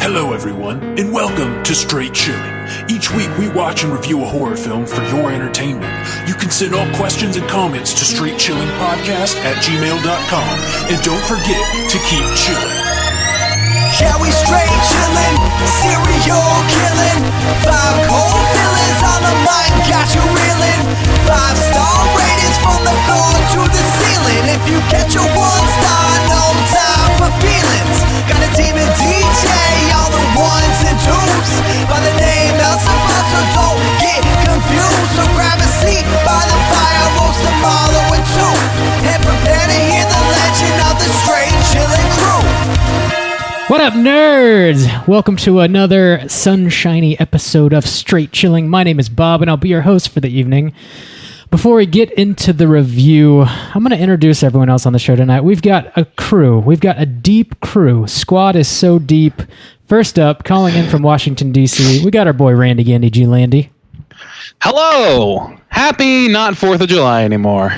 Hello everyone, and welcome to Straight Chilling. Each week we watch and review a horror film for your entertainment. You can send all questions and comments to straightchillingpodcast@gmail.com. And don't forget to keep chilling. Yeah, we straight chillin', serial killing. 5 cold villains on the mic, got you reeling. 5-star ratings from the floor to the ceiling. If you get your 1 star, no time for feelings. Got a team and DJ, all the 1s and 2s. By the name Elsevier, so don't get confused. So grab a seat by the fire, roast them all with 2. And prepare to hear the legend of the Straight Chillin' crew. What up, nerds? Welcome to another sunshiny episode of Straight Chilling. My name is Bob, and I'll be your host for the evening. Before we get into the review, I'm going to introduce everyone else on the show tonight. We've got a crew. We've got a deep crew. Squad is so deep. First up, calling in from Washington, D.C., we got our boy Randy Gandy G. Landy. Hello! Happy not 4th of July anymore.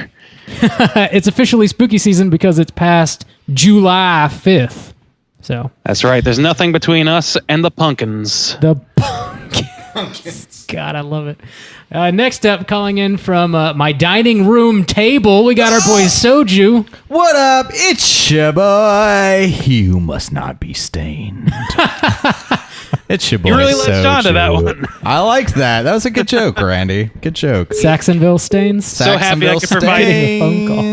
It's officially spooky season because it's past July 5th. So That's right. There's nothing between us and the pumpkins. the pumpkins. God, I love it. Next up, calling in from my dining room table, we got our boy Soju. What up? It's your boy. You must not be stained. It's your boy. You really latched on to that Soju. one. I liked that. That was a good joke, Randy. Good joke. Saxonville Stains. So happy I could provide a phone call.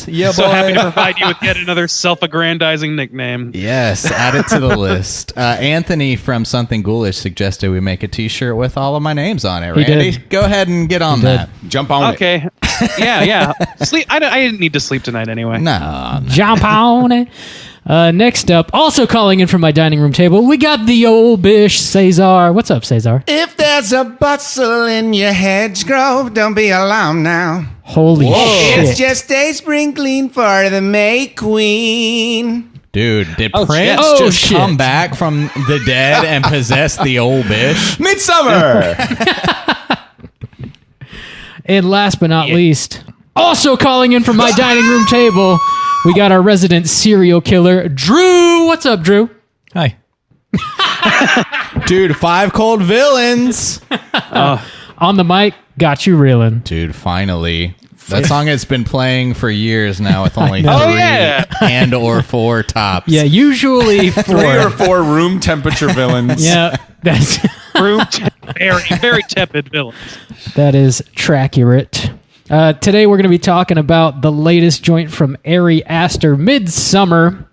Yeah, So boy. happy to provide you with yet another self-aggrandizing nickname. Yes, add it to the list. Anthony from Something Ghoulish suggested we make a T-shirt with all of my names on it. He Randy, did. go ahead and get on He did. that. Jump on it. Okay. Yeah. Sleep. I didn't need to sleep tonight anyway. No. Jump on it. Next up, also calling in from my dining room table, we got the old bish Cesar. What's up, Cesar? If there's a bustle in your hedgerow, don't be alarmed now. Holy It's shit. just a sprinkling for the May Queen. Dude, did Oh, Prince shit. Oh, just shit. come back from the dead and possess the old bish? Midsommar! And last but not least, also calling in from my dining room table, we got our resident serial killer, Drew. What's up, Drew? Hi. Dude, 5 cold villains. On the mic, got you reeling. Dude, finally. That song has been playing for years now with only 3 Oh, yeah. and or 4 tops. Yeah, usually 3 or 4 room temperature villains. Yeah, that's Very, very tepid villains. that is trackurate. Today we're going to be talking about the latest joint from Ari Aster, Midsommar.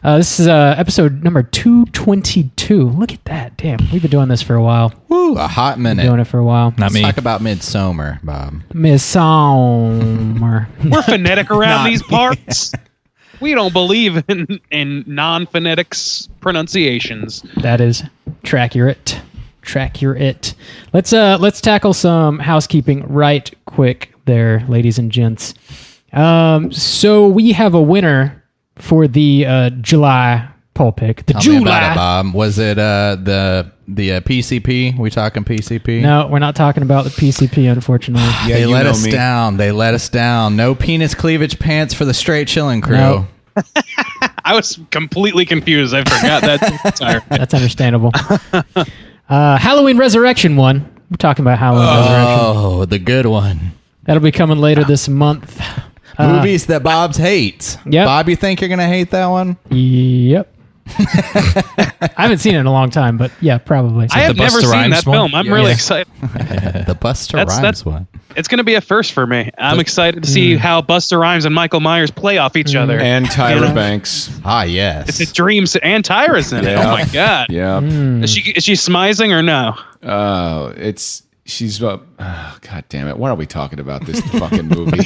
This is episode number 222. Look at that. Damn, we've been doing this for a while. Woo, a hot minute. Doing it for a while. Let's talk about Midsommar, Bob. Midsommar. We're phonetic around these parts. We don't believe in non-phonetics pronunciations. That is trackurate. Trackurate. Let's tackle some housekeeping right quick there, ladies and gents. So we have a winner for the July poll pick. The Tell July. me about it, Bob. Was it the PCP? We talking PCP? No, we're not talking about the PCP, unfortunately. Yeah, They you let know us me. down. They let us down. No penis cleavage pants for the Straight Chilling crew. No. I was completely confused. I forgot that entirely. That's understandable. Halloween Resurrection one. We're talking about Halloween Resurrection. Oh, the good one. That'll be coming later this month. Movies that Bob's hates. Yep. Bob, you think you're going to hate that one? Yep. I haven't seen it in a long time, but yeah, probably. I have never Busta seen Rhymes that one? film. I'm really excited. The Busta That's- Rhymes one. It's going to be a first for me. I'm excited to see how Busta Rhymes and Michael Myers play off each other. And Tyra Banks. Ah, yes. It's a dream. And Tyra's in it. Yeah. Oh my god. Yeah. Is she smizing or no? She's God damn it. Why are we talking about this fucking movie?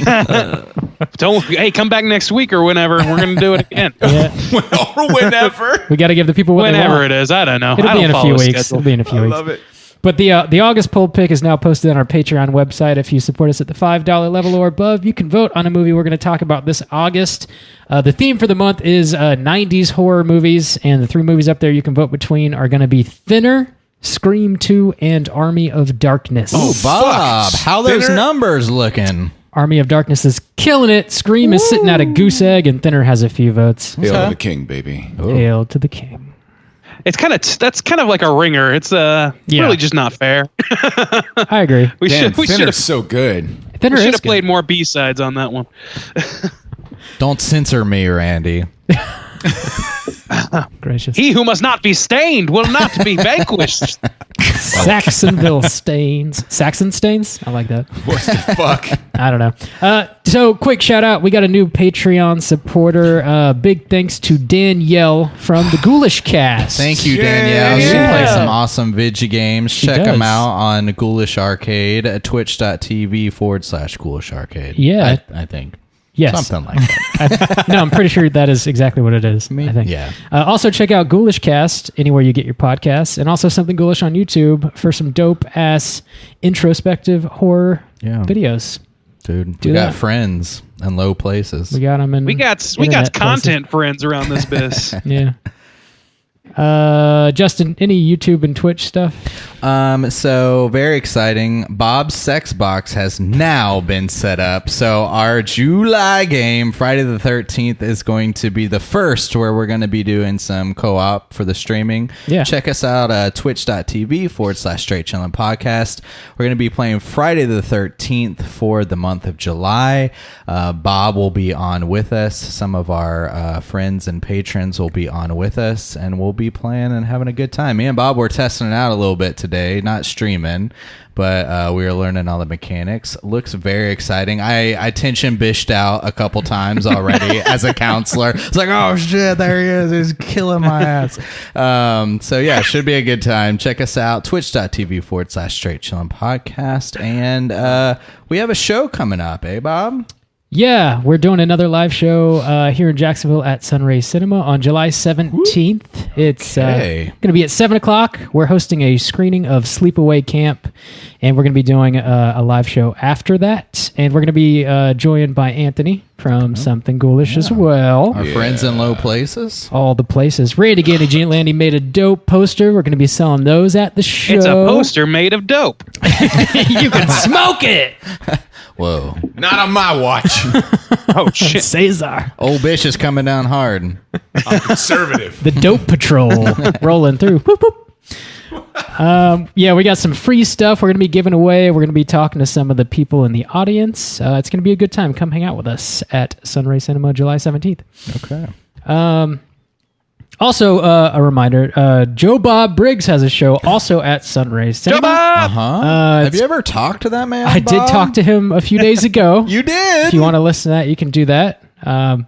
Hey, come back next week or whenever. We're going to do it again. Yeah, or whenever. we got to give the people what they Whenever want. it is. I don't know. It'll I be don't in a few follow weeks. schedule. It'll be in a few I weeks. love it. But the August poll pick is now posted on our Patreon website. If you support us at the $5 level or above, you can vote on a movie we're going to talk about this August. The theme for the month is 90s horror movies, and the 3 movies up there you can vote between are going to be Thinner, Scream 2, and Army of Darkness. Oh, Bob, how those Thinner? numbers looking? Army of Darkness is killing it. Scream is sitting at a goose egg, and Thinner has a few votes. Hail to the king, baby. Hail to the king. it's that's kind of like a ringer. It's really just not fair. I agree. We should Thinner's have so good. Thinner is good. played more B-sides on that one. Don't censor me, Randy. Gracious. He who must not be stained will not be vanquished. Saxonville Stains. Saxon Stains? I like that. What the fuck? I don't know. So, quick shout out. We got a new Patreon supporter. Big thanks to Danielle from the Ghoulish Cast. Thank you, Danielle. Yeah. She plays some awesome Vigi games. Check does. them out on Ghoulish Arcade at twitch.tv/Ghoulish Arcade. Yeah. I think. Yes. Something like that. No, I'm pretty sure that is exactly what it is. I think. Yeah. Also, check out Ghoulish Cast anywhere you get your podcasts, and also Something Ghoulish on YouTube for some dope ass introspective horror videos. Dude, Do we got that. friends in low places. We got them in. We got internet content friends around this biz. places. Yeah. Justin, any YouTube and Twitch stuff? So very exciting. Bob's Sex Box has now been set up. So our July game, Friday the 13th, is going to be the first where we're going to be doing some co-op for the streaming. Yeah. Check us out at twitch.tv/Straight Chillin' Podcast. We're going to be playing Friday the 13th for the month of July. Bob will be on with us. Some of our friends and patrons will be on with us, and we'll be playing and having a good time. Me and Bob were testing it out a little bit today, not streaming, but we were learning all the mechanics. Looks very exciting. I tension bished out a couple times already as a counselor. It's like, oh shit, there he is. He's killing my ass. So yeah, should be a good time. Check us out, twitch.tv/Straight Chillin' Podcast. And we have a show coming up, eh, Bob? Yeah, we're doing another live show here in Jacksonville at Sunray Cinema on July 17th. It's going to be at 7 o'clock. We're hosting a screening of Sleepaway Camp, and we're going to be doing a live show after that. And we're going to be joined by Anthony from Something Ghoulish as well. Our friends in low places. All the places. Randy Gandy Landy made a dope poster. We're going to be selling those at the show. It's a poster made of dope. You can smoke it. Whoa. Not on my watch. Oh shit! Cesar. Old Bish is coming down hard. I'm conservative. The Dope Patrol rolling through. Whoop, whoop. Yeah, we got some free stuff we're going to be giving away. We're going to be talking to some of the people in the audience. It's going to be a good time. Come hang out with us at Sunray Cinema, July 17th. Okay. Also, a reminder, Joe Bob Briggs has a show also at Sunray Cinema. Joe Bob! Uh-huh. Have you ever talked to that man, I did Bob? talk to him a few days ago. You did? If you want to listen to that, you can do that. And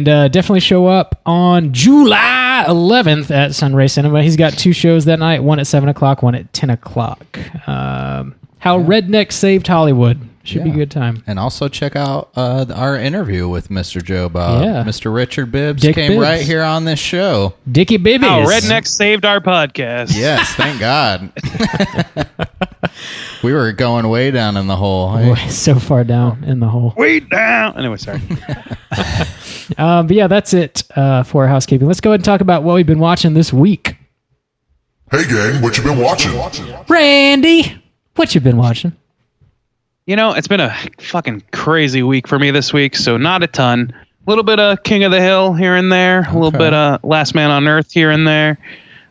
definitely show up on July 11th at Sunray Cinema. He's got two shows that night, one at 7 o'clock, one at 10 o'clock. How Redneck Saved Hollywood. Should be a good time. And also check out our interview with Mr. Joe Bob. Yeah. Mr. Richard Bibbs Dick came Bibbs. right here on this show. Dickie Babies. Oh, Redneck saved our podcast. Yes, thank God. We were going way down in the hole. Boy, so far down in the hole. Way down. Anyway, sorry. But yeah, that's it for housekeeping. Let's go ahead and talk about what we've been watching this week. Hey gang, what you been watching? Randy, what you been watching? You know, it's been a fucking crazy week for me this week, so not a ton. A little bit of King of the Hill here and there. A little bit of Last Man on Earth here and there.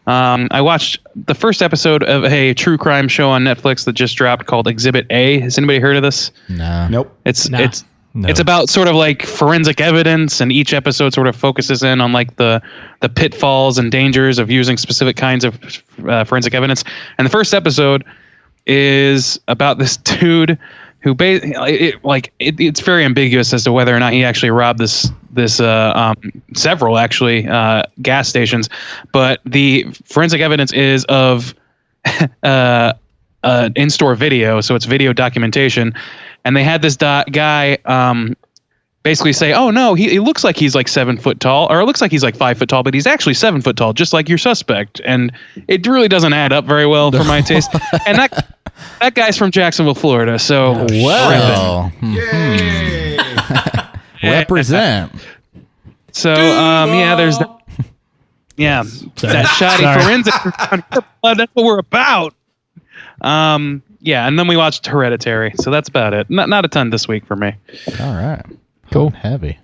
I watched the first episode of a true crime show on Netflix that just dropped called Exhibit A. Has anybody heard of this? No. Nope. It's about sort of like forensic evidence, and each episode sort of focuses in on like the pitfalls and dangers of using specific kinds of forensic evidence. And the first episode is about this dude who it's very ambiguous as to whether or not he actually robbed several gas stations, but the forensic evidence is of in-store video, so it's video documentation. And they had this guy basically say, oh no, he looks like he's like 7 foot tall, or it looks like he's like 5 foot tall, but he's actually 7 foot tall, just like your suspect. And it really doesn't add up very well for my taste. And that guy's from Jacksonville, Florida. So Well. Represent. So there's that shoddy forensic. That's what we're about. And then we watched Hereditary. So that's about it. Not a ton this week for me. All right. Cool. Heavy.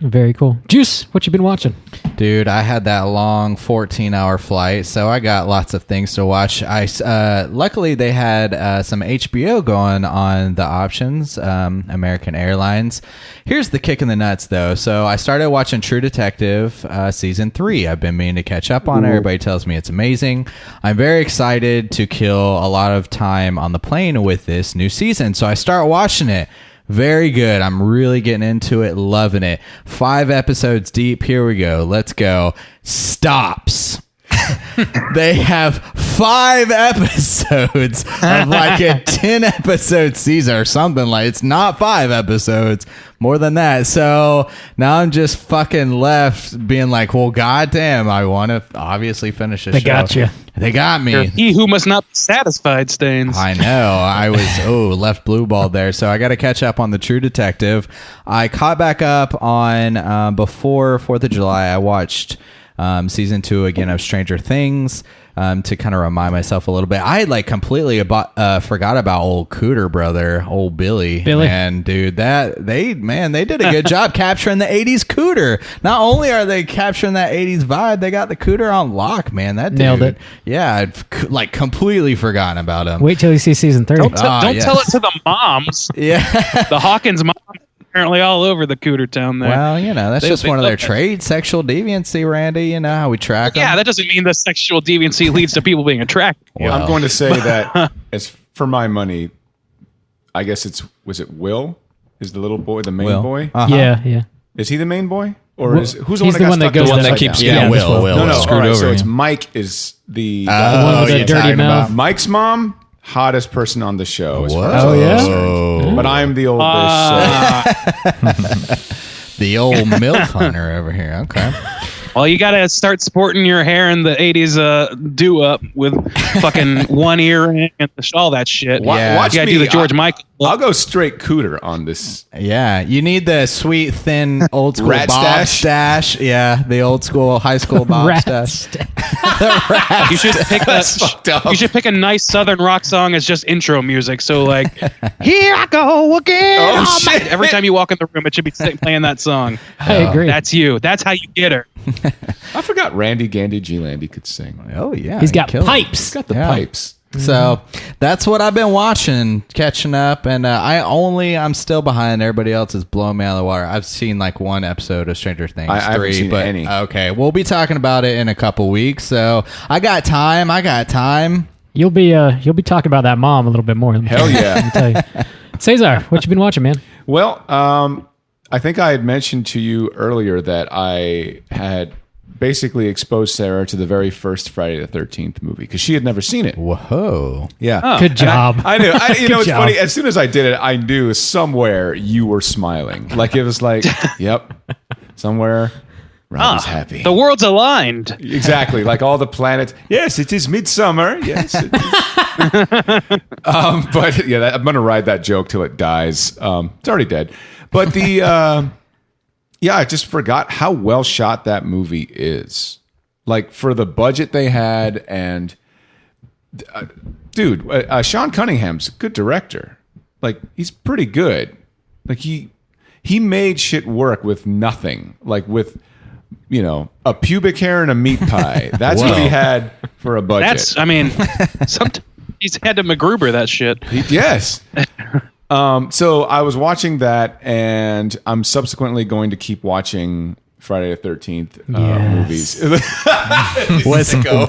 Very cool. Juice, what you been watching? Dude, I had that long 14-hour flight, so I got lots of things to watch. Luckily, they had some HBO going on the options, American Airlines. Here's the kick in the nuts, though. So I started watching True Detective Season 3. I've been meaning to catch up on it. Everybody tells me it's amazing. I'm very excited to kill a lot of time on the plane with this new season, so I start watching it. Very good. I'm really getting into it, loving it. 5 episodes deep. Here we go. Let's go. Stops. They have 5 episodes of like a 10-episode season or something. Like, it's not 5 episodes, more than that. So now I'm just fucking left being like, well, goddamn, I want to obviously finish this show. They got you. They got me. He who must not be satisfied, Stains. I know. I was left blue balled there. So I got to catch up on the True Detective. I caught back up on before 4th of July. I watched season 2 again of Stranger Things to kind of remind myself a little bit. I had like completely forgot about old Cooter brother, old Billy. And dude, they did a good job capturing the 80s Cooter. Not only are they capturing that 80s vibe, they got the Cooter on lock, man. That dude, nailed it. Yeah, I'd like completely forgotten about him. Wait till you see season 3. Don't tell it to the moms. Yeah. The Hawkins moms apparently all over the Cooter town there. Well, that's just one of their traits, sexual deviancy, Randy. You know how we track them. Yeah, that doesn't mean the sexual deviancy leads to people being attracted. Well. I'm going to say that, as for my money, I guess was it Will? Is the little boy the main boy? Uh-huh. Yeah. Is he the main boy? Or who's the He's one that goes stuck the one that keeps Yeah, Will. No, screwed all right, over. so it's Mike is the one with the dirty mouth. Mike's mom, hottest person on the show. As Whoa. far as I'm yeah? concerned. But I'm the oldest. The old MILF hunter over here. Okay. Well, you got to start sporting your hair in the 80s do-up with fucking one earring and all that shit. Yeah. Watch you got to me. do the George Michael. I'll go straight Cooter on this. Yeah, you need the sweet, thin, old school Rat bob stash? Yeah, the old school high school bob Rat stash. You should pick That's fucked up. You should pick a nice Southern rock song as just intro music. So like, here I go again. Oh, shit. Every time you walk in the room, it should be playing that song. I agree. That's you. That's how you get her. I forgot Randy Gandy G. Landy could sing. Oh yeah, He's got killed it. pipes. Got the Yeah. pipes. So that's what I've been watching, catching up, and I'm still behind. Everybody else is blowing me out of the water. I've seen like 1 episode of Stranger Things. I haven't 3, seen but any. Okay, we'll be talking about it in a couple weeks. So I got time. You'll be talking about that mom a little bit more. Hell yeah. Let me tell you. Cesar, what you been watching, man? Well, I think I had mentioned to you earlier that I had basically exposed Sarah to the very first Friday the 13th movie because she had never seen it. Whoa. Yeah. Good job. I knew. You know, it's job. funny. As soon as I did it, I knew somewhere you were smiling. Like it was like, yep, somewhere Robbie's happy. The world's aligned. Exactly. Like all the planets. Yes, it is Midsommar. Yes. It is. But yeah, I'm going to ride that joke till it dies. It's already dead. But yeah, I just forgot how well shot that movie is. Like for the budget they had, and dude, Sean Cunningham's a good director. Like he's pretty good. Like he made shit work with nothing. Like with a pubic hair and a meat pie. That's what he had for a budget. Sometimes he's had to MacGruber that shit. Yes. So I was watching that, and I'm subsequently going to keep watching Friday the 13th movies.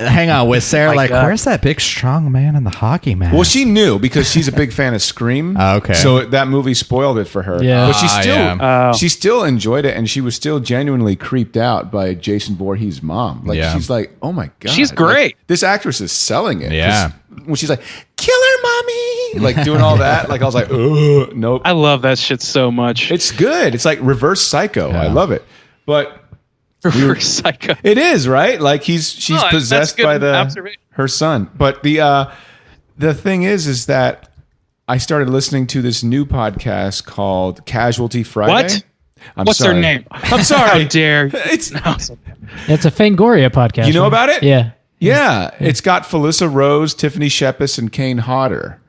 Hang on, was Sarah like, God. where's that big strong man in the hockey mask? Well, she knew because she's a big fan of Scream. Okay. So that movie spoiled it for her. Yeah. But she still enjoyed it, and she was still genuinely creeped out by Jason Voorhees' mom. Like she's like, oh my God. She's great. Like, this actress is selling it. Yeah. When she's like, killer mommy, like doing all that, like I was like, oh, nope. I love that shit so much. It's good. It's like reverse Psycho. I love it. But Reverse Psycho. it is, right? Like she's that's possessed good by observation. her son. But the thing is that I started listening to this new podcast called Casualty Friday. What? What's sorry. their name? I'm sorry. How dare you? It's It's a Fangoria podcast. You know right? about it? Yeah. Yeah. It's got Felissa Rose, Tiffany Shepis, and Kane Hodder.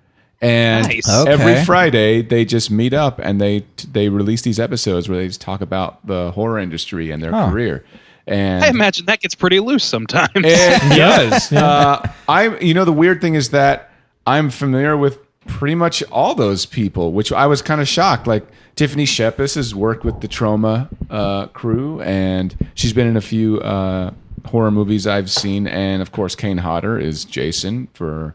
And Nice. every Okay. Friday they just meet up and they release these episodes where they just talk about the horror industry and their career. And I imagine that gets pretty loose sometimes. it does. The weird thing is that I'm familiar with pretty much all those people, which I was kind of shocked. Like Tiffany Shepis has worked with the Trauma crew, and she's been in a few horror movies I've seen. And of course, Kane Hodder is Jason for.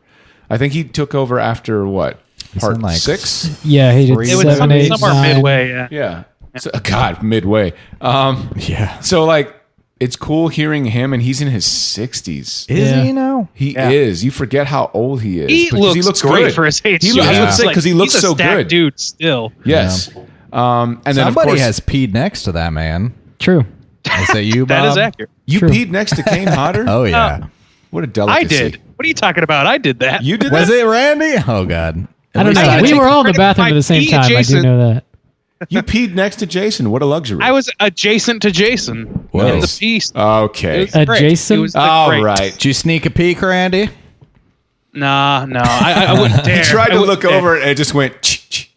I think he took over after what? Part in, like, 6? Yeah, he did it was 7, 8, somewhere 9. midway. Yeah. Yeah. So, God, midway. Yeah. So like, it's cool hearing him, and he's in his 60s. Is Yeah. he now? He is. You forget how old he is. He because looks great good. for his age. He too. I was going to say, Like, because he looks he's a so stacked good. dude still. Yes. And then, of Somebody course, has peed next to that man. True. Is that you, Bob? That is accurate. you True. peed next to Kane Hodder? Oh, yeah. What a delicacy. I did. What are you talking about? I did that. You did Was that? it Randy? Oh, God. I don't I know. gotta We take were all in the credit bathroom for at the same my time. I do Jason. know that. You peed next to Jason. What a luxury. I was adjacent to Jason Whoa. in the piece. Okay. It was great. Adjacent? It was All great. right. Did you sneak a peek, Randy? Nah, no. I wouldn't dare. He tried I to wouldn't look dare. over and it just went. Ch.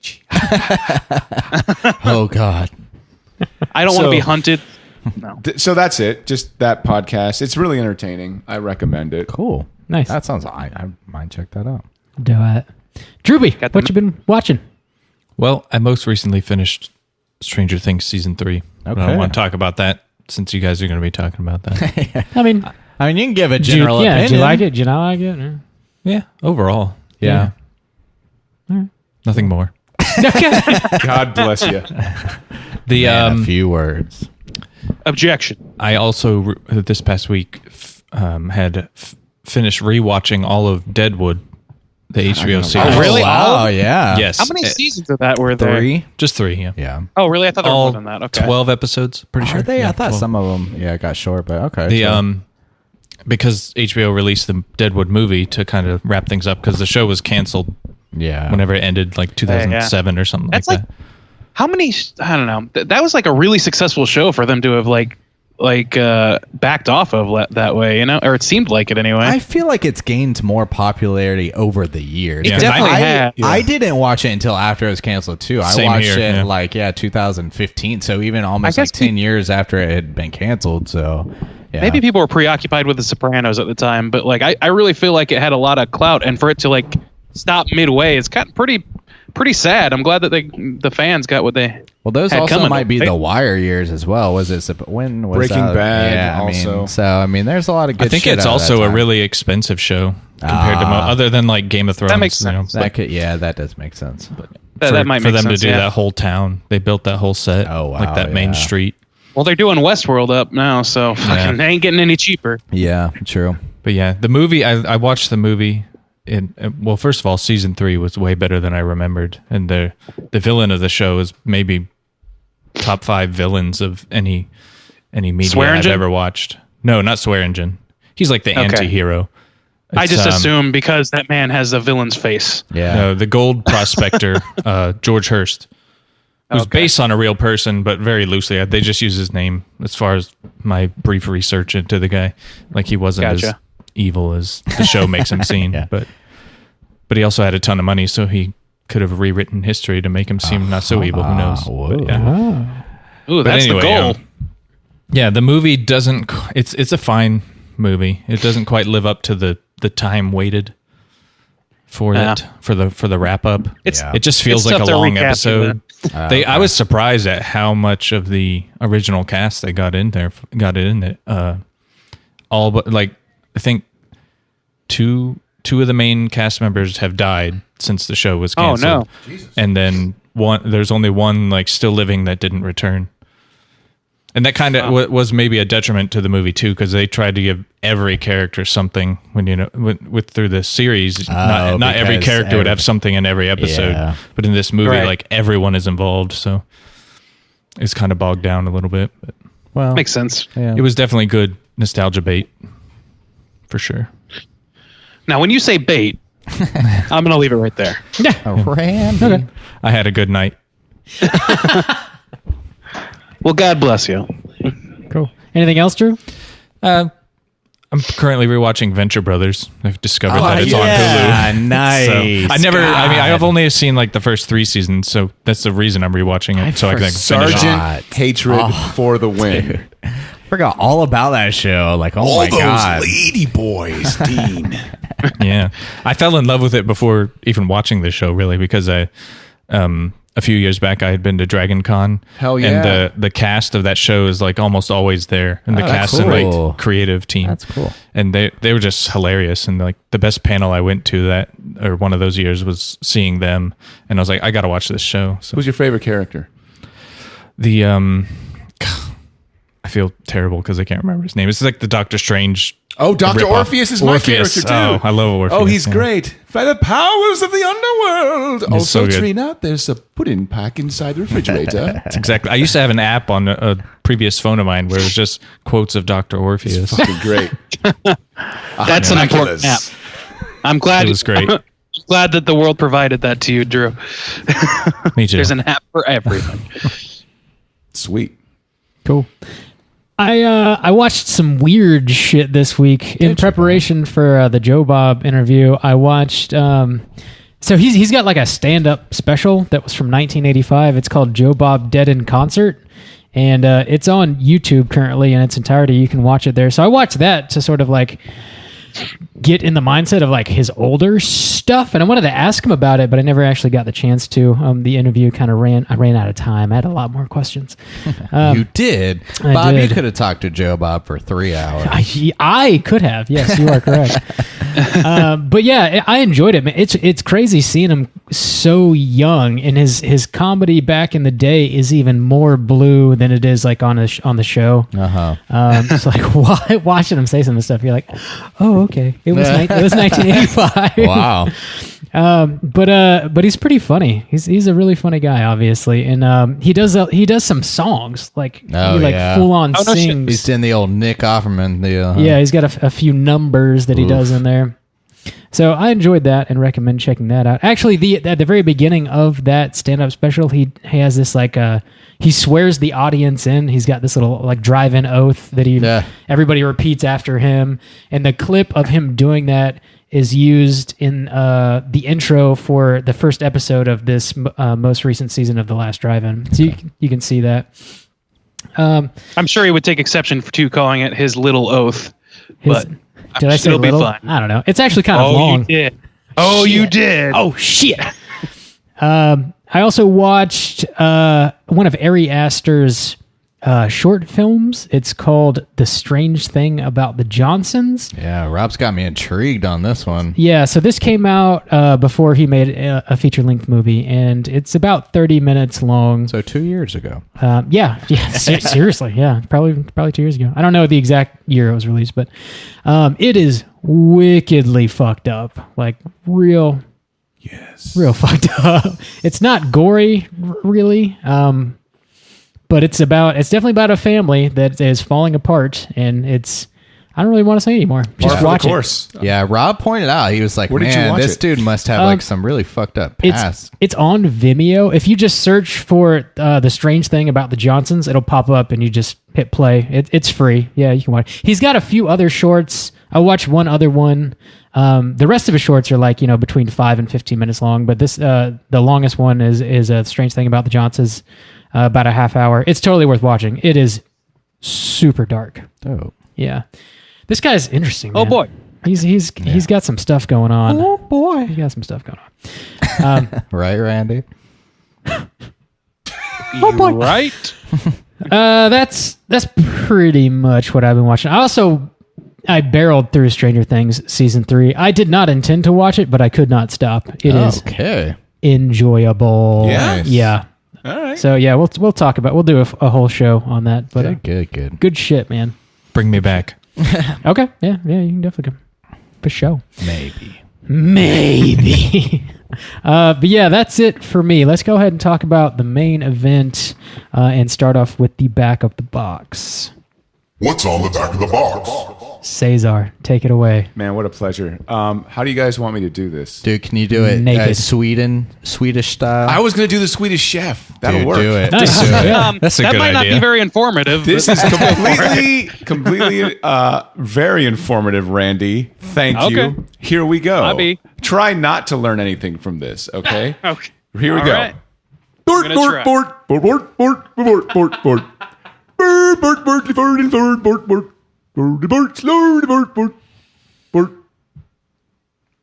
Oh, God. I don't want So- to be hunted. No. So that's it. Just that podcast. It's really entertaining. I recommend it. Cool. Nice. That sounds... I might check that out. Do it. Drewby, Got the- what you been watching? Well, I most recently finished Stranger Things season 3. I Okay. don't want to talk about that since you guys are going to be talking about that. I mean, I mean, you can give a did you, general opinion. did you like it? Did you not like it? Or- Yeah, overall. Yeah. Nothing more. God bless you. The Man, a few words. Objection. I also this past week had finished rewatching all of Deadwood, the HBO series. Oh, really? Wow, yeah. Yes. How many seasons of that were there? 3? Just 3, yeah. Yeah. Oh, really? I thought there were more All than that. Okay. 12 episodes, pretty sure. Are they? Yeah, I thought 12. some of them, got short, but okay. The so- because HBO released the Deadwood movie to kind of wrap things up because the show was canceled yeah. whenever it ended, like 2007 or something That's like like that. how many? I don't know. That was like a really successful show for them to have backed off of that way, or it seemed like it anyway. I feel like it's gained more popularity over the years. It 'Cause definitely had. I didn't watch it until after it was canceled too. I Same watched here, it yeah. 2015. So even almost I like guess 10 years after it had been canceled. So yeah. Maybe people were preoccupied with The Sopranos at the time, but I really feel like it had a lot of clout, and for it to stop midway, it's kind of pretty sad. I'm glad that the fans got what they. Well, those had also coming, might be right? the Wire years as well. Was it when was Breaking that? Bad Yeah, also. I mean, there's a lot of good. I think shit it's out of that also a time. really expensive show compared to other than like Game of Thrones. makes sense. that does make sense. That might for make them sense, to do yeah. that whole town. They built that whole set. Oh, wow, like that main yeah. street. Well, they're doing Westworld up now, so fucking they ain't getting any cheaper. Yeah, true. But yeah, the movie, I watched the movie. Well, first of all, season 3 was way better than I remembered, and the villain of the show is maybe top 5 villains of any media I've Swearingen? ever watched. No, not Swearingen. He's like the Okay. anti-hero. I just It's, assume because that man has a villain's face. Yeah. No, the gold prospector, George Hurst, who's Okay. based on a real person, but very loosely. They just use his name as far as my brief research into the guy. Like he wasn't as Gotcha. evil as the show makes him seem. Yeah. But he also had a ton of money, so he could have rewritten history to make him seem not so evil. Who knows? Whoa. But yeah. Ooh, that's anyway, the goal. Yeah, the movie doesn't. It's a fine movie. It doesn't quite live up to the time waited for Yeah. it for the wrap up. It's- It just feels it's like a tough to long recapture episode. I was surprised at how much of the original cast they got in it. All but like I think two of the main cast members have died since the show was Oh, canceled. no. And then there's only one like still living that didn't return. And that kind of was maybe a detriment to the movie too, because they tried to give every character something. When with through the series, not every because character would have something in every episode. Yeah. But in this movie, Right. like everyone is involved, so it's kind of bogged down a little bit. But Well, Makes sense. yeah. it was definitely good nostalgia bait, for sure. Now, when you say bait, I'm going to leave it right there. Randy. Okay. I had a good night. Well, God bless you. Cool. Anything else, Drew? I'm I'm currently rewatching Venture Brothers. I've discovered that it's on Hulu. Nice. So I've only seen like the first 3 seasons, so that's the reason I'm rewatching it. So I can finish it. Sergeant Hatred for the win. Forgot all about that show. Like, oh my god, lady boys, Dean. Yeah, I fell in love with it before even watching the show, really, because a few years back I had been to Dragon Con. Hell yeah. And the cast of that show is like almost always there, and the cast and like creative team. That's cool. And they were just hilarious, and like the best panel I went to one of those years was seeing them, and I was like, I got to watch this show. So Who's your favorite character? the I feel terrible because I can't remember his name. It's like the Doctor Strange. Oh, Dr. rip-off. Orpheus is my character too. Oh, I love Orpheus. Oh, he's yeah. great. By the powers of the underworld. He's so good. Trina, there's a pudding pack inside the refrigerator. That's exactly. I used to have an app on a previous phone of mine where it was just quotes of Dr. Orpheus. Fucking great. That's an important app. I'm glad It was great. Glad that the world provided that to you, Drew. Me too. There's an app for everything. Sweet. Cool. I watched some weird shit this week in preparation for the Joe Bob interview. I watched so he's got like a stand-up special that was from 1985. It's called Joe Bob Dead in Concert, and it's on YouTube currently in its entirety. You can watch it there. So I watched that to sort of like get in the mindset of like his older stuff, and I wanted to ask him about it, but I never actually got the chance to. The interview kind of ran out of time. I had a lot more questions. You did, I Bob. did. You could have talked to Joe Bob for 3 hours. I could have. Yes, you are correct. But yeah, I enjoyed it, man. It's crazy seeing him so young, and his comedy back in the day is even more blue than it is like on the show. It's like watching him say some of the stuff, you're like, oh, okay, it was 1985. Wow. But he's pretty funny. He's a really funny guy, obviously, and he does some songs like full on sings. He's in the old Nick Offerman. Yeah, he's got a few numbers that he does in there. So I enjoyed that and recommend checking that out. Actually, at the very beginning of that stand-up special, he has this like he swears the audience in. He's got this little like drive-in oath that everybody repeats after him, and the clip of him doing that is used in the intro for the first episode of this most recent season of The Last Drive-In. So you can see that. I'm sure he would take exception to calling it his little oath, but did I say it'll little? be fine. I don't know. It's actually kind of long. You did. Oh, you did. Oh shit. I also watched one of Ari Aster's short films. It's called The Strange Thing About the Johnsons. Yeah, Rob's got me intrigued on this one. Yeah, so this came out before he made a feature-length movie, and it's about 30 minutes long. So 2 years ago. Seriously, yeah, probably 2 years ago. I don't know the exact year it was released, but it is wickedly fucked up, like real fucked up. It's not gory, really. But it's definitely about a family that is falling apart, and I don't really want to say anymore. Just watch it. Yeah, Rob pointed out, he was like, Where did you man, watch this it? dude must have like some really fucked up past. It's on Vimeo. If you just search for The Strange Thing About the Johnsons, it'll pop up and you just hit play. It's free. Yeah, you can watch. He's got a few other shorts. I watched one other one. The rest of his shorts are like, between 5 and 15 minutes long, but this the longest one is A Strange Thing About the Johnsons. About a half hour. It's totally worth watching. It is super dark. Oh. Yeah. This guy's interesting, man. Oh boy. He's got some stuff going on. Oh boy. He's got some stuff going on. Right, Randy? Oh boy. Right? That's pretty much what I've been watching. I barreled through Stranger Things season 3. I did not intend to watch it, but I could not stop. It is enjoyable. Yes. Yeah. All right. So yeah, we'll talk about. We'll do a whole show on that. But good shit, man. Bring me back. Okay, yeah, you can definitely come for show. Maybe. But yeah, that's it for me. Let's go ahead and talk about the main event and start off with the back of the box. What's on the back of the box? Cesar, take it away. Man, what a pleasure. How do you guys want me to do this? Dude, can you do it Naked. Swedish style? I was going to do the Swedish Chef. That'll Dude, work. do it. Nice. Do it. That's a that good might not idea. be very informative. This but- is completely very informative, Randy. Thank you. Okay. Here we go. Bobby. Try not to learn anything from this, okay? Okay. Here we All go. right. Bort, gonna bort, try. bort, bort, bort, bort, bort, bort, bort. Bort, bort, bort, bort, bort, bort, bort. Bort, bort, slowly, bort, bort, bort.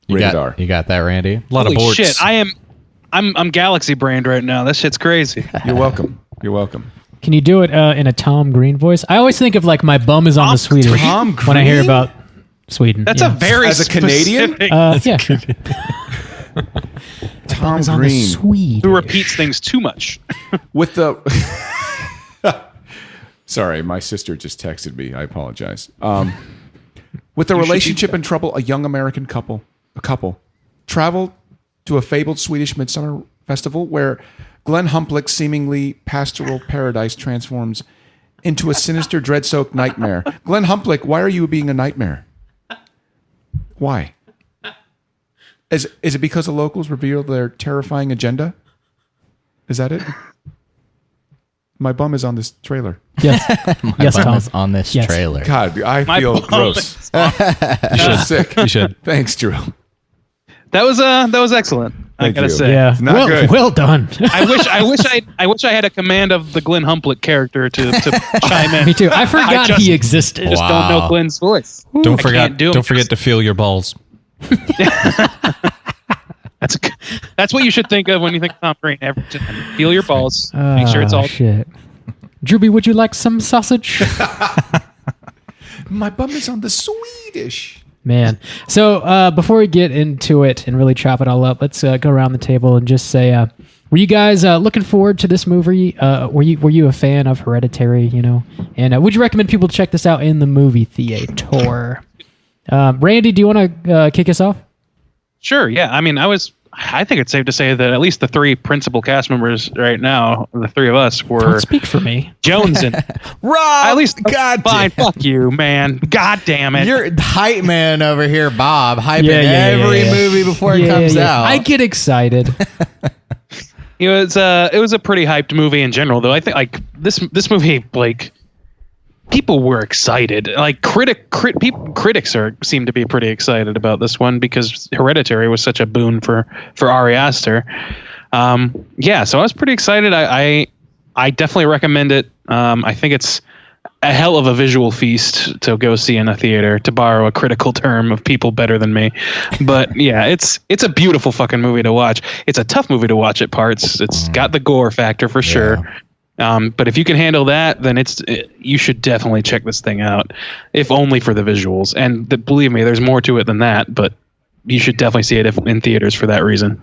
Rated R. You got that, Randy? A lot Holy of borts. shit! I'm galaxy brained right now. That shit's crazy. You're welcome. You're welcome. Can you do it in a Tom Green voice? I always think of like my bum is on the Swedish Tom when I hear Green? about Sweden. That's yeah. a very As a Canadian? specific- Yeah, sure. Tom Is on the Green. Swede. who repeats things too much. With the sorry, my sister just texted me. I apologize. With the relationship in trouble, a young American couple traveled to a fabled Swedish midsummer festival where Glenn Humplick's seemingly pastoral paradise transforms into a sinister, dread-soaked nightmare. Glenn Humplick, why are you being a nightmare? Why? Is it because the locals revealed their terrifying agenda? Is that it? My bum is on this trailer. Yes, yes, Bum Tom. is on this Yes. trailer. God, I My feel bum gross. You should sick. You should. Thanks, Drew. That was excellent. I Thank gotta you. say. Yeah, not well, good. well done. I wish I had a command of the Glenn Humplick character to chime in. Me too. I forgot just- he existed. I just don't know Glenn's voice. Don't I forget. can't do him. Don't forget to feel your balls. That's what you should think of when you think of Tom Green. Just feel your balls. Make sure it's all. Shit. Drewby, would you like some sausage? My bum is on the Swedish. Man. So before we get into it and really chop it all up, let's go around the table and just say, were you guys looking forward to this movie? Were you a fan of Hereditary? You know, and would you recommend people check this out in the movie theater? Randy, do you want to kick us off? Sure. Yeah. I mean, I think it's safe to say that at least the three principal cast members right now, the three of us, were Don't speak for me. Jones and Rob, at least God fine. damn. Fuck you, man. God damn it. You're hype man over here, Bob, hyping Yeah, every movie before it comes out. I get excited. it was a pretty hyped movie in general, though. I think like this movie, like people were excited. Like critics seem to be pretty excited about this one because Hereditary was such a boon for Ari Aster. Yeah, so I was pretty excited. I definitely recommend it. I think it's a hell of a visual feast to go see in a theater, to borrow a critical term of people better than me. But yeah, it's a beautiful fucking movie to watch. It's a tough movie to watch at parts. It's got the gore factor for sure. But if you can handle that, then you should definitely check this thing out, if only for the visuals. And believe me, there's more to it than that, but you should definitely see it in theaters for that reason.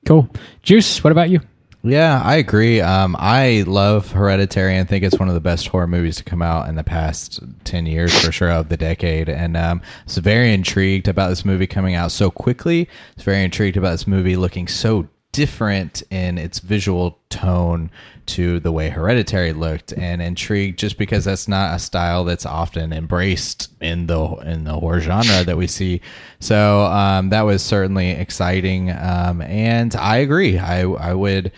Cool. Juice, what about you? Yeah, I agree. I love Hereditary and think it's one of the best horror movies to come out in the past 10 years for sure, of the decade. And I was very intrigued about this movie coming out so quickly. I was very intrigued about this movie looking so different in its visual tone to the way Hereditary looked, and intrigued just because that's not a style that's often embraced in the horror genre that we see. So that was certainly exciting, and I agree. I would,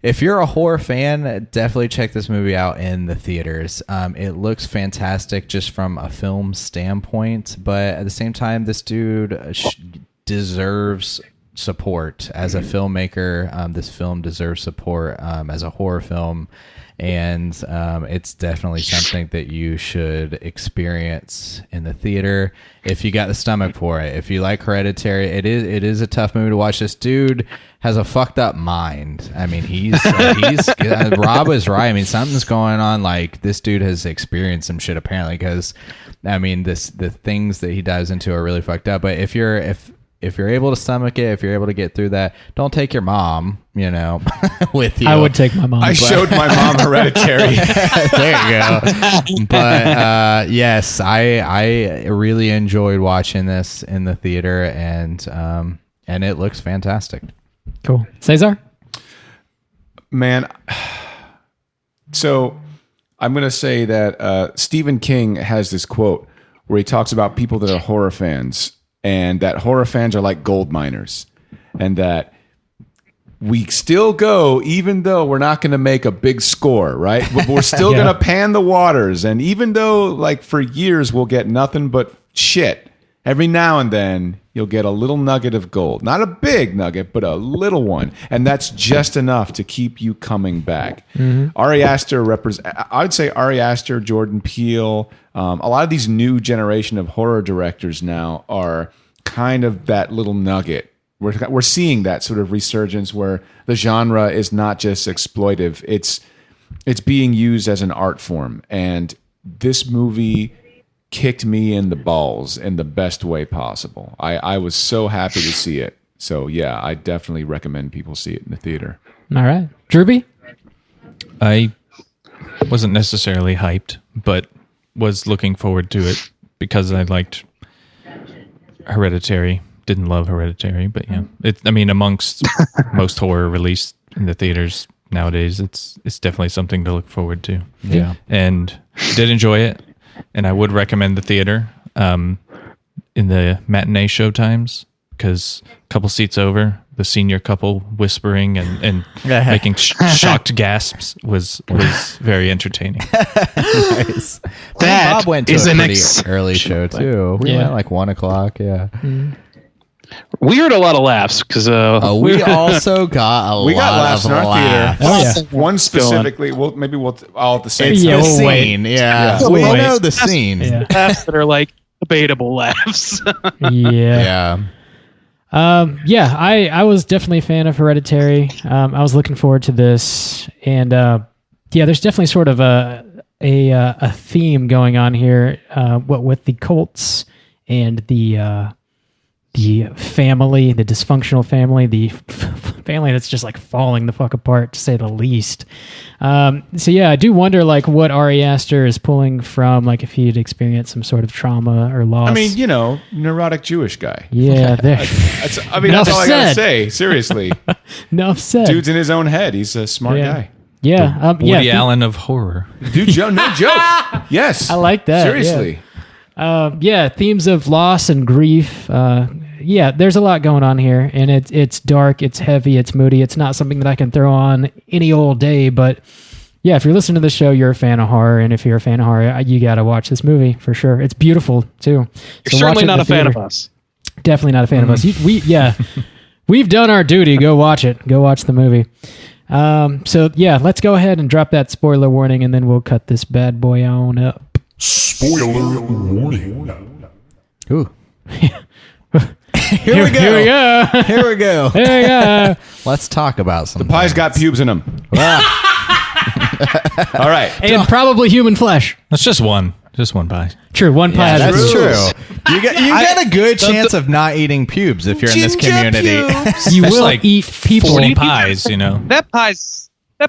if you're a horror fan, definitely check this movie out in the theaters. It looks fantastic just from a film standpoint, but at the same time, this dude deserves support as a filmmaker. This film deserves support as a horror film, and it's definitely something that you should experience in the theater if you got the stomach for it. If you like Hereditary, it is a tough movie to watch. This dude has a fucked up mind. I mean, he's Rob was right. I mean, something's going on. Like, this dude has experienced some shit apparently, because I mean, the things that he dives into are really fucked up. But if you're able to stomach it, if you're able to get through that, don't take your mom, with you. I would take my mom. I showed my mom Hereditary. There you go. But yes, I really enjoyed watching this in the theater, and it looks fantastic. Cool. Cesar? Man, so I'm going to say that Stephen King has this quote where he talks about people that are horror fans, and that horror fans are like gold miners, and that we still go even though we're not going to make a big score, right? But we're still going to pan the waters, and even though like for years we'll get nothing but shit, every now and then you'll get a little nugget of gold. Not a big nugget, but a little one. And that's just enough to keep you coming back. Ari Aster I would say Ari Aster, Jordan Peele, a lot of these new generation of horror directors now are kind of that little nugget. We're seeing that sort of resurgence where the genre is not just exploitive. It's being used as an art form. And this movie kicked me in the balls in the best way possible. I was so happy to see it. So yeah, I definitely recommend people see it in the theater. All right. Drewby? I wasn't necessarily hyped, but was looking forward to it because I liked Hereditary. Didn't love Hereditary, but yeah. Amongst most horror released in the theaters nowadays, it's definitely something to look forward to. Yeah. And did enjoy it. And I would recommend the theater in the matinee showtimes because a couple seats over, the senior couple whispering and making shocked gasps was very entertaining. Nice. Bob went to a pretty early show too. We went like 1 o'clock. Yeah. We heard a lot of laughs because we also got a lot of laughs. Theater. One specifically. We'll all at the same time. Yeah, scene. Yeah. We know the scene. Laughs that are like debatable laughs. Yeah. I was definitely a fan of Hereditary. I was looking forward to this, and there's definitely sort of a theme going on here. What with the cults and the family, the dysfunctional family, the family that's just like falling the fuck apart, to say the least. I do wonder like what Ari Aster is pulling from, like if he'd experienced some sort of trauma or loss. I mean, neurotic Jewish guy. Yeah, that's all I gotta say. Seriously, enough said. Dude's in his own head. He's a smart guy. Yeah, Woody Allen of horror. Dude, no joke. Yes, I like that. Seriously. Themes of loss and grief. There's a lot going on here, and it's dark, it's heavy, it's moody. It's not something that I can throw on any old day, but yeah, if you're listening to the show, you're a fan of horror, and if you're a fan of horror, you got to watch this movie for sure. It's beautiful too. You're certainly not a fan of us. Definitely not a fan of us. We've done our duty. Go watch it. Go watch the movie. Let's go ahead and drop that spoiler warning, and then we'll cut this bad boy on up. Spoiler warning. Ooh. Here we go. Here we go. Let's talk about some. The pie's got pubes in them. All right. And probably human flesh. That's just one pie. True, one pie. That's true. You got a good chance of not eating pubes if you're in this community. You will eat people. 40 pies, That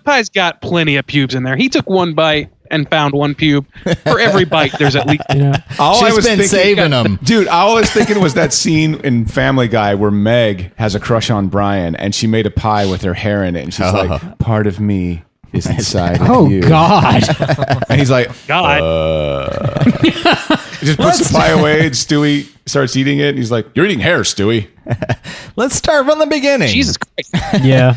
pie's got plenty of pubes in there. He took one bite and found one pube. For every bite, there's at least... She's been saving them. Dude, all I was thinking was that scene in Family Guy where Meg has a crush on Brian, and she made a pie with her hair in it, and she's like, part of me is inside of you. Oh, God. And he's like, God. He just puts the pie away, and Stewie starts eating it, and he's like, you're eating hair, Stewie. Let's start from the beginning. Jesus Christ. Yeah.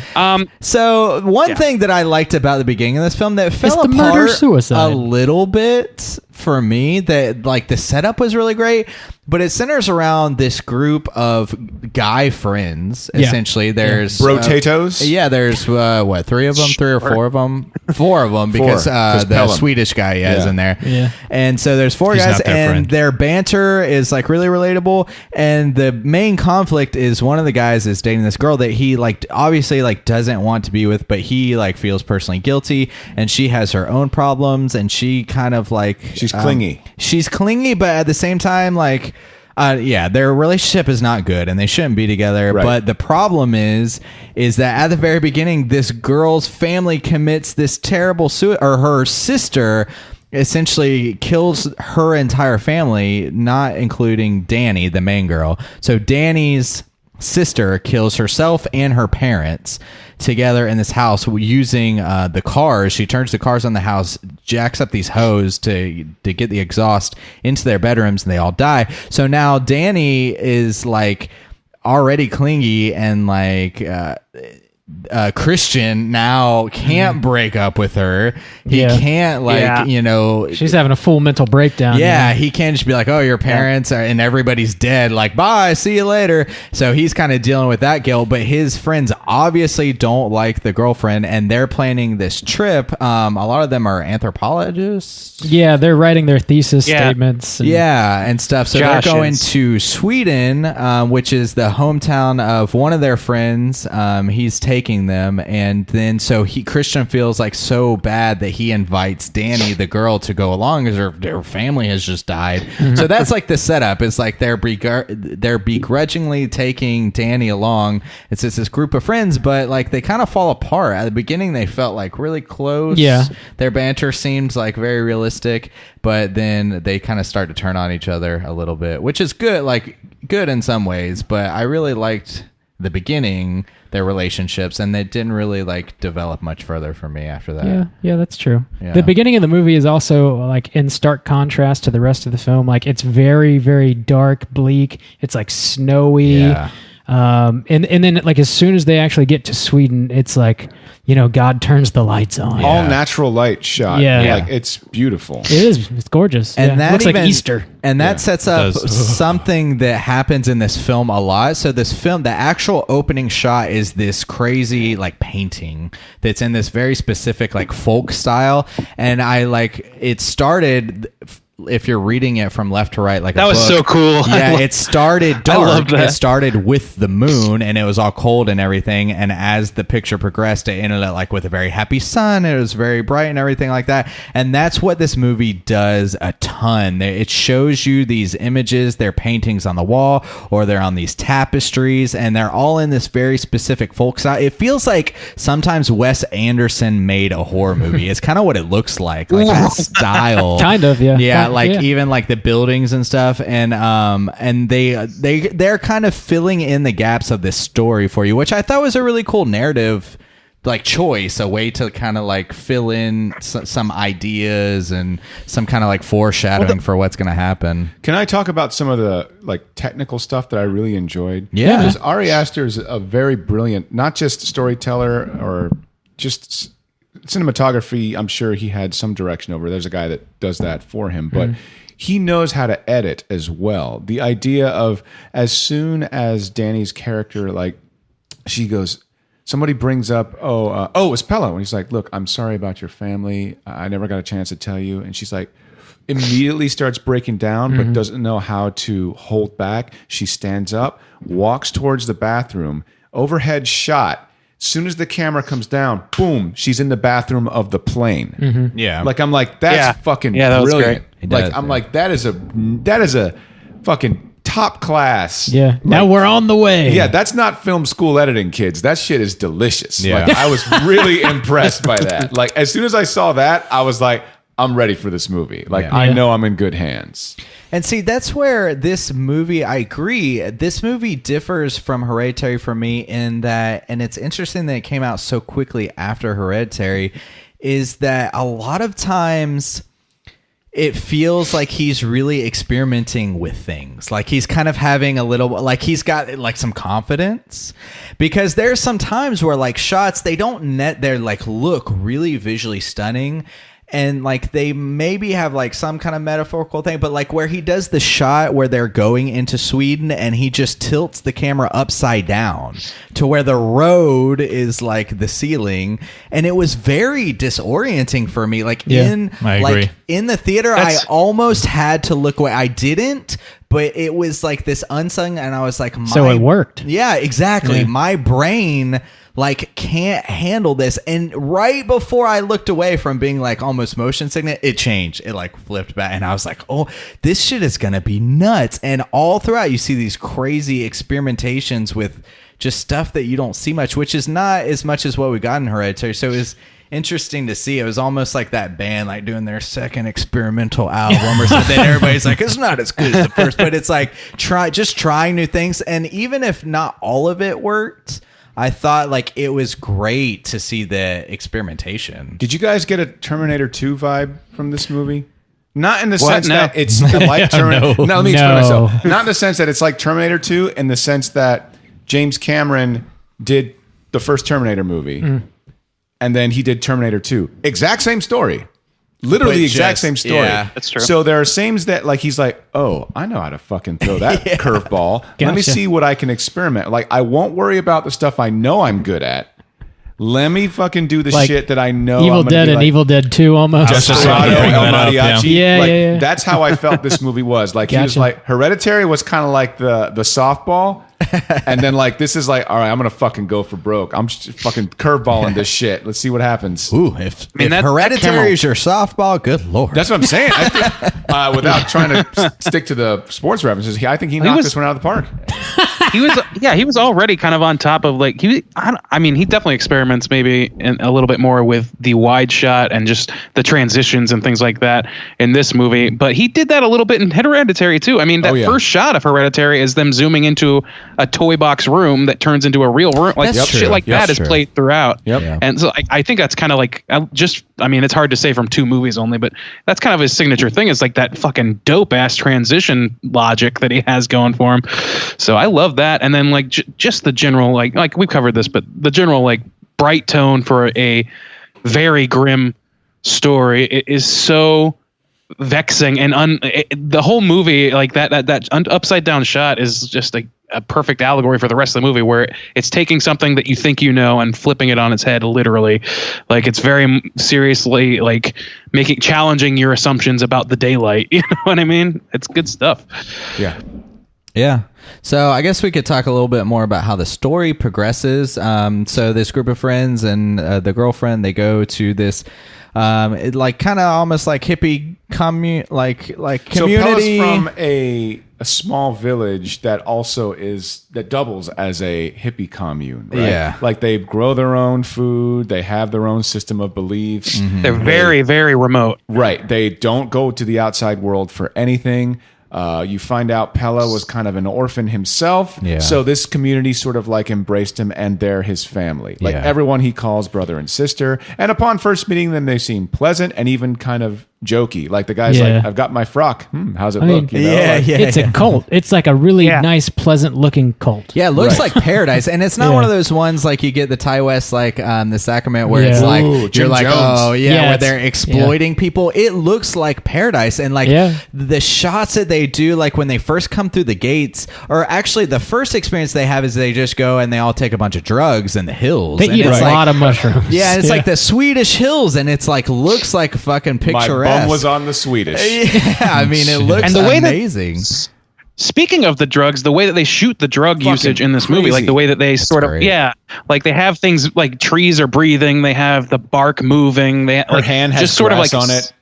So one thing that I liked about the beginning of this film that fell apart murder-suicide. a little bit for me, that like the setup was really great, but it centers around this group of guy friends. Essentially, there's Brotatoes. There's 3 of them, 3 or 4 of them, 4 of them because the Pelham. Swedish guy is in there. Yeah. And so there's 4 guys, and their banter is like really relatable. And the main conflict is one of the guys is dating this girl that he like obviously like doesn't want to be with, but he like feels personally guilty, and she has her own problems, and she kind of like she's clingy. She's clingy, but at the same time, like their relationship is not good, and they shouldn't be together. Right. But the problem is that at the very beginning, this girl's family commits this terrible suicide, or her sister essentially kills her entire family, not including Danny, the main girl. So Danny's sister kills herself and her parents together in this house using the cars. She turns the cars on the house, jacks up these hose to get the exhaust into their bedrooms, and they all die. So now Danny is like already clingy, and like Christian now can't break up with her. He can't she's having a full mental breakdown. Yeah, he can't just be like, oh, your parents are, and everybody's dead. Like, bye, see you later. So he's kind of dealing with that guilt, but his friends obviously don't like the girlfriend, and they're planning this trip. A lot of them are anthropologists. Yeah, they're writing their thesis statements. And stuff. So they're going to Sweden, which is the hometown of one of their friends. He's taking them, and then Christian feels like so bad that he invites Danny, the girl, to go along because their family has just died. So that's like the setup. It's like they're begrudgingly taking Danny along. It's just this group of friends, but like they kind of fall apart. At the beginning, they felt like really close. Yeah, their banter seems like very realistic, but then they kind of start to turn on each other a little bit, which is good. Like good in some ways, but I really liked the beginning, their relationships, and they didn't really like develop much further for me after that. Yeah, that's true. Yeah. The beginning of the movie is also like in stark contrast to the rest of the film. Like it's very, very dark, bleak. It's like snowy. Yeah. And then like as soon as they actually get to Sweden, it's like, God turns the lights on. All natural light shot. Like it's beautiful. It is. It's gorgeous. And that looks like Easter. And that sets up something that happens in this film a lot. So this film, the actual opening shot is this crazy like painting that's in this very specific like folk style. And it started, if you're reading it from left to right, like that was so cool. Yeah, it started dark. I love that. It started with the moon, and it was all cold and everything. And as the picture progressed, it ended up like with a very happy sun. It was very bright and everything like that. And that's what this movie does a ton. It shows you these images. They're paintings on the wall, or they're on these tapestries, and they're all in this very specific folk style. It feels like sometimes Wes Anderson made a horror movie. It's kind of what it looks like that style. Kind of, yeah. Yeah. Even like the buildings and stuff, and they're kind of filling in the gaps of this story for you, which I thought was a really cool narrative like choice, a way to kind of like fill in some ideas and some kind of like foreshadowing for what's going to happen. Can I talk about some of the like technical stuff that I really enjoyed? Yeah, because Ari Aster is a very brilliant, not just storyteller or just cinematography. I'm sure he had some direction over. There's a guy that does that for him, but he knows how to edit as well. The idea of as soon as Danny's character, like she goes, somebody brings up, it's Pella. And he's like, look, I'm sorry about your family. I never got a chance to tell you. And she's like, immediately starts breaking down, but doesn't know how to hold back. She stands up, walks towards the bathroom, overhead shot. As soon as the camera comes down, boom, she's in the bathroom of the plane. Yeah. Like, I'm like, that's fucking that was brilliant. great. Like, I'm like, that is a fucking top class. Yeah. Like, now we're on the way. Yeah, that's not film school editing, kids. That shit is delicious. Yeah. Like, I was really impressed by that. Like, as soon as I saw that, I was like, I'm ready for this movie. Like, I know I'm in good hands. And see, that's where this movie, I agree, this movie differs from Hereditary for me in that, and it's interesting that it came out so quickly after Hereditary, is that a lot of times it feels like he's really experimenting with things. Like he's kind of having a little, like he's got like some confidence, because there's some times where like shots, they're like look really visually stunning. And like they maybe have like some kind of metaphorical thing, but like where he does the shot where they're going into Sweden and he just tilts the camera upside down to where the road is like the ceiling, and it was very disorienting for me. Like in the theater, I almost had to look away. I didn't, but it was like this unsung, and I was like, so it worked. Yeah, exactly. Yeah. My brain like can't handle this, and right before I looked away from being like almost motion sickness, it changed. It like flipped back, and I was like, oh, this shit is gonna be nuts. And all throughout you see these crazy experimentations with just stuff that you don't see much, which is not as much as what we got in Hereditary. So interesting to see. It was almost like that band like doing their second experimental album or something. Everybody's like, it's not as good as the first, but it's like trying new things. And even if not all of it worked, I thought like it was great to see the experimentation. Did you guys get a Terminator 2 vibe from this movie? Not in the sense that it's like Terminator. No, let me explain myself. Not in the sense that it's like Terminator 2, in the sense that James Cameron did the first Terminator movie, and then he did Terminator 2. Exact same story. Literally the exact same story. Yeah, that's true. So there are scenes that like he's like, oh, I know how to fucking throw that curveball. Let me see what I can experiment. Like, I won't worry about the stuff I know I'm good at. Let me fucking do the Like shit that I know. Evil I'm Dead and Evil Dead 2 almost. Desperado, El Mariachi. Yeah, Like, yeah. That's how I felt this movie was. Like, he was Gotcha. like, Hereditary was kind of like the softball. And then like, this is like, all right, I'm going to fucking go for broke. I'm just fucking curveballing this shit. Let's see what happens. Ooh, if that Hereditary is your softball, good lord. That's what I'm saying. I think, without trying to stick to the sports references, I think he knocked this one out of the park. He was already kind of on top of like he definitely experiments maybe a little bit more with the wide shot and just the transitions and things like that in this movie, but he did that a little bit in Hereditary too. I mean, that first shot of Hereditary is them zooming into a toy box room that turns into a real room. Like shit like that is played throughout. Yep. Yeah. And so I think that's kind of like it's hard to say from 2 movies only, but that's kind of his signature thing, is like that fucking dope ass transition logic that he has going for him. So I love that. And then like just the general like we've covered this, but the general like bright tone for a very grim story is so vexing, and the whole movie, like that upside down shot is just a perfect allegory for the rest of the movie, where it's taking something that you think you know and flipping it on its head, literally. Like, it's very seriously like challenging your assumptions about the daylight. You know what I mean? It's good stuff. Yeah. So I guess we could talk a little bit more about how the story progresses. So this group of friends and the girlfriend, they go to this like kind of almost like hippie community. So Pella's from a small village that also that doubles as a hippie commune, right? Yeah. Like, they grow their own food, they have their own system of beliefs. They're very, very remote. Right. They don't go to the outside world for anything. You find out Pella was kind of an orphan himself. Yeah. So this community sort of like embraced him, and they're his family. Like, everyone he calls brother and sister. And upon first meeting them, they seem pleasant and even kind of jokey. Like, the guy's like, I've got my frock. How's it look? You know? It's a cult. It's like a really nice, pleasant looking cult. Yeah, it looks like paradise, and it's not one of those ones like you get the Ty West, like the Sacrament, where it's like you're like, Jones. where they're exploiting people. It looks like paradise, and like the shots that they do, like when they first come through the gates, or actually the first experience they have is they just go and they all take a bunch of drugs in the hills. They eat a lot of mushrooms. Yeah, and it's like the Swedish hills, and it's like looks like fucking picturesque. My bum was on the Swedish. Yeah, I mean, it looks amazing. Speaking of the drugs, the way that they shoot the drug usage in this movie, like the way that they like they have things like trees are breathing, they have the bark moving, they Her hand has just sort of like on it.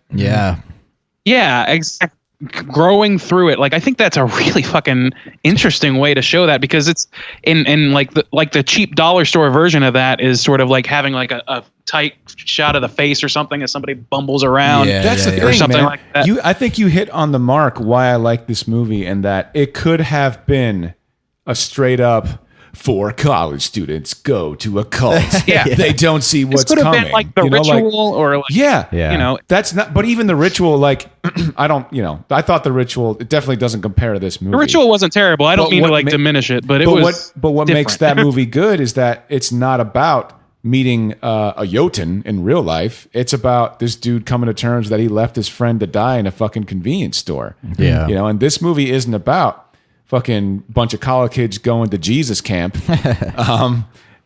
Yeah, exactly. Growing through it, like, I think that's a really fucking interesting way to show that, because it's in like the cheap dollar store version of that is sort of like having like a tight shot of the face or something as somebody bumbles around. That's the thing, or something man. like that. I think you hit on the mark why I like this movie, and that it could have been a straight up 4 college students go to a cult. They don't see what's this could coming. have been like the ritual, or like, you know, that's not. But even the ritual, like, I don't, I thought the ritual, it definitely doesn't compare to this movie. The ritual wasn't terrible. I don't mean to like diminish it, but it was. But what different. makes that movie good is that it's not about meeting a Jotun in real life. It's about this dude coming to terms that he left his friend to die in a fucking convenience store. Yeah. And this movie isn't about fucking bunch of college kids going to Jesus camp.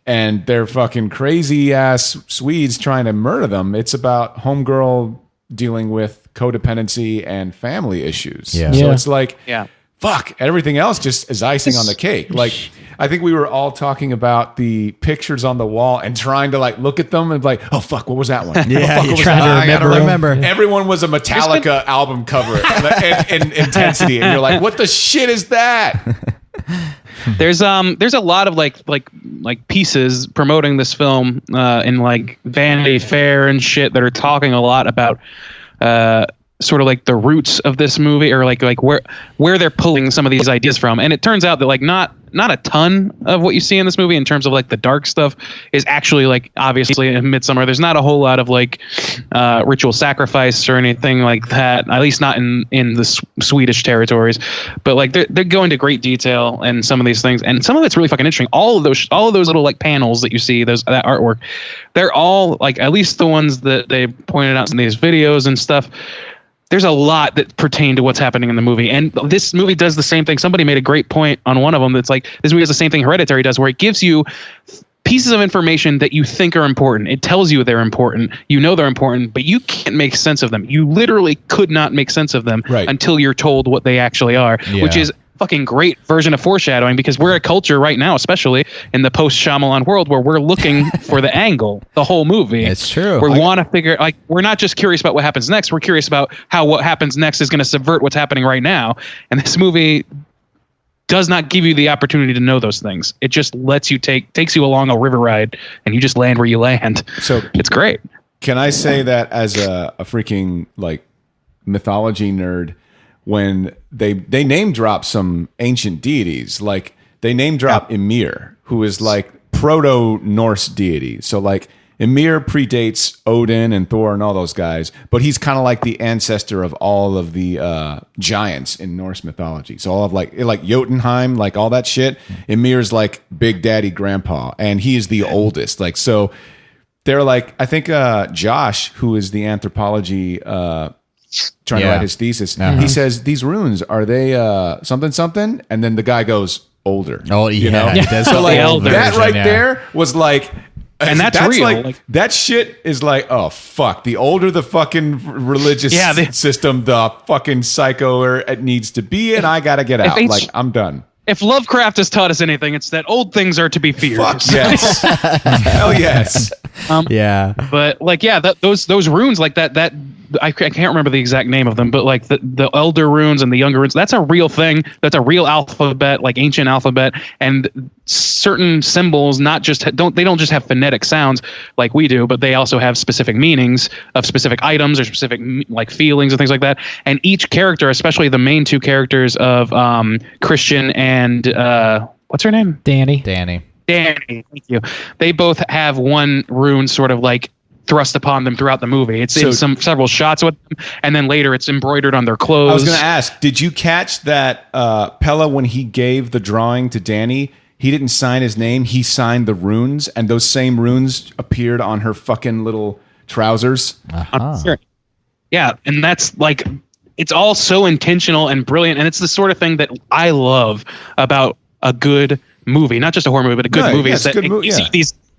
And they're fucking crazy ass Swedes trying to murder them. It's about homegirl dealing with codependency and family issues. So it's like, fuck, everything else just is icing on the cake. Like, I think we were all talking about the pictures on the wall and trying to like look at them and be like, oh fuck, what was that one? Yeah, you're trying to remember. Everyone was a Metallica album cover in intensity, and you're like, what the shit is that? There's a lot of like like pieces promoting this film in like Vanity Fair and shit that are talking a lot about sort of like the roots of this movie, or like where they're pulling some of these ideas from. And it turns out that like not a ton of what you see in this movie in terms of like the dark stuff is actually like obviously in Midsommar. There's not a whole lot of like ritual sacrifice or anything like that, at least not in the Swedish territories. But like they're going to great detail in some of these things, and some of it's really fucking interesting. All of those little like panels that you see, that artwork, they're all like, at least the ones that they pointed out in these videos and stuff, there's a lot that pertain to what's happening in the movie. And this movie does the same thing. Somebody made a great point on one of them that's like, this movie does the same thing Hereditary does, where it gives you pieces of information that you think are important. It tells you they're important. You know they're important, but you can't make sense of them. You literally could not make sense of them until you're told what they actually are, which is fucking great version of foreshadowing, because we're a culture right now, especially in the post-Shyamalan world, where we're looking for the angle the whole movie. It's true. We want to figure, like, we're not just curious about what happens next, we're curious about how what happens next is going to subvert what's happening right now. And this movie does not give you the opportunity to know those things. It just lets you takes you along a river ride, and you just land where you land. So it's great. Can I say that as a freaking like mythology nerd, when they name drop some ancient deities, like they name drop Ymir, who is like proto-Norse deity. So like Ymir predates Odin and Thor and all those guys, but he's kind of like the ancestor of all of the giants in Norse mythology. So all of like Jotunheim, like all that shit, Ymir's like Big Daddy Grandpa, and he is the oldest. Like, so they're like, I think Josh, who is the anthropology trying to write his thesis, he says, these runes, are they something? And then the guy goes, older. Oh, yeah. You know? So like that right there was like, and that's real. Like, that shit is like, oh fuck. The older the fucking religious system, the fucking psycho it needs to be in, I gotta get out. Like, I'm done. If Lovecraft has taught us anything, it's that old things are to be feared. Fuck yes. Hell yes. But like, those runes like that I can't remember the exact name of them, but like the elder runes and the younger runes, that's a real thing. That's a real alphabet, like ancient alphabet, and certain symbols don't just have phonetic sounds like we do, but they also have specific meanings of specific items or specific like feelings and things like that. And each character, especially the main two characters of Christian and what's her name? Danny, thank you. They both have one rune sort of like thrust upon them throughout the movie. It's in several shots with them, and then later it's embroidered on their clothes. I was going to ask, did you catch that Pella, when he gave the drawing to Danny, he didn't sign his name, he signed the runes, and those same runes appeared on her fucking little trousers? Sure. Yeah, and that's like, it's all so intentional and brilliant, and it's the sort of thing that I love about a good movie, not just a horror movie, but a good movie, is that you see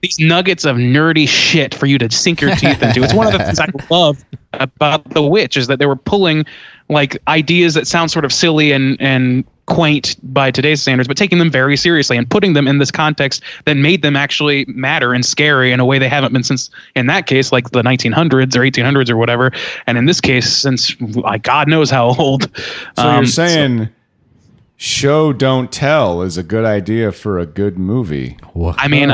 these nuggets of nerdy shit for you to sink your teeth into. It's one of the things I love about The Witch, is that they were pulling like ideas that sound sort of silly and quaint by today's standards, but taking them very seriously and putting them in this context that made them actually matter and scary in a way they haven't been since, in that case, like the 1900s or 1800s or whatever. And in this case, since like God knows how old. So you're saying show don't tell is a good idea for a good movie? I mean,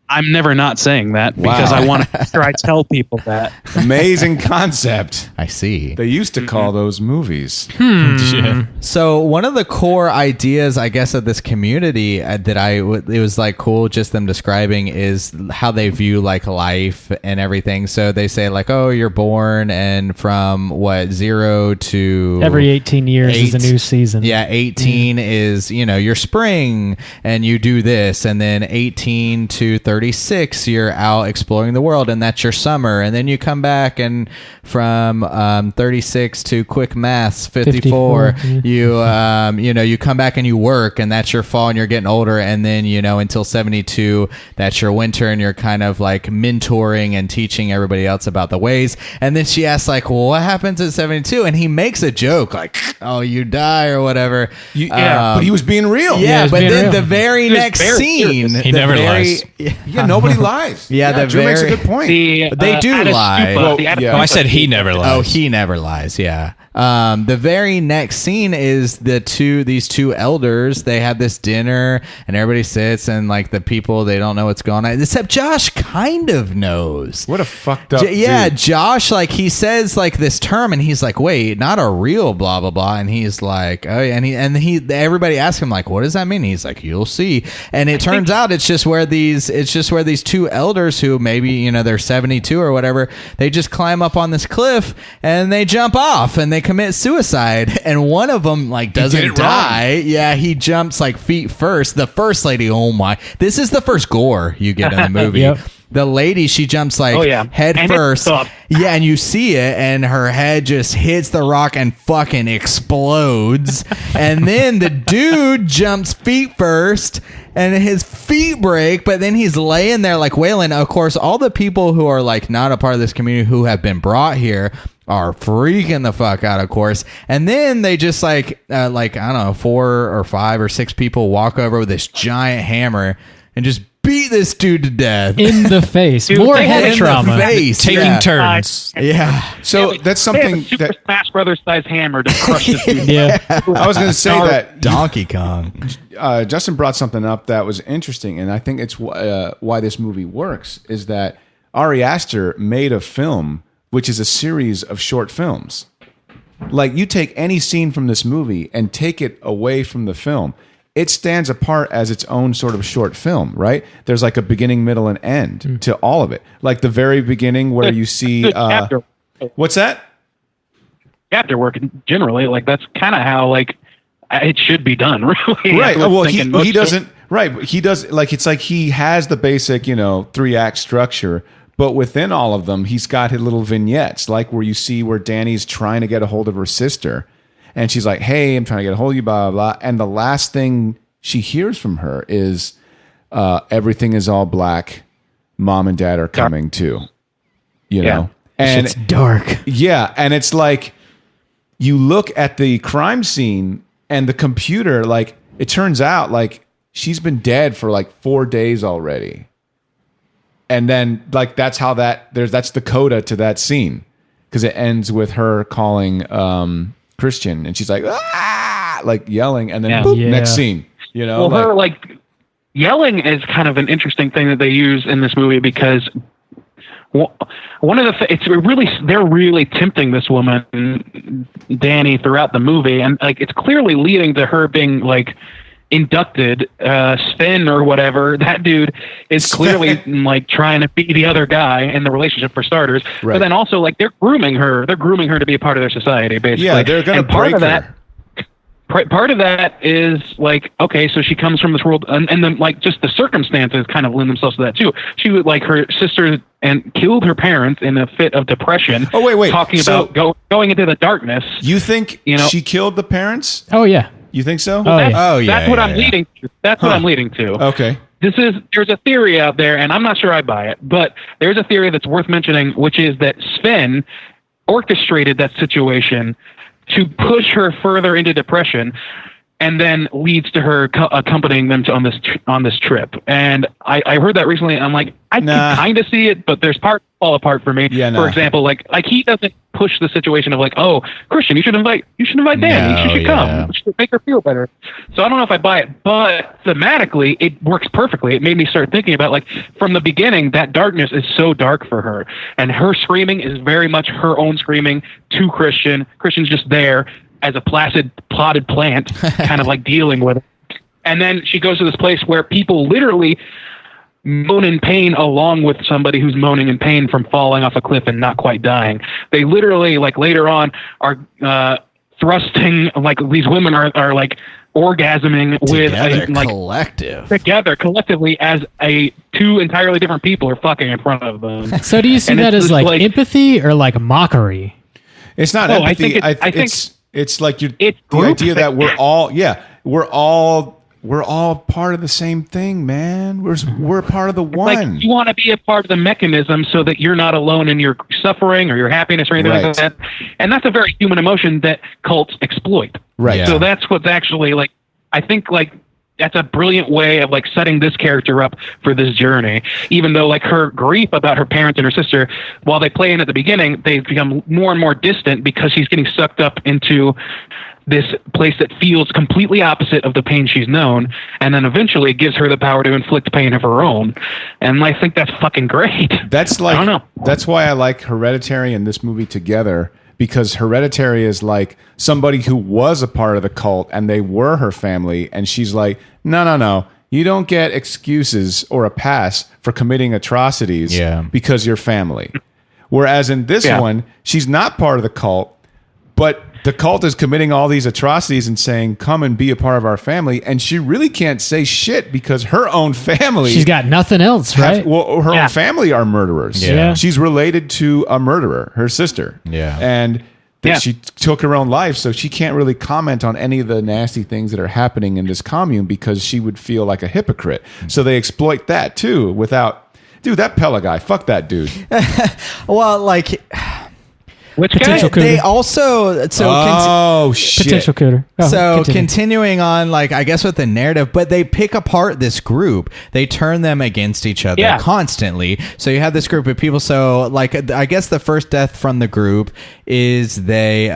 I'm never not saying that because I want to make sure I tell people that. Amazing concept. I see. They used to call those movies. So one of the core ideas, I guess, of this community that it was like cool just them describing is how they view like life and everything. So they say like, oh, you're born, and from 0 to every 18 years is a new season. Yeah, 18 is, your spring, and you do this, and then 18 to 36 you're out exploring the world, and that's your summer, and then you come back, and from 36 to quick maths 54 you come back and you work, and that's your fall, and you're getting older, and then until 72 that's your winter, and you're kind of like mentoring and teaching everybody else about the ways. And then she asks like, well, what happens at 72? And he makes a joke like, oh, you die or whatever. But he was being real. But then the very next scene, he never lies. Yeah, nobody lies. Drew makes a good point. They do lie. I said he never lies. Oh, he never lies. Yeah. The very next scene is these two elders. They have this dinner, and everybody sits, and like the people, they don't know what's going on. Except Josh kind of knows. What a fucked up dude. Josh, like he says like this term, and he's like, wait, not a real blah blah blah, and he's like, oh, and everybody asks him like, what does that mean? He's like, you'll see, and it turns out it's just where these two elders who maybe they're 72 or whatever, they just climb up on this cliff and they jump off and they commit suicide, and one of them like doesn't die. Yeah, he jumps like feet first. The first lady, oh my, this is the first gore you get in the movie. Yep. The lady, she jumps like head first. Yeah, and you see it, and her head just hits the rock and fucking explodes. And then the dude jumps feet first, and his feet break, but then he's laying there like wailing. Of course, all the people who are like not a part of this community who have been brought here are freaking the fuck out, of course. And then they just like I don't know, 4 or 5 or 6 people walk over with this giant hammer and just beat this dude to death in the face. More head trauma. Taking turns. Yeah. So that's something Super that Smash Brothers size hammer to crush this dude. Yeah. I was going to say that Donkey Kong. Justin brought something up that was interesting, and I think it's why this movie works, is that Ari Aster made a film which is a series of short films. Like, you take any scene from this movie and take it away from the film, it stands apart as its own sort of short film, right? There's like a beginning, middle, and end to all of it. Like the very beginning where you see... what's that? Chapter work, generally, like that's kind of how like it should be done, really. Right. Well, he doesn't... Right. He does... Like, it's like he has the basic, 3-act structure, but within all of them, he's got his little vignettes, like where you see where Danny's trying to get a hold of her sister. And she's like, hey, I'm trying to get a hold of you, blah, blah, blah. And the last thing she hears from her is, everything is all black. Mom and dad are coming too. You know? And it's dark. Yeah. And it's like, you look at the crime scene and the computer, like, it turns out like she's been dead for like 4 days already. And then like, that's how that's the coda to that scene. Because it ends with her calling, Christian, and she's like, ah, like yelling, and then boop, next scene, Well, her like yelling is kind of an interesting thing that they use in this movie, because one of the they're really tempting this woman, Danny, throughout the movie, and like it's clearly leading to her being like inducted. Sven or whatever, that dude is clearly like trying to be the other guy in the relationship, for starters. Right. But then also like they're grooming her to be a part of their society, basically. Yeah, they're gonna break her. Part of that is like, okay, so she comes from this world, and then like just the circumstances kind of lend themselves to that too. She would like her sister and killed her parents in a fit of depression. Oh wait, talking about going into the darkness. You think she killed the parents? Oh yeah. You think so? Well, that's what I'm leading to. That's what I'm leading to. Okay. There's a theory out there, and I'm not sure I buy it, but there's a theory that's worth mentioning, which is that Sven orchestrated that situation to push her further into depression, and then leads to her accompanying them on this trip. And I heard that recently, and I'm like, I can kind of see it, but there's parts that fall apart for me. Yeah, For example, like he doesn't push the situation of like, oh, Christian, you should invite Dan. She should come. She should make her feel better. So I don't know if I buy it, but thematically, it works perfectly. It made me start thinking about like from the beginning, that darkness is so dark for her, and her screaming is very much her own screaming to Christian. Christian's just there as a placid, plotted plant, kind of like dealing with it. And then she goes to this place where people literally moan in pain along with somebody who's moaning in pain from falling off a cliff and not quite dying. They literally, like later on, are thrusting, like these women are like orgasming collectively as two entirely different people are fucking in front of them. So do you see that as like empathy or like mockery? It's not empathy. I think it's like the idea that we're all part of the same thing, man. We're part of the one. Like you want to be a part of the mechanism so that you're not alone in your suffering or your happiness or anything like that. And that's a very human emotion that cults exploit. Right. So that's what's actually like, I think like that's a brilliant way of like setting this character up for this journey. Even though like her grief about her parents and her sister, while they play in at the beginning, they become more and more distant because she's getting sucked up into this place that feels completely opposite of the pain she's known, and then eventually it gives her the power to inflict pain of her own. And I think that's fucking great. That's like, I don't know. That's why I like Hereditary and this movie together, because Hereditary is like somebody who was a part of the cult and they were her family, and she's like, no, you don't get excuses or a pass for committing atrocities because you're family. Whereas in this one, she's not part of the cult, but the cult is committing all these atrocities and saying, come and be a part of our family. And she really can't say shit because her own family... She's got nothing else, right? her own family are murderers. Yeah. She's related to a murderer, her sister. Yeah. And she took her own life, so she can't really comment on any of the nasty things that are happening in this commune because she would feel like a hypocrite. So they exploit that too without... Dude, that Pella guy, fuck that dude. Well, like... Which Potential guy? cooter. They also Shit. Potential cooter. Oh, so continue. continuing on, like I guess with the narrative, but they pick apart this group. They turn them against each other constantly. So you have this group of people. So like I guess the first death from the group is they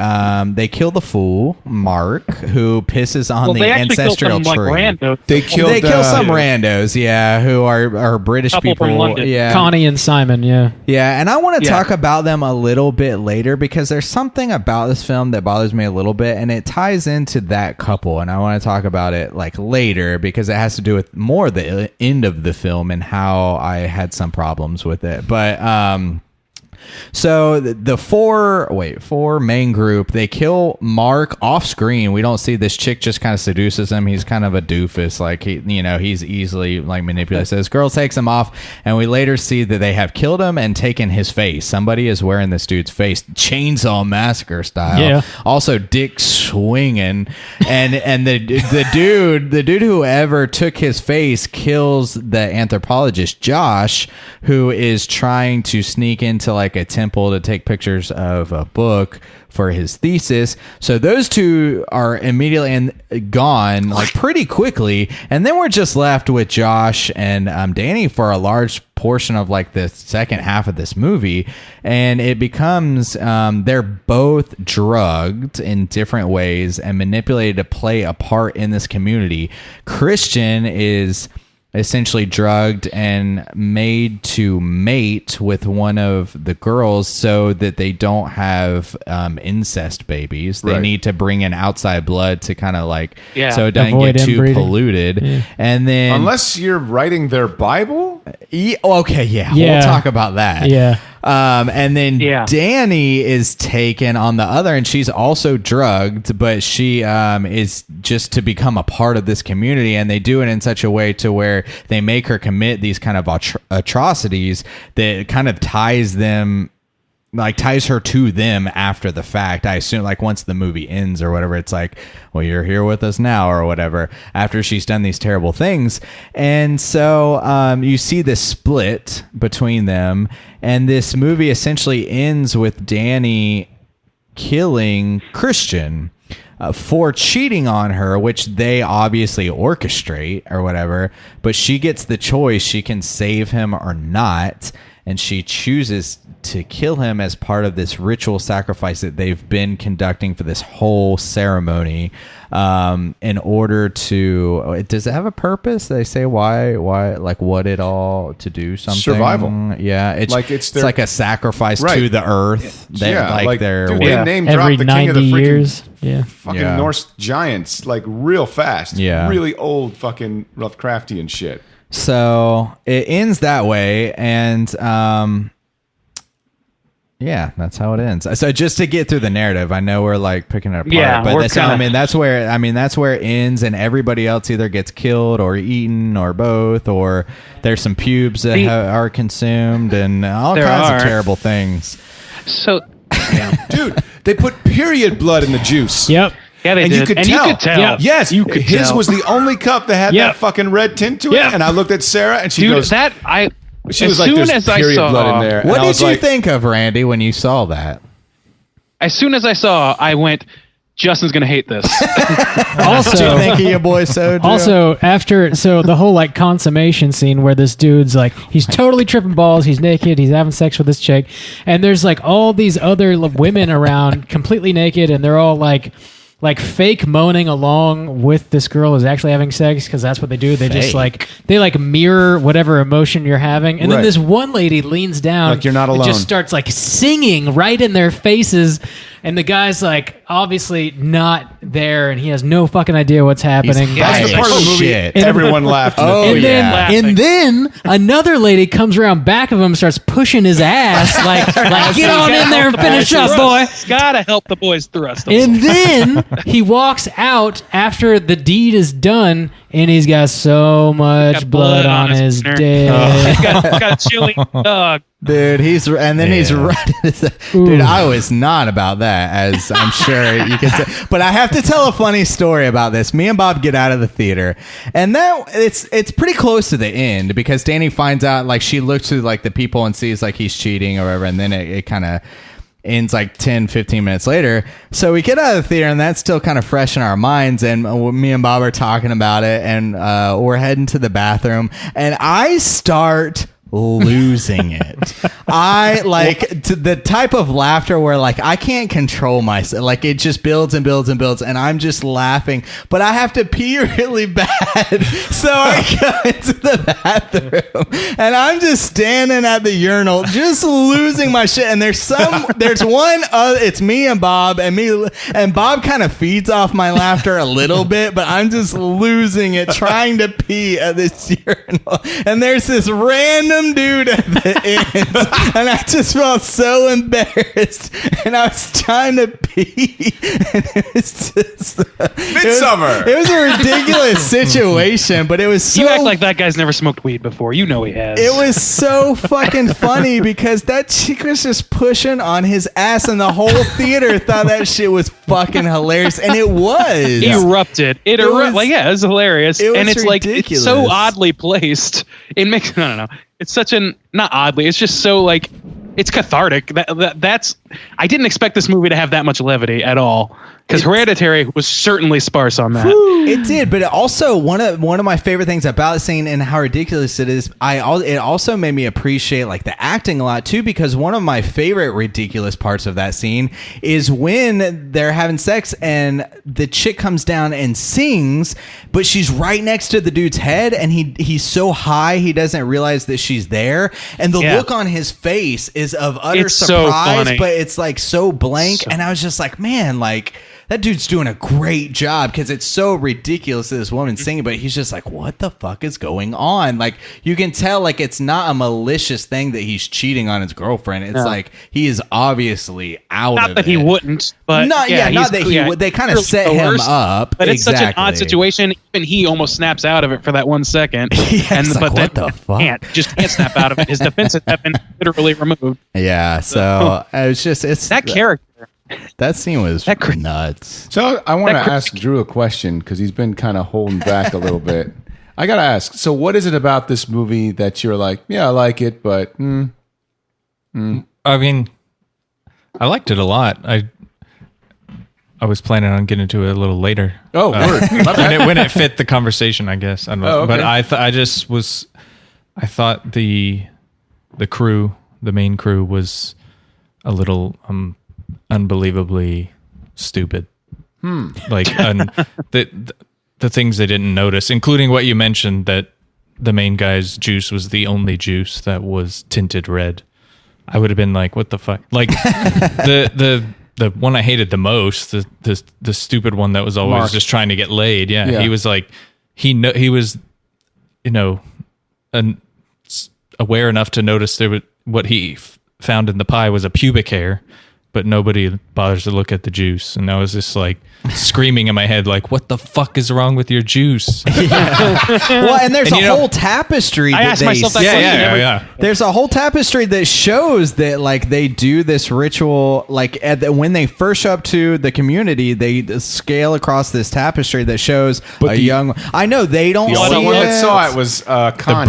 kill the fool Mark, who pisses on the ancestral tree. They kill some randos, who are British Couple people. from London. Yeah, Connie and Simon, yeah, and I want to talk about them a little bit later because there's something about this film that bothers me a little bit, and it ties into that couple, and I want to talk about it like later because it has to do with more the end of the film and how I had some problems with it. But so the four main group, they kill Mark off screen. We don't see this chick just kind of seduces him. He's kind of a doofus. Like he's easily like manipulated. So this girl takes him off, and we later see that they have killed him and taken his face. Somebody is wearing this dude's face, Chainsaw Massacre style. Yeah. Also, dick swinging, and the dude whoever took his face kills the anthropologist Josh, who is trying to sneak into like a temple to take pictures of a book for his thesis. So those two are immediately gone like pretty quickly, and then we're just left with Josh and Danny for a large portion of like the second half of this movie, and it becomes they're both drugged in different ways and manipulated to play a part in this community. Christian is essentially drugged and made to mate with one of the girls so that they don't have incest babies. They need to bring in outside blood to kind of like so it doesn't get too inbreeding. polluted. Yeah. And then unless you're writing their Bible, we'll talk about that. And then Danny is taken on the other, and she's also drugged, but she is just to become a part of this community, and they do it in such a way to where they make her commit these kind of atrocities that kind of ties her to them after the fact. I assume like once the movie ends or whatever, it's like, well, you're here with us now or whatever, after she's done these terrible things. And so you see this split between them, and this movie essentially ends with Danny killing Christian for cheating on her, which they obviously orchestrate or whatever, but she gets the choice. She can save him or not, and she chooses to kill him as part of this ritual sacrifice that they've been conducting for this whole ceremony, in order to... Does it have a purpose? They say why, like what it all to do something? Survival. Yeah, it's like a sacrifice to the earth. They name every drop the 90 king of the years. Fucking Norse giants, like real fast. Really old fucking Lovecraftian shit. So it ends that way, and that's how it ends. So just to get through the narrative, I know we're like picking it apart, but that's where it ends, and everybody else either gets killed or eaten or both, or there's some pubes that are consumed and all kinds of terrible things. So, dude, they put period blood in the juice. Yep. Yeah, they did. You could tell. Yep. Yes, you could his tell. was the only cup that had that fucking red tint to it. And I looked at Sarah, and she goes, She was like, there's period blood in there. What did you think of, Randy, when you saw that? As soon as I saw, I went, Justin's gonna hate this. Also, Thank you, boy. Also, so the whole like consummation scene where this dude's like, he's totally tripping balls, he's naked, he's having sex with this chick, and there's like all these other women around completely naked, and they're all like fake moaning along with this girl who's actually having sex, because that's what they do. They just they mirror whatever emotion you're having, and then Right. this one lady leans down, Like you're not and alone. just starts like singing right in their faces, and the guy's like obviously not there, and he has no fucking idea what's happening. That's the part of the movie Shit. everyone laughed. In the Oh, theater. yeah. And then another lady comes around back of him, starts pushing his ass, like get on in there and finish up, boy. Gotta help the boys thrust. And then he walks out after the deed is done, and he's got so much Got blood on his wiener. dick. got a chilling dog. Dude, he's right. Dude, I was not about that, as I'm sure you can say. But I have to tell a funny story about this. Me and Bob get out of the theater, and that it's pretty close to the end, because Danny finds out, like, she looks to like the people and sees like he's cheating or whatever, and then it kind of ends like 10-15 minutes later. So we get out of the theater, and that's still kind of fresh in our minds, and me and Bob are talking about it, and we're heading to the bathroom, and I start losing it. I like to the type of laughter where like I can't control myself. Like it just builds and builds and builds, and I'm just laughing, but I have to pee really bad. So I go into the bathroom, and I'm just standing at the urinal, just losing my shit. And there's one other, it's me and Bob, and Bob kind of feeds off my laughter a little bit, but I'm just losing it, trying to pee at this urinal. And there's this random dude at the end, and I just felt so embarrassed, and I was trying to pee, and it was just Midsommar. It was a ridiculous situation, but it was so. You act like that guy's never smoked weed before. You know he has. It was so fucking funny because that chick was just pushing on his ass, and the whole theater thought that shit was fucking hilarious, and it was. Erupted. It was- like, yeah, it was hilarious. It was and it's like, it's ridiculous. so oddly placed. It makes, I don't know. It's such an, not oddly, it's just so like, it's cathartic. That's, I didn't expect this movie to have that much levity at all. Because Hereditary was certainly sparse on that. It did, but it also one of my favorite things about the scene and how ridiculous it is. It also made me appreciate like the acting a lot too, because one of my favorite ridiculous parts of that scene is when they're having sex and the chick comes down and sings, but she's right next to the dude's head, and he's so high he doesn't realize that she's there, and the look on his face is of utter It's so surprise, funny. but it's like so blank, and I was just like, man, like. That dude's doing a great job, because it's so ridiculous that this woman's singing, but he's just like, what the fuck is going on? Like, you can tell, like, it's not a malicious thing that he's cheating on his girlfriend. It's like, he is obviously out Not of that it. he wouldn't, but Not that he would. They kind of set him up. But it's such an odd Exactly. situation. Even he almost snaps out of it for that 1 second. Yeah, it's like, what the fuck? Can't snap out of it. His defenses have been literally removed. Yeah, so it was just, That character. that scene was nuts. So I want to That cr- ask Drew a question, because he's been kind of holding back a little bit. I got to ask. So what is it about this movie that you're like, yeah, I like it, but I mean, I liked it a lot. I was planning on getting to it a little later. Oh, word. My bad. when it fit the conversation, I guess. I don't know. Oh, okay. But I thought the crew, the main crew, was a little unbelievably stupid. Like the things they didn't notice, including what you mentioned, that the main guy's juice was the only juice that was tinted red. I would have been like, what the fuck? Like the one I hated the most, the stupid one that was always Mark. just trying to get laid. Yeah. Yeah. He was like, he was, aware enough to notice what he found in the pie was a pubic hair, but nobody bothers to look at the juice. And I was just like screaming in my head, like, what the fuck is wrong with your juice? Well, and there's And a whole tapestry I that asked they myself that question. There's a whole tapestry that shows that like they do this ritual like when they first show up to the community, they scale across this tapestry that shows young. I know they don't. The see only one it. that saw it was Connie.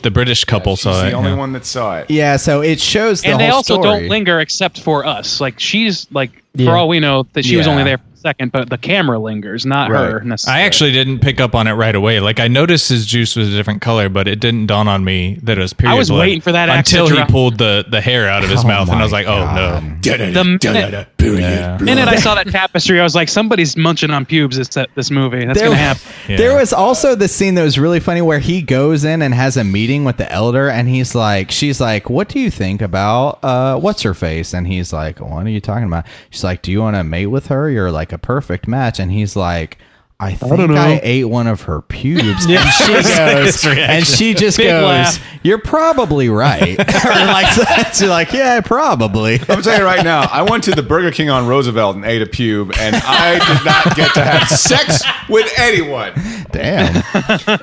The British couple She's saw the it. only yeah. one that saw it. Yeah, so it shows the And they whole also story. don't linger except for us. Like, she's like, Yeah. for all we know, that she was Yeah. only there for a second, but the camera lingers, not Right. her necessarily. I actually didn't pick up on it right away. Like I noticed his juice was a different color, but it didn't dawn on me that it was period I was blood waiting for that act to until he drop. pulled the hair out of his mouth, and I was like, "Oh no!" The minute I saw that tapestry, I was like, somebody's munching on pubes. It's this movie. That's There- gonna happen. Yeah. There was also the scene that was really funny where he goes in and has a meeting with the elder, and she's like, "What do you think about what's her face?" And he's like, "What are you talking about?" She's like, "Do you want to mate with her? You're like a perfect match." And he's like, I think I ate one of her pubes. And she goes, and she just Big goes, laugh. "You're probably right." Or like that. She's like, "Yeah, probably." I'm telling you right now, I went to the Burger King on Roosevelt and ate a pube, and I did not get to have sex with anyone. Damn.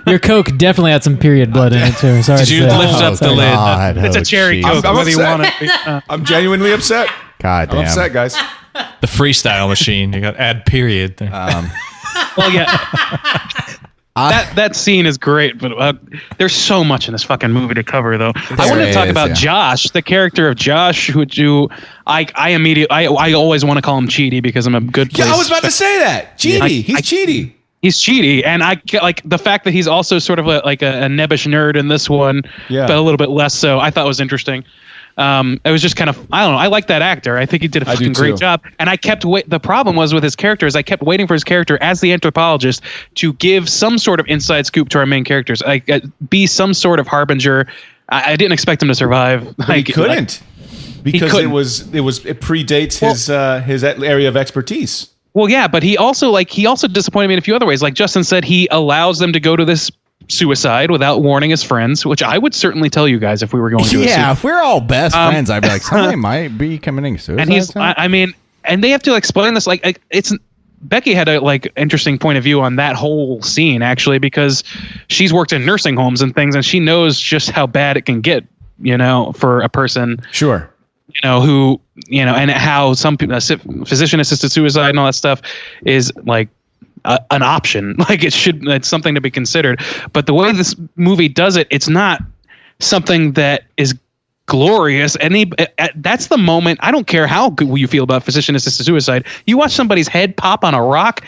Your Coke definitely had some period blood in it too. Sorry Did to you say. lift up the lid? God, It's a oh, cherry jeez. Coke, I'm whether you upset. want it. I'm genuinely upset. God I'm damn. upset, guys. The freestyle machine. You got add period there. Well, yeah. That scene is great, but there's so much in this fucking movie to cover, though. I wanted to talk is, about yeah. Josh, the character of Josh, I always want to call him Cheaty because I'm a good place. Yeah, I was about to say that. Cheaty. He's cheaty. He's cheaty, and I get like the fact that he's also sort of a nebbish nerd in this one, Yeah. but a little bit less so. I thought was interesting. It was just kind of, I don't know. I like that actor. I think he did a I do fucking great too. job. And I kept the problem was with his character is I kept waiting for his character as the anthropologist to give some sort of inside scoop to our main characters. Be some sort of harbinger. I didn't expect him to survive. But he couldn't. Because couldn't. it predates his area of expertise. Well, yeah, but he also disappointed me in a few other ways. Like Justin said, he allows them to go to this suicide without warning his friends, which I would certainly tell you guys if we were going to. Yeah, if we're all best friends, I'd be like, somebody might be committing suicide. And he's, tonight. I mean, and they have to explain this. Like, it's Becky had a interesting point of view on that whole scene actually, because she's worked in nursing homes and things, and she knows just how bad it can get, for a person. Sure. Who, and how some people, physician assisted suicide and all that stuff is like an option. Like it's something to be considered. But the way this movie does it, it's not something that is glorious. That's the moment. I don't care how good you feel about physician assisted suicide. You watch somebody's head pop on a rock,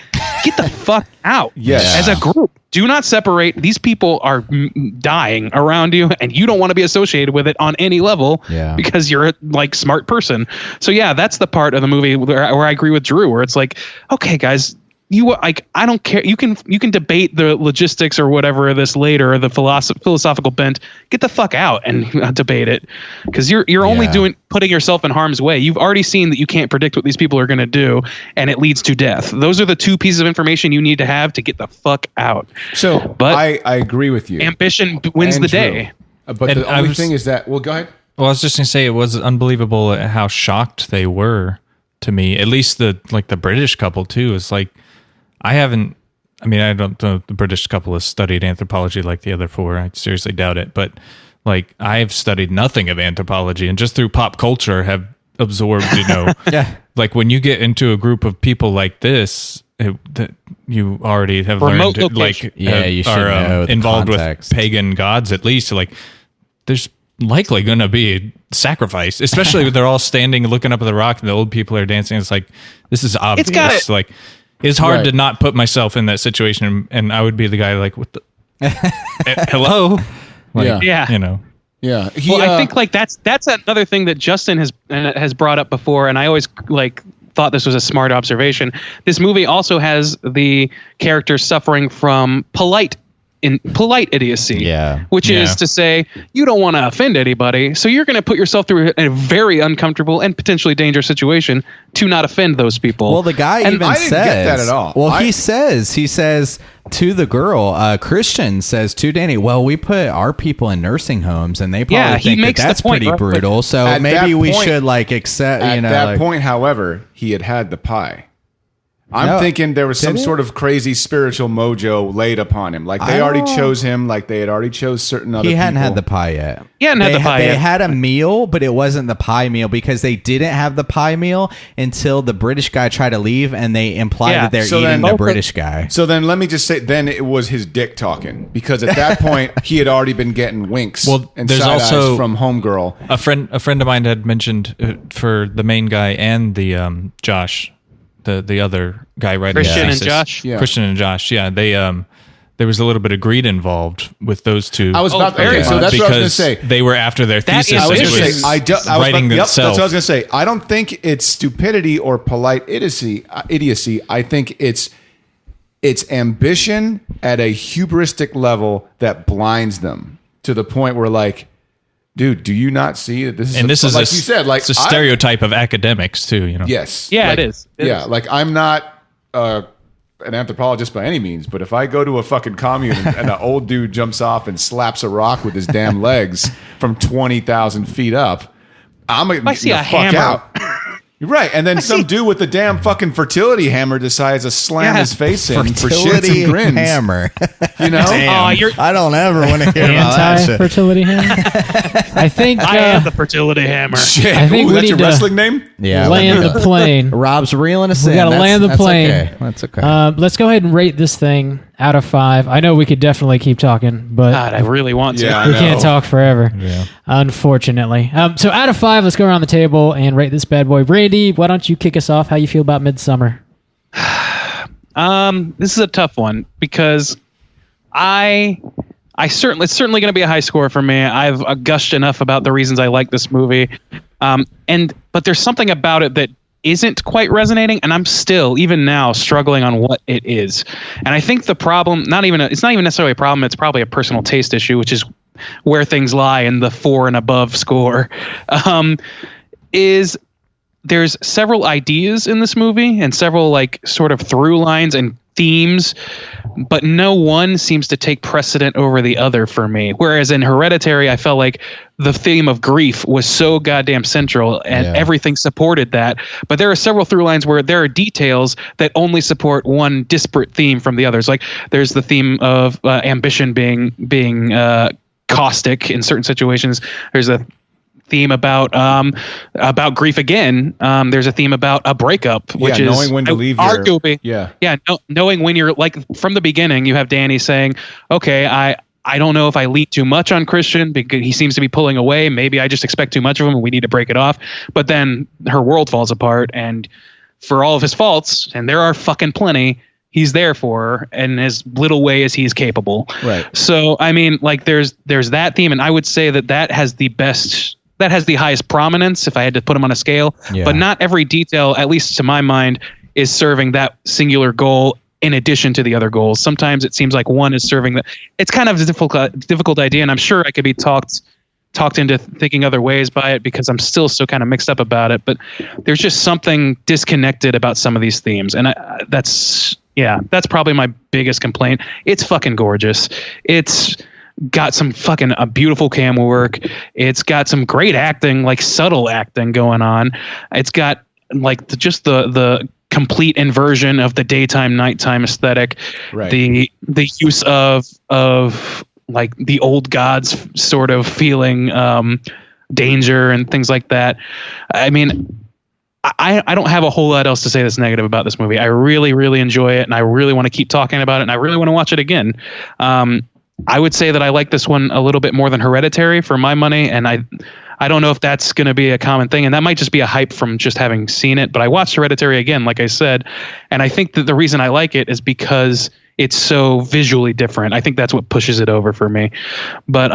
get the fuck out. Yes. As a group, do not separate. These people are dying around you, and you don't want to be associated with it on any level. Yeah. Because you're a smart person. So yeah, that's the part of the movie where I agree with Drew, where it's like, okay, guys, I don't care. You can debate the logistics or whatever of this later, or the philosophical bent. Get the fuck out and debate it, because you're only putting yourself in harm's way. You've already seen that you can't predict what these people are going to do, and it leads to death. Those are the two pieces of information you need to have to get the fuck out. So, but I agree with you. Ambition wins And the true. day. But And the I only was- thing is that, well, go ahead. Well, I was just gonna say it was unbelievable at how shocked they were to me. At least the British couple too. It's like I don't know the British couple has studied anthropology like the other four. I seriously doubt it. But I've studied nothing of anthropology, and just through pop culture have absorbed. Yeah. Like when you get into a group of people like this. That you already have Remote learned, location. You should know the involved context. with pagan gods. At least, there's likely going to be a sacrifice, especially when they're all standing looking up at the rock and the old people are dancing. It's like, this is obvious. It's hard to not put myself in that situation, and I would be the guy what the hello. Yeah. Yeah. Yeah. I think that's another thing that Justin has brought up before, and I always thought this was a smart observation. This movie also has the character suffering from polite idiocy, which is to say you don't want to offend anybody, so you're going to put yourself through a very uncomfortable and potentially dangerous situation to not offend those people. Well, the guy I even didn't says get that at all. Well, he says to the girl, Christian says to Danny, well, we put our people in nursing homes, and they probably he think makes the that's point, pretty right? brutal. So At maybe that we point- should accept. At that point, however, he had the pie. I'm No, thinking there was some did it? sort of crazy spiritual mojo laid upon him. Like they already chose him. Like they had already chose certain other he hadn't people. had the pie yet. He hadn't had the pie They yet. had a meal, but it wasn't the pie meal because they didn't have the pie meal until the British guy tried to leave, and they implied Yeah, that they're so eating then- the British guy. So then let me just say, then it was his dick talking, because at that point he had already been getting winks Well, and there's side also- eyes from homegirl. A friend of mine had mentioned for the main guy and the Josh, the other guy writing Christian and thesis. Josh? Yeah. Christian and Josh, yeah, they there was a little bit of greed involved with those two. I was about very so that's what I was going to because say. they were after their That thesis. is I was and going it to was say, I was writing about, that's itself. what I was going to say. I don't think it's stupidity or polite idiocy. I think it's ambition at a hubristic level that blinds them to the point where, like, dude, do you not see that this is and this is like you said, like it's a stereotype of academics too. You know. Yes. Yeah, Like, it is. It yeah, is. like I'm not an anthropologist by any means, but if I go to a fucking commune and an old dude jumps off and slaps a rock with his damn legs from 20,000 feet up, I'm gonna I see a fuck hammer. out. You're right, and then some dude with the damn fucking fertility hammer decides to slam Yeah. his face in for shits Fertility and grins. hammer. You know, Oh, you're. I don't ever want to hear about that shit. Anti-fertility hammer. I think I am the fertility hammer. shit. I think Ooh, we that's your need to- wrestling name. Yeah, land the plane. Rob's reeling us in. We gotta That's- land the that's plane. Okay. That's okay. Let's go ahead and rate this thing out of 5. I know we could definitely keep talking, but God, I really want to. Yeah, I we know. can't talk forever. Unfortunately. So out of 5, let's go around the table and rate this bad boy. Randy, why don't you kick us off? How you feel about Midsommar? This is a tough one because it's certainly going to be a high score for me. I've gushed enough about the reasons I like this movie, but there's something about it that isn't quite resonating, and I'm still, even now, struggling on what it is. And I think the problem, it's not even necessarily a problem. It's probably a personal taste issue, which is where things lie in the 4 and above score. Is there's several ideas in this movie and several like sort of through lines and themes, but no one seems to take precedent over the other for me. Whereas in Hereditary, I felt like the theme of grief was so goddamn central and everything supported that. But there are several through lines where there are details that only support one disparate theme from the others. Like there's the theme of ambition being caustic in certain situations. There's a theme about grief again. There's a theme about a breakup, which is knowing when to leave your- arguably knowing when you're like from the beginning. You have Danny saying, "Okay, I don't know if I lean too much on Christian because he seems to be pulling away. Maybe I just expect too much of him and we need to break it off." But then her world falls apart, and for all of his faults, and there are fucking plenty, he's there for her in as little way as he's capable. Right. So I mean, like there's that theme, and I would say that has the highest prominence if I had to put them on a scale. Yeah. But not every detail, at least to my mind, is serving that singular goal in addition to the other goals. Sometimes it seems like one is serving that. It's kind of a difficult idea, and I'm sure I could be talked into thinking other ways by it because I'm still so kind of mixed up about it. But there's just something disconnected about some of these themes, and that's probably my biggest complaint. It's fucking gorgeous. It's got some fucking beautiful camera work. It's got some great acting, like subtle acting going on. It's got like the complete inversion of the daytime nighttime aesthetic. Right. The use of like the old gods sort of feeling danger and things like that. I mean, I don't have a whole lot else to say that's negative about this movie. I really, really enjoy it, and I really want to keep talking about it, and I really want to watch it again. I would say that I like this one a little bit more than Hereditary for my money, and I don't know if that's going to be a common thing, and that might just be a hype from just having seen it. But I watched Hereditary again, like I said, and I think that the reason I like it is because it's so visually different. I think that's what pushes it over for me. But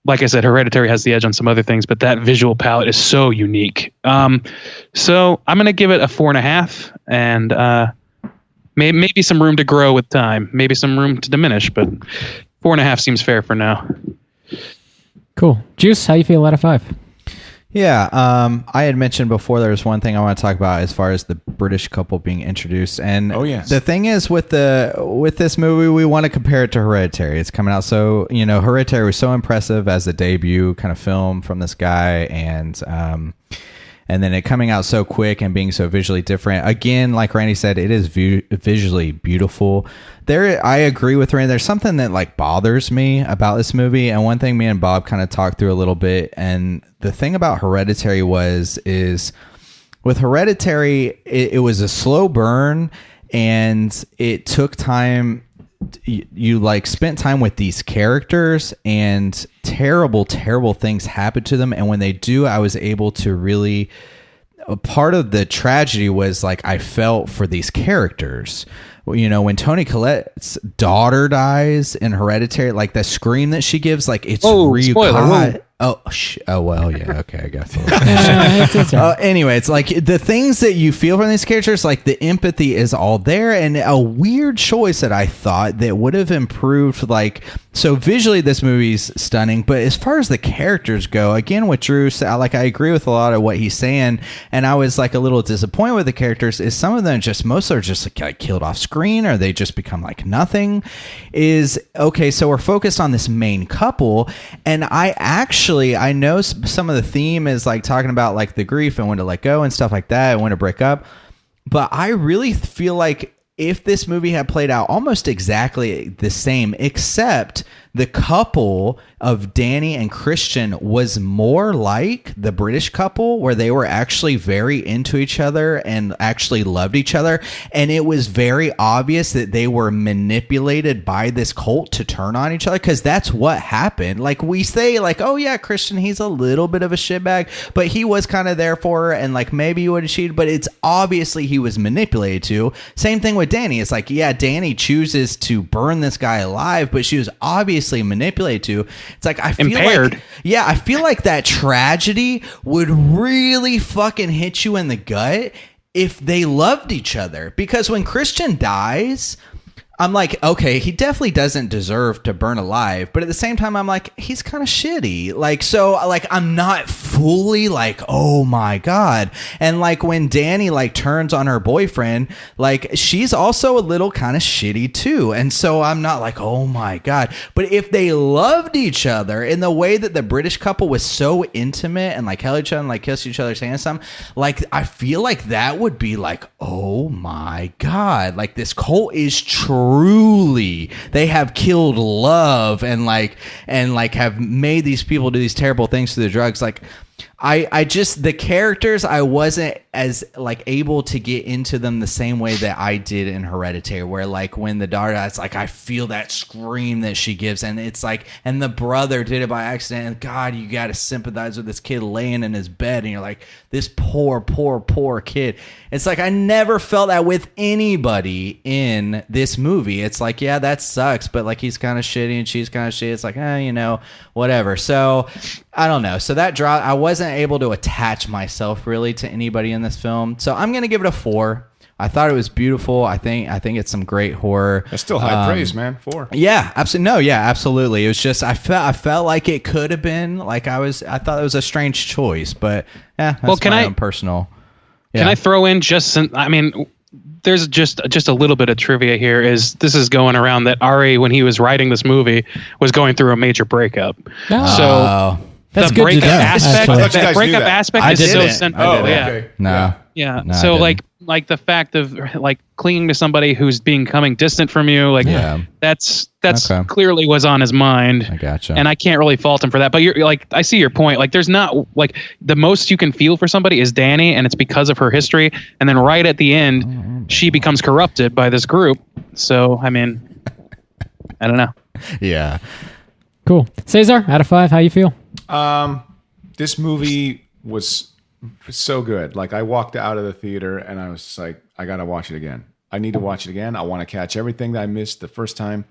like I said, Hereditary has the edge on some other things, but that visual palette is so unique. So I'm going to give it a 4.5, and maybe some room to grow with time, maybe some room to diminish, but 4.5 seems fair for now. Cool. Juice, how you feel out of 5? Yeah, I had mentioned before there was one thing I want to talk about as far as the British couple being introduced, and the thing is with this movie, we want to compare it to Hereditary. It's coming out so Hereditary was so impressive as a debut kind of film from this guy, and then it coming out so quick and being so visually different. Again, like Randy said, it is visually beautiful. I agree with Randy. There's something that like bothers me about this movie, and one thing me and Bob kind of talked through a little bit. And the thing about Hereditary is with Hereditary, it was a slow burn, and it took time. You like spent time with these characters, and terrible things happen to them, and when they do, I was able to really a part of the tragedy was like I felt for these characters. You know, when Toni Collette's daughter dies in Hereditary, like the scream that she gives, like it's spoiler. Oh well, yeah, okay, I guess. Anyway, it's like the things that you feel from these characters, like the empathy is all there, and a weird choice that I thought that would have improved. Like, so visually, this movie's stunning, but as far as the characters go, again with Drew, like I agree with a lot of what he's saying, and I was like a little disappointed with the characters. Is some of them most are just like killed off screen, or they just become like nothing? Is okay. So we're focused on this main couple, and I know some of the theme is like talking about like the grief and when to let go and stuff like that and when to break up. But I really feel like if this movie had played out almost exactly the same, except the couple of Danny and Christian was more like the British couple where they were actually very into each other and actually loved each other. And it was very obvious that they were manipulated by this cult to turn on each other, because that's what happened. Like we say, like, oh yeah, Christian, he's a little bit of a shitbag, but he was kind of there for her and like maybe he would have cheated, but it's obviously he was manipulated to. Same thing with Danny. It's like, yeah, Danny chooses to burn this guy alive, but she was obviously manipulated to. It's like I feel impaired. like, yeah, I feel like that tragedy would really fucking hit you in the gut if they loved each other. Because when Christian dies, I'm like, okay, he definitely doesn't deserve to burn alive, but at the same time, I'm like, he's kind of shitty. Like, so, like, I'm not fully like, oh my God. And like when Danny like turns on her boyfriend, like she's also a little kind of shitty too. And so I'm not like, oh my God. But if they loved each other in the way that the British couple was so intimate and like held each other and like kissed each other's hands, like I feel like that would be like, oh my God, like this cult is truly, they have killed love and have made these people do these terrible things to the drugs. Like I just, the characters, I wasn't as like able to get into them the same way that I did in Hereditary, where like when the daughter dies, like I feel that scream that she gives, and it's like, and the brother did it by accident, and God, you got to sympathize with this kid laying in his bed, and you're like, this poor kid. It's like I never felt that with anybody in this movie. It's like, yeah, that sucks, but like he's kind of shitty and she's kind of shitty. It's like, you know, whatever. So I don't know. So that draw, I wasn't able to attach myself really to anybody in this film. So I'm going to give it a 4. I thought it was beautiful. I think it's some great horror. That's still high praise, man. 4. Yeah, absolutely. No, yeah, absolutely. It was just I felt like it could have been like I thought it was a strange choice, but yeah, that's my own personal. Yeah. Can I throw in there's just a little bit of trivia here. This is going around that Ari, when he was writing this movie, was going through a major breakup. Oh. So that's the good breakup to know, aspect, actually. that breakup aspect I is so didn't. central. Oh, yeah. okay. No. Yeah. No, I So didn't. like the fact of like clinging to somebody who's becoming distant from you, like Yeah. that's Okay. clearly was on his mind. I gotcha. And I can't really fault him for that. But you're like, I see your point. Like there's not like the most you can feel for somebody is Danny, and it's because of her history. And then right at the end, she becomes corrupted by this group. So I mean, I don't know. Yeah. Cool. Cesar, out of 5, how you feel? This movie was so good. Like I walked out of the theater and I was just like, I gotta watch it again. I need to watch it again. I want to catch everything that I missed the first time.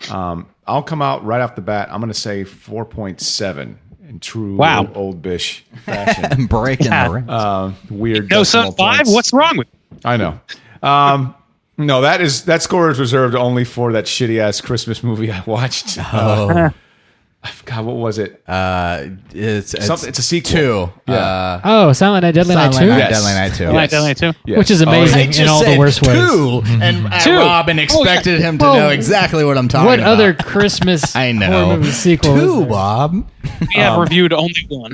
I'll come out right off the bat. I'm gonna say 4.7 in true old bish fashion. Breaking the rings. Weird. No, decimal son, 5. points. What's wrong with? I know. No, that score is reserved only for that shitty ass Christmas movie I watched. I forgot, what was it? It's a sequel. 2. Yeah. Silent Night, Deadly Night 2? Silent Night, Yes. Deadly Night 2. Night, Deadly Night 2. Yes. Which is amazing in all the worst ways. 2, and Robin expected him to Well, know exactly what I'm talking What about. other Christmas I know. horror movie sequel is 2, there? Bob. We have reviewed only one.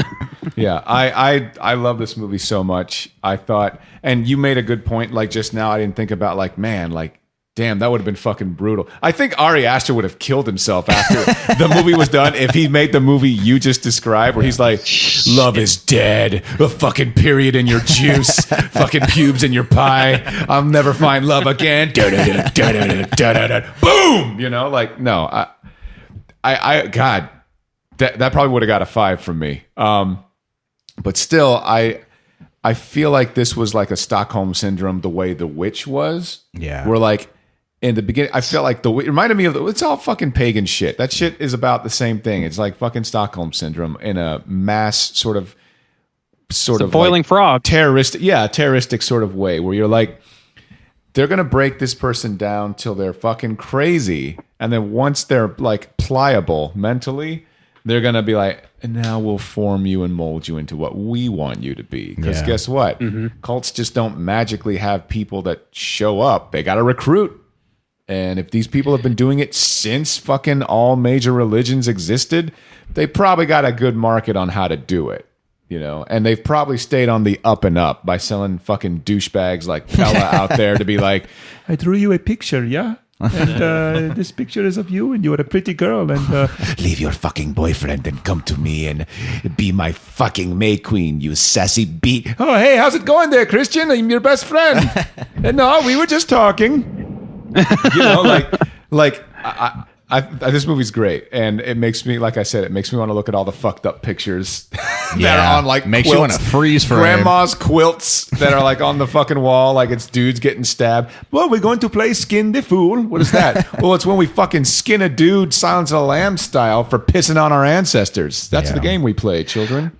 Yeah, I love this movie so much. I thought, and you made a good point. Like just now, I didn't think about like, man, like, damn, that would have been fucking brutal. I think Ari Aster would have killed himself after the movie was done if he made the movie you just described, where he's like, love is dead, a fucking period in your juice, fucking pubes in your pie, I'll never find love again. Boom! You know, like, no, I God, that probably would have got a 5 from me. But still, I feel like this was like a Stockholm syndrome the way The Witch was. Yeah. Where like in the beginning, I felt like it reminded me of it's all fucking pagan shit. That shit is about the same thing. It's like fucking Stockholm syndrome in a mass sort of boiling like frog. terroristic sort of way where you're like, they're going to break this person down till they're fucking crazy. And then once they're like pliable mentally, they're going to be like, and now we'll form you and mold you into what we want you to be. Because guess what? Cults just don't magically have people that show up. They got to recruit. And if these people have been doing it since fucking all major religions existed, they probably got a good market on how to do it. You know, and they've probably stayed on the up and up by selling fucking douchebags like Bella out there to be like, I drew you a picture, yeah? And this picture is of you and you're a pretty girl. And leave your fucking boyfriend and come to me and be my fucking May Queen, you sassy beat. Oh, hey, how's it going there, Christian? I'm your best friend. And no, we were just talking. You know, like this movie's great, and it makes me, like I said, it makes me want to look at all the fucked up pictures that are on like makes quilts, you want to freeze for grandma's quilts that are like on the fucking wall, like it's dudes getting stabbed. Well, we're going to play Skin the Fool. What is that? Well, it's when we fucking skin a dude Silence of the Lambs style for pissing on our ancestors. That's the game we play, children.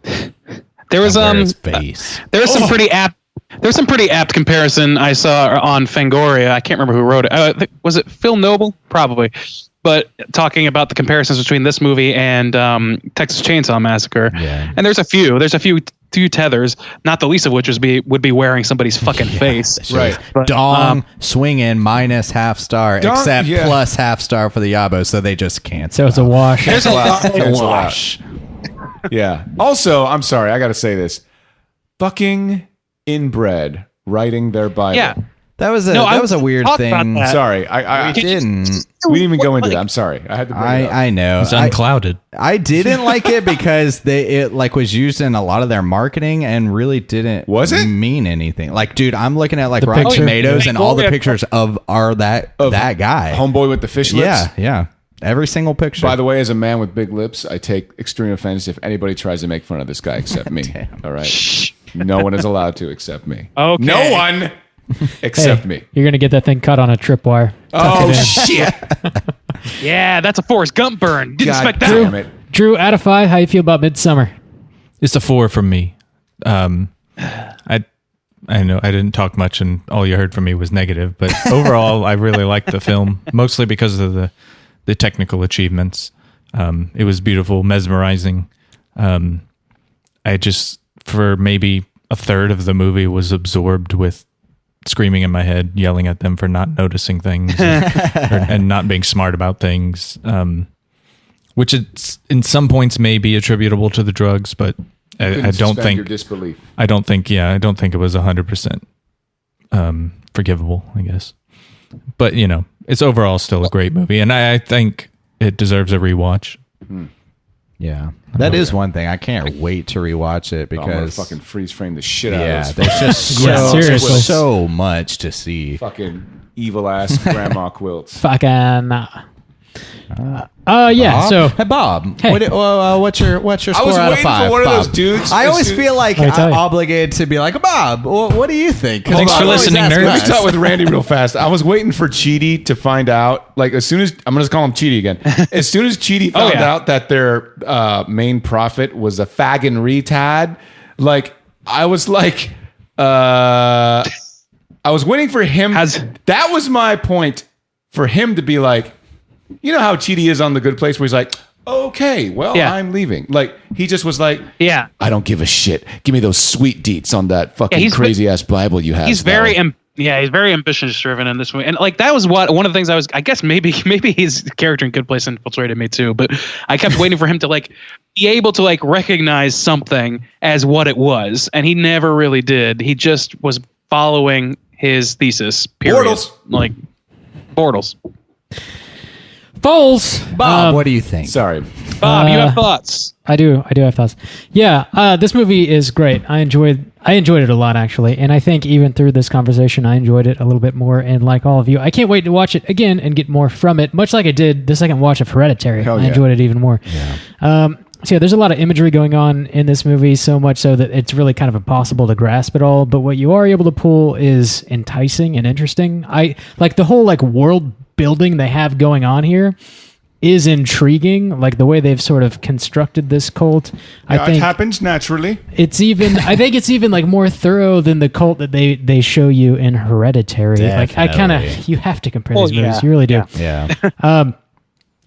There was face. there was some pretty apt. There's some pretty apt comparison I saw on Fangoria. I can't remember who wrote it. Was it Phil Noble? Probably. But talking about the comparisons between this movie and Texas Chainsaw Massacre. Yeah. And there's a few tethers, not the least of which would be wearing somebody's fucking face. Right. But, Dong swinging minus half star, except plus half star for the Yabo, so they just can't. So it's a wash. There's a wash. Yeah. Also, I'm sorry, I got to say this. Fucking inbred writing their Bible. Yeah. That was a weird thing. Sorry, I didn't. We didn't even go into that. I'm sorry. I had to. I know. It's unclouded. I didn't like it because it was used in a lot of their marketing and really didn't mean anything. Like, dude, I'm looking at like Rotten Tomatoes and all the pictures of that guy, homeboy with the fish lips. Yeah. Every single picture. By the way, as a man with big lips, I take extreme offense if anybody tries to make fun of this guy except me. All right. No one is allowed to except me. Okay. No one except me. You're going to get that thing cut on a tripwire. Oh, shit. Yeah, that's a Forrest Gump burn. Didn't expect that. Damn it. Drew, out of 5, how you feel about Midsommar? It's a 4 from me. I know I didn't talk much and all you heard from me was negative, but overall I really liked the film, mostly because of the technical achievements. It was beautiful, mesmerizing. I just, for maybe a third of the movie, was absorbed with screaming in my head, yelling at them for not noticing things and not being smart about things, which it's in some points may be attributable to the drugs, but I don't think your disbelief. I don't think it was 100% forgivable, I guess. But it's overall still a great movie, and I think it deserves a rewatch. Yeah, that is one thing. I can't wait to rewatch it because I'm gonna fucking freeze frame the shit out of this. There's just so much to see. Fucking evil ass grandma quilts. Fucking. Yeah. Bob? So, hey, Bob, hey. what's your score out of 5? I was waiting for one Bob? of those dudes. I always feel like I'm obligated to be like, Bob, what do you think? Thanks for listening, nerds. Let me talk with Randy real fast. I was waiting for Cheaty to find out. Like, as soon as I'm going to call him Cheaty again. As soon as Cheaty found out that their main prophet was a faggin' retard, like, I was like, I was waiting for him. That was my point for him to be like, you know how Cheaty is on The Good Place where he's like, okay, well, I'm leaving. Like, he just was like, I don't give a shit. Give me those sweet deets on that fucking crazy-ass Bible you have. He's very ambitious driven in this movie. And like, that was one of the things I guess maybe his character in Good Place infiltrated me too, but I kept waiting for him to like be able to like recognize something as what it was. And he never really did. He just was following his thesis. Period. Bortles. Like, Bortles. Foles. Bob, what do you think? Sorry. Bob, you have thoughts. I do have thoughts. Yeah, this movie is great. I enjoyed it a lot, actually. And I think even through this conversation, I enjoyed it a little bit more. And like all of you, I can't wait to watch it again and get more from it, much like I did the second watch of Hereditary. I enjoyed it even more. Yeah. So yeah, there's a lot of imagery going on in this movie, so much so that it's really kind of impossible to grasp it all. But what you are able to pull is enticing and interesting. I like the whole like world building they have going on here is intriguing. Like the way they've sort of constructed this cult. I think it happens naturally. it's even. I think it's even like more thorough than the cult that they show you in Hereditary. Like I kind of you have to compare these movies. You really do. Yeah.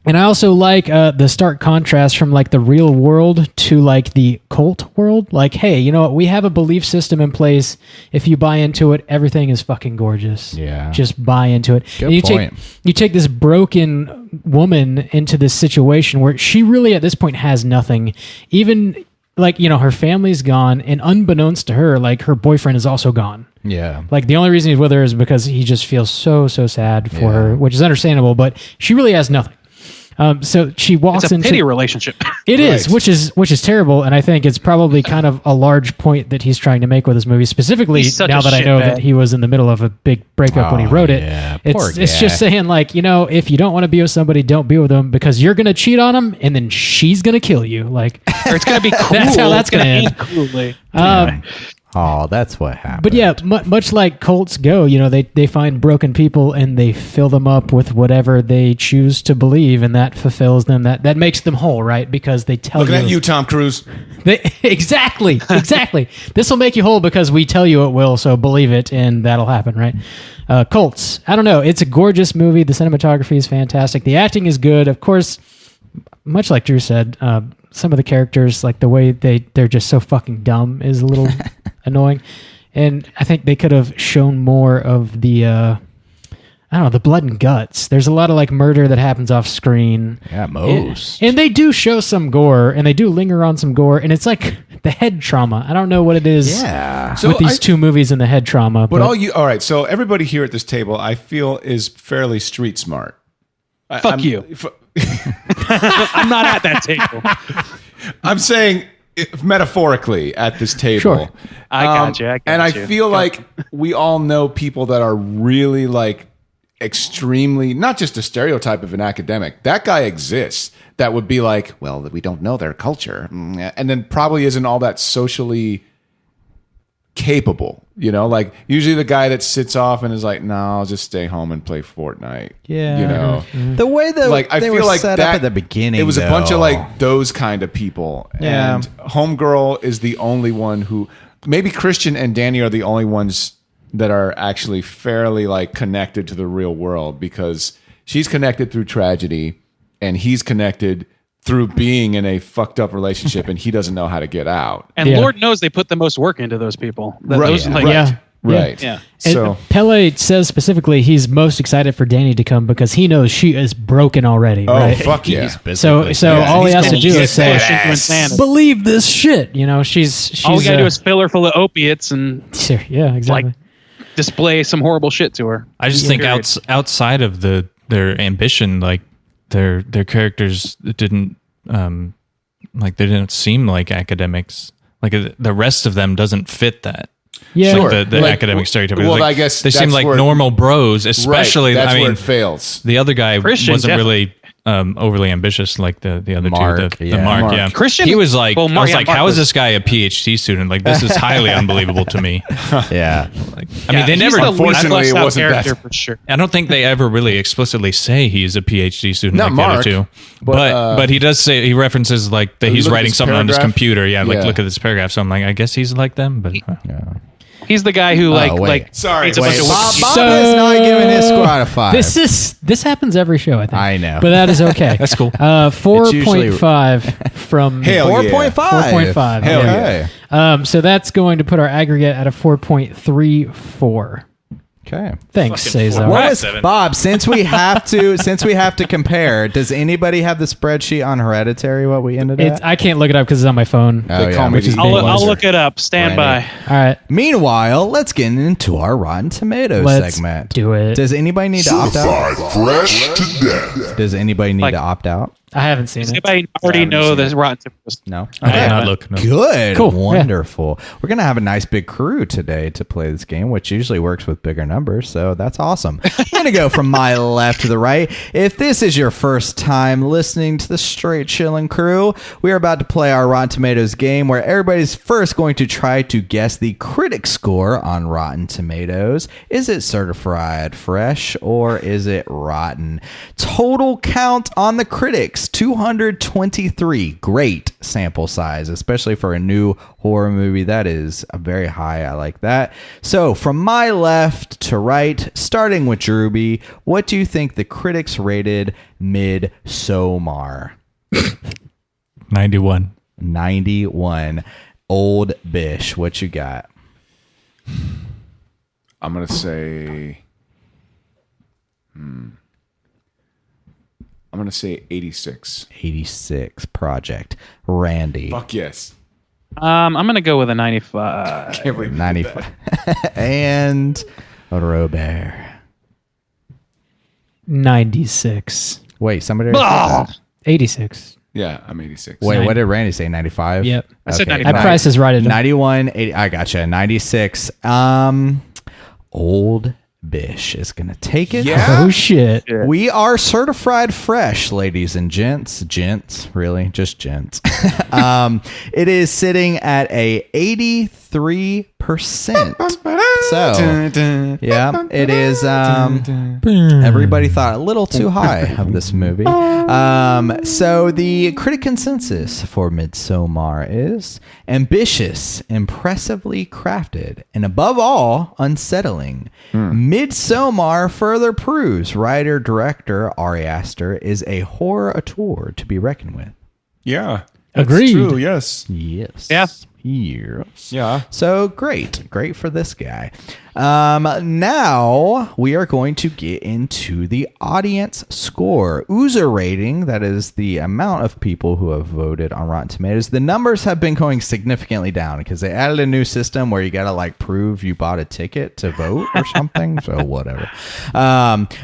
And I also like the stark contrast from like the real world to like the cult world. Like, hey, you know what? We have a belief system in place. If you buy into it, everything is fucking gorgeous. Yeah. Just buy into it. Good and you point. you take this broken woman into this situation where she really at this point has nothing. Even like, you know, her family's gone, and unbeknownst to her, like her boyfriend is also gone. Yeah. Like the only reason he's with her is because he just feels so sad for her, which is understandable, but she really has nothing. So she walks It's a into pity relationship. It is, which is terrible, and I think it's probably kind of a large point that he's trying to make with this movie. Specifically, He's such now a that I know shitbag. that he was in the middle of a big breakup when he wrote it. yeah. Poor It's guy. just saying like, you know, if you don't want to be with somebody, don't be with them because you're gonna cheat on them, and then she's gonna kill you. Like Or it's going to be cruel. That's how that's It's gonna gonna end end. cruelly. Oh, that's what happened. But yeah, much like cults go, you know, they find broken people and they fill them up with whatever they choose to believe, and that fulfills them. That makes them whole, right? Because they tell Looking at you, Tom Cruise. Exactly. This will make you whole because we tell you it will, so believe it, and that'll happen, right? Cults. I don't know. It's a gorgeous movie. The cinematography is fantastic. The acting is good. Of course, much like Drew said, some of the characters, like the way they're just so fucking dumb is a little annoying. And I think they could have shown more of the, I don't know, the blood and guts. There's a lot of like murder that happens off screen. Yeah, most. And they do show some gore, and they do linger on some gore, and it's like the head trauma. I don't know what it is Yeah. So with these two movies and the head trauma. But all right. So everybody here at this table, I feel, is fairly street smart. Fuck you. I'm not at that table. I'm saying metaphorically at this table. Sure. I got you. And I feel like we all know people that are really like extremely, not just a stereotype of an academic. That guy exists. That would be like, well, we don't know their culture, and then probably isn't all that socially capable. You know, like usually the guy that sits off and is like, no, I'll just stay home and play Fortnite. Yeah. You know, The way that like I they feel were like set that up at the beginning, it was a bunch of though. like those kind of people. Yeah. And Homegirl is the only one who, maybe Christian and Danny are the only ones that are actually fairly like connected to the real world, because she's connected through tragedy and he's connected through being in a fucked up relationship and he doesn't know how to get out. And Yeah. Lord knows they put the most work into those people. Those, Yeah. like, Yeah. Right. Yeah. And So Pele says specifically he's most excited for Danny to come because he knows she is broken already. oh right? fuck yeah. So all he he's has to gonna do get is say, that ass. Insanity. "Believe this shit." You know, she's All we gotta do is fill her full of opiates and Sure, yeah, exactly. display some horrible shit to her. I just think outside of their ambition, like their characters didn't like they didn't seem like academics. Like the rest of them doesn't fit that. yeah, Like the Like, academic stereotype. well, Like, I guess they seem that's like where- normal bros, especially. Right. That's I mean, where it fails. the other guy Christian, wasn't yeah. really overly ambitious like the other Mark, two. yeah. The Mark, Mark. yeah. Christian- he was like, well, I Mark- was yeah, like, Mark how is was- this guy a PhD student? Like, this is highly unbelievable to me. Yeah. Like, I mean, they He's never. the least unfortunately, fleshed it out wasn't that- character for sure. I don't think they ever really explicitly say he's a PhD student Not like the other Mark, two. but, But he does say, he references like that you he's look at writing this something on his paragraph? computer. Yeah, like Yeah. look at this paragraph. So I'm like, I guess he's like them, but He's the guy who wait. like Sorry. hates a Wait, bunch of Bob Wikis- So- is not giving his score out of 5. this happens every show. I think. I know. but that is okay. That's cool. 4.5 from Hell yeah. 4.5. 4.5. Hell yeah. yeah. So that's going to put our aggregate at a 4.34. Okay. Thanks, Cesar. four. What Right, was, 7. Bob, since we have to compare, does anybody have the spreadsheet on Hereditary what we ended It's, at? I can't look it up because it's on my phone. They call me which is the big. I'll look it up. Stand Randy. by. All right, Meanwhile, let's get into our Rotten Tomatoes let's segment. do it. Does anybody need to opt out? Certified fresh to death. Does anybody need Like- to opt out? I haven't seen Does it. anybody already know the Rotten Tomatoes? No. I did not look. No. Good. Cool. Wonderful. We're going to have a nice big crew today to play this game, which usually works with bigger numbers. So that's awesome. I'm going to go from my left to the right. If this is your first time listening to the Straight Chillin' crew, we are about to play our Rotten Tomatoes game where everybody's first going to try to guess the critic score on Rotten Tomatoes. Is it certified fresh or is it rotten? Total count on the critics. 223. Great sample size, especially for a new horror movie. That is a very high. I like that. So from my left to right, starting with Drewby, what do you think the critics rated Midsommar? 91. 91. Old Bish, what you got? I'm gonna say. I'm gonna say 86. 86. Project. Randy. Fuck yes. I'm gonna go with a 95. Can't believe you did 95. that. And Robert. 96. Wait, somebody already said that. 86. Yeah, I'm 86. Wait, what did Randy say? 95? Yep. I said My 95. price is right at 91, 80. I gotcha. 96. Old Bish is going to take it. Yeah. Oh, shit. We are certified fresh, ladies and gents. Gents, really? Just gents. It is sitting at a 83%. So, yeah, it is. Everybody thought a little too high of this movie. So the critic consensus for Midsommar is ambitious, impressively crafted, and above all, unsettling. Midsommar further proves writer-director Ari Aster is a horror auteur to be reckoned with. Yeah. Agreed. True, yes. Yes. Yeah. Yes. Yeah. So great for this guy. Now we are going to get into the audience score. Oozer rating, that is the amount of people who have voted on Rotten Tomatoes. The numbers have been going significantly down because they added a new system where you got to like prove you bought a ticket to vote or something. So whatever.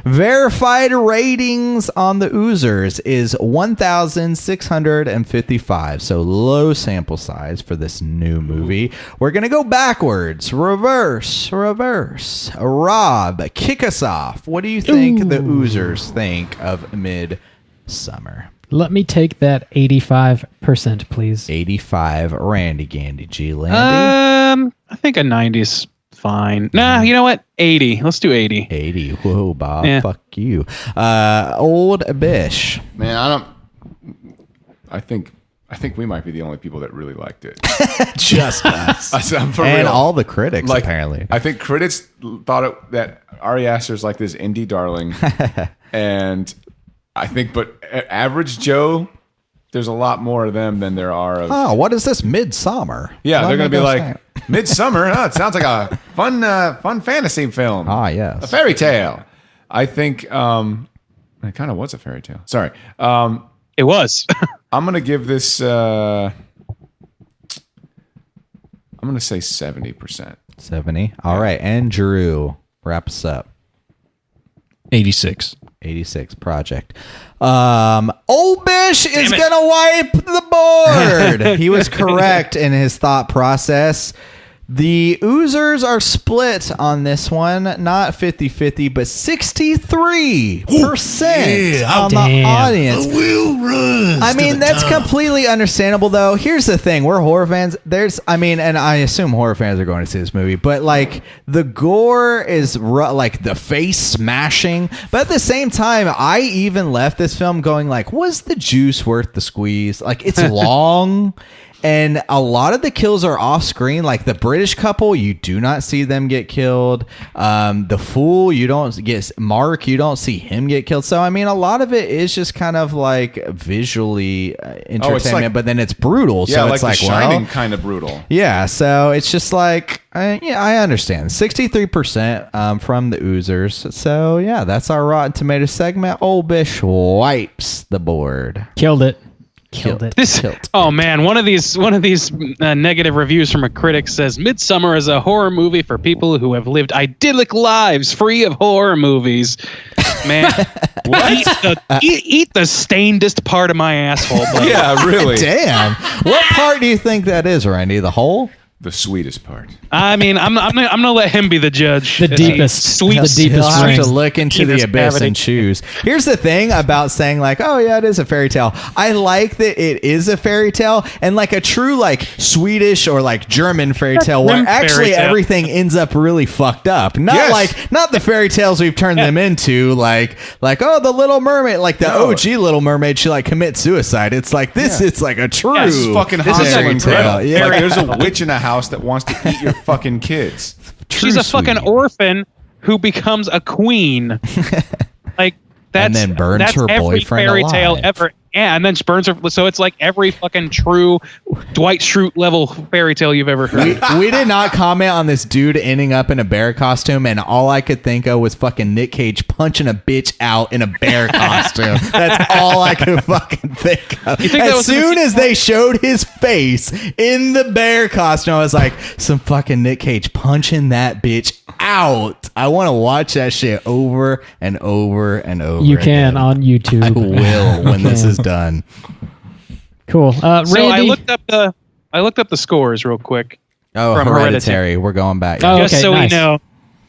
Verified ratings on the Oozers is 1,655. So low sample size for this new movie. We're going to go backwards. Reverse. Rob, kick us off. What do you think the Oozers think of Midsommar? Let me take that 85%, please. 85. Randy Gandy G. Landy. I think a 90's fine. Nah, you know what? 80. Let's do 80. 80. Whoa, Bob. Yeah. Fuck you. Old Bish. Man, I think we might be the only people that really liked it. Just us. I'm for And real. all the critics, Like, apparently. I think critics thought that Ari Aster's like this indie darling. And I think, but average Joe, there's a lot more of them than there are of. Oh, what is this? Midsommar? Yeah, Why they're going to be am I like, Midsummer. Oh, it sounds like a fun fantasy film. Ah, yes. A fairy tale. I think it kind of was a fairy tale. Sorry. It was. I'm going to give this, I'm going to say 70%. 70. All right. And Drew, wrap us up. 86. 86 project. Old Bish is going to wipe the board. He was correct in his thought process. The Oozers are split on this one, not 50-50, but 63% on the audience. I mean, that's completely understandable, though. Here's the thing. We're horror fans. And I assume horror fans are going to see this movie, but, like, the gore is, like, the face smashing. But at the same time, I even left this film going, like, was the juice worth the squeeze? Like, it's long. And a lot of the kills are off screen. Like the British couple, you do not see them get killed. The fool, you don't get Mark, you don't see him get killed. So, I mean, a lot of it is just kind of like visually entertainment, like, but then it's brutal. Yeah, so like it's like, The Shining well, kind of brutal. yeah. So it's just like, I understand. 63% from the Oozers. So, yeah, that's our Rotten Tomatoes segment. Old Bish wipes the board. Killed it. Killed it. Oh man, one of these negative reviews from a critic says Midsommar is a horror movie for people who have lived idyllic lives free of horror movies. Man, eat the stainedest part of my asshole. Buddy. Yeah, really. Damn. What part do you think that is, Randy? The hole? The sweetest part. I mean, I'm gonna let him be the judge. The deepest, sweet. the deepest He'll have ring. to look into the Deepest abyss cavity. and choose. Here's the thing about saying like, oh yeah, it is a fairy tale. I like that it is a fairy tale, and like a true like Swedish or like German fairy tale where Grim fairy actually tale. everything ends up really fucked up. Not the fairy tales we've turned them into, like oh, the Little Mermaid, like the OG Little Mermaid, she like commits suicide. It's like this. It's like a true. This is fucking This is Hansel a and Gretel. tale. Yeah. Like there's a witch in a house that wants to eat your fucking kids. She's a fucking sweetie. orphan who becomes a queen. Like that's And then burns that's her every boyfriend fairy tale alive. ever. Yeah, and then she burns her. So it's like every fucking true Dwight Schrute level fairy tale you've ever heard. We did not comment on this dude ending up in a bear costume, and all I could think of was fucking Nick Cage punching a bitch out in a bear costume. That's all I could fucking think of. You think that As was soon the- as they showed his face in the bear costume, I was like, some fucking Nick Cage punching that bitch out. I want to watch that shit over and over and over. You can again. on YouTube. I will when this is done. Cool. So Randy. I looked up the scores real quick. Oh, From Hereditary. We're going back. Oh, Just okay, so nice. we know.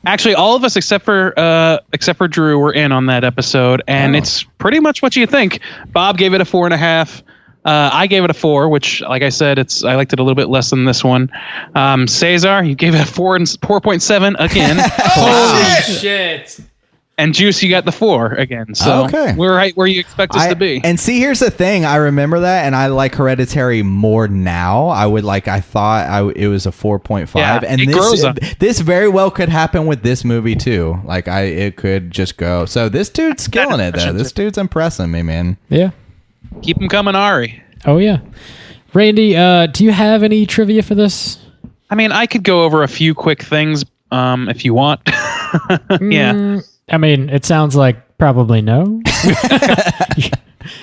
Actually, all of us except for Drew were in on that episode, and it's pretty much what you think. Bob gave it a 4.5. I gave it a 4, which, like I said, I liked it a little bit less than this one. Cesar, you gave it a 4.7 again. Holy shit. And Juice, you got the 4 again. So Okay. we're right where you expect us to be. And see, here's the thing. I remember that, and I like Hereditary more now. I thought it was a 4.5, Yeah, and it grows on- this very well could happen with this movie too. Like it could just go. So this dude's killing it though. This dude's impressing me, man. Yeah. Keep them coming, Ari. Oh, yeah. Randy, do you have any trivia for this? I mean, I could go over a few quick things if you want. Yeah. I mean, it sounds like probably no.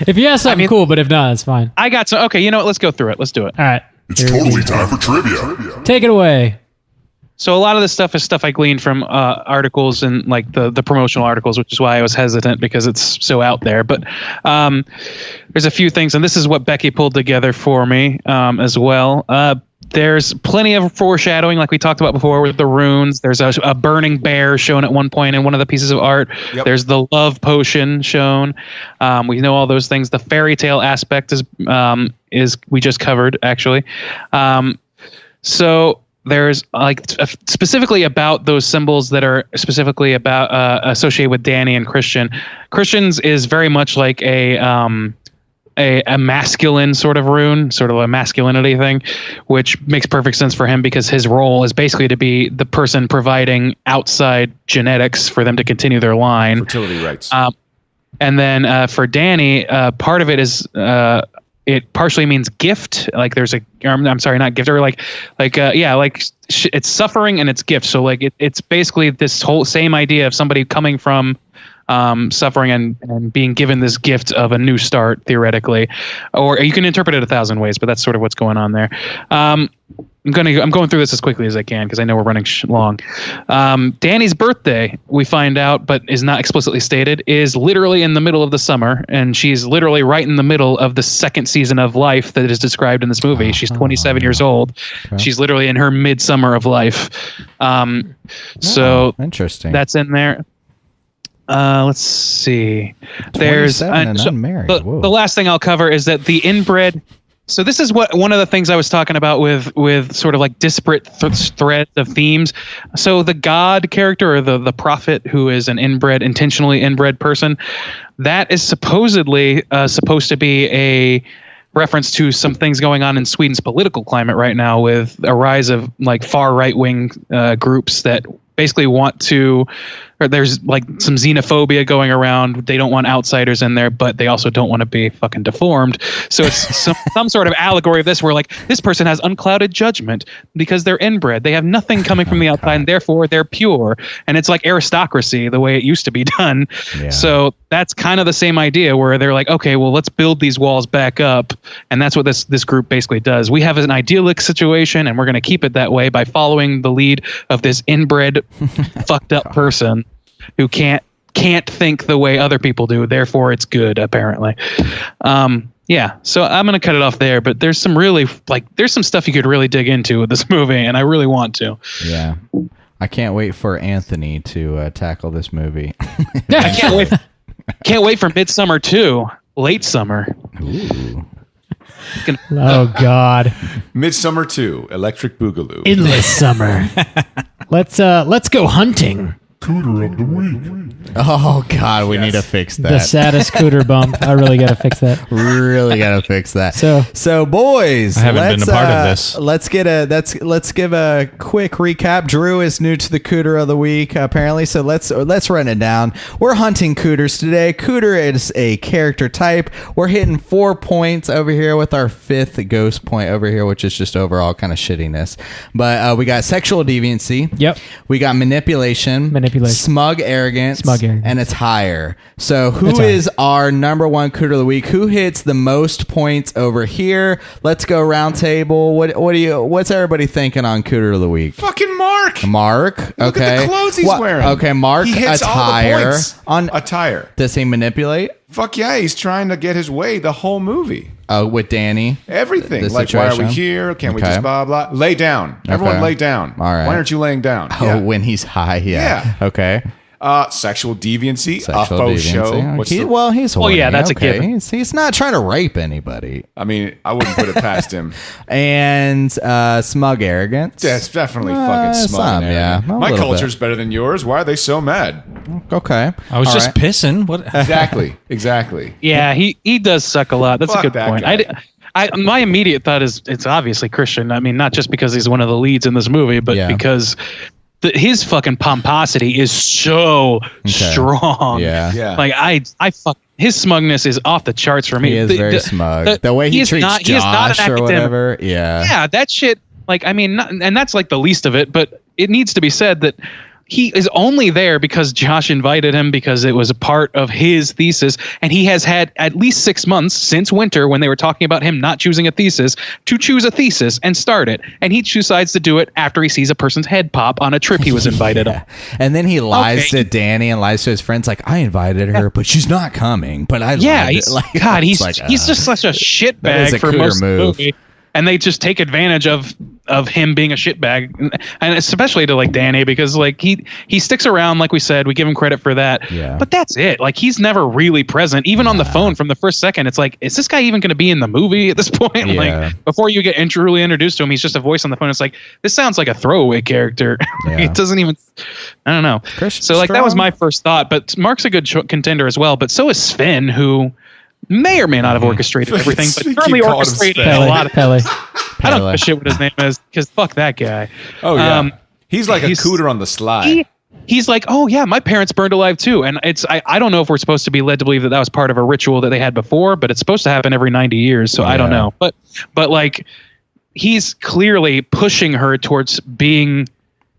If you have something cool, but if not, it's fine. I got some. Okay, you know what? Let's go through it. Let's do it. All right. It's totally time for trivia. Take it away. So a lot of this stuff is stuff I gleaned from articles and like the promotional articles, which is why I was hesitant because it's so out there. But there's a few things, and this is what Becky pulled together for me as well. There's plenty of foreshadowing, like we talked about before, with the runes. There's a burning bear shown at one point in one of the pieces of art. Yep. There's the love potion shown. We know all those things. The fairy tale aspect is we just covered actually. So there's like specifically about those symbols that are specifically about associated with Danny and Christian. Christian's is very much like a masculine sort of rune, sort of a masculinity thing, which makes perfect sense for him because his role is basically to be the person providing outside genetics for them to continue their line. Fertility rights. And then for Danny, part of it is it partially means gift. Like there's I'm sorry, not gift, or it's suffering and it's gift. So like it's basically this whole same idea of somebody coming from suffering and being given this gift of a new start, theoretically, or you can interpret it 1,000 ways, but that's sort of what's going on there. I'm going through this as quickly as I can because I know we're running long. Danny's birthday, we find out, but is not explicitly stated, is literally in the middle of the summer, and she's literally right in the middle of the second season of life that is described in this movie. She's 27 years old. Okay. She's literally in her midsummer of life. So interesting. That's in there. Let's see. There's unmarried. The last thing I'll cover is that the inbred. So this is one of the things I was talking about with sort of like disparate threads of themes. So the God character, or the prophet, who is an intentionally inbred person, that is supposedly supposed to be a reference to some things going on in Sweden's political climate right now, with a rise of like far right wing groups that basically want to, or there's like some xenophobia going around. They don't want outsiders in there, but they also don't want to be fucking deformed. So it's some sort of allegory of this where like this person has unclouded judgment because they're inbred. They have nothing coming from the outside and therefore they're pure. And it's like aristocracy the way it used to be done. Yeah. So that's kind of the same idea where they're like, okay, well, let's build these walls back up. And that's what this group basically does. We have an idyllic situation and we're going to keep it that way by following the lead of this inbred fucked up person who can't think the way other people do. Therefore it's good, apparently. Yeah, so I'm going to cut it off there, but there's some really there's some stuff you could really dig into with this movie, and I really want to. Yeah. I can't wait for Anthony to tackle this movie. I can't wait for Midsommar 2, late summer. Ooh. Oh God. Midsommar 2, Electric Boogaloo. Endless summer. Let's go hunting. Cooter of the week. Oh God, we need to fix that. The saddest cooter bump. I really got to fix that. Really got to fix that. So boys, I haven't been a part of this. Let's give a quick recap. Drew is new to the Cooter of the Week, apparently. So let's run it down. We're hunting cooters today. Cooter is a character type. We're hitting 4 points over here with our 5th ghost point over here, which is just overall kind of shittiness. But we got sexual deviancy. Yep. We got manipulation. Smug arrogance. And it's higher. So who is our number one Cooter of the Week? Who hits the most points over here? Let's go round table. What's everybody thinking on Cooter of the Week? Fucking Mark. Mark. Look at the clothes he's wearing. Okay, Mark. He hits attire. all the points. On attire. Does he manipulate? Fuck yeah, he's trying to get his way the whole movie. With Danny. Everything. The Like, why are we situation? here? Can't we just blah, blah? Lay down. Everyone lay down. All right. Why aren't you laying down? Oh, when he's high, yeah. Okay. Sexual deviancy. Sexual faux deviancy. show. He's horny. yeah, that's a given. He's not trying to rape anybody. I mean, I wouldn't put it past him. And smug arrogance. Yeah, it's definitely fucking smug. Some, and yeah. arrogant. My culture's better than yours. Why are they so mad? Okay. I was just pissing. What? Exactly. Yeah, he does suck a lot. That's Fuck a good that point. guy. My immediate thought is it's obviously Christian. I mean, not just because he's one of the leads in this movie, but because his fucking pomposity is so strong. Yeah. Like his smugness is off the charts for me. He is very smug. The way he treats Josh or whatever. Yeah. Yeah, that shit. Like, I mean, and that's like the least of it, but it needs to be said that he is only there because Josh invited him because it was a part of his thesis. And he has had at least 6 months since winter when they were talking about him not choosing a thesis to choose a thesis and start it. And he decides to do it after he sees a person's head pop on a trip he was invited on. And then he lies to Danny and lies to his friends like, I invited her, but she's not coming. But I he's just such a shitbag for most of the movie. And they just take advantage of him being a shitbag, and especially to like Danny, because like he sticks around, like we said, we give him credit for that. Yeah. But that's it. Like he's never really present, even on the phone from the first second. It's like, is this guy even going to be in the movie at this point? Yeah. Like before you get truly introduced to him, he's just a voice on the phone. It's like, this sounds like a throwaway character. It doesn't even. I don't know. So like that was my first thought. But Mark's a good contender as well. But so is Sven, who may or may not have orchestrated everything, but currently orchestrated a lot of Pele. I don't give a shit what his name is because fuck that guy. Oh yeah, he's like a cooter on the sly. He's like, oh yeah, my parents burned alive too, and it's I don't know if we're supposed to be led to believe that was part of a ritual that they had before, but it's supposed to happen every 90 years, so I don't know. But like, he's clearly pushing her towards being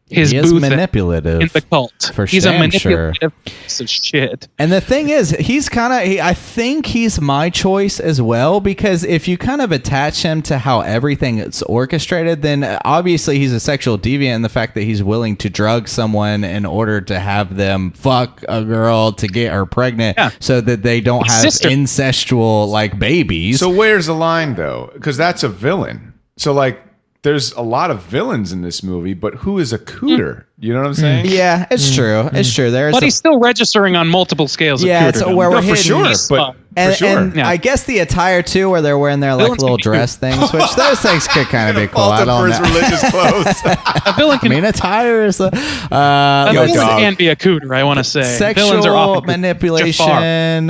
his booth manipulative in the cult. He's a manipulative piece of shit. And the thing is, he's I think he's my choice as well, because if you kind of attach him to how everything is orchestrated, then obviously he's a sexual deviant in the fact that he's willing to drug someone in order to have them fuck a girl to get her pregnant so that they don't have incestual like babies. So where's the line though? Because that's a villain. So like, there's a lot of villains in this movie, but who is a cooter? You know what I'm saying? Yeah, it's true. It's true. But he's still registering on multiple scales of cooter. So where we're for sure. But and I guess the attire too, where they're wearing their like little dress things, which those things could kind of be cool. I don't know. Religious clothes. A villain can, attire is villain can be a cooter. I want to say villains are sexual often manipulation,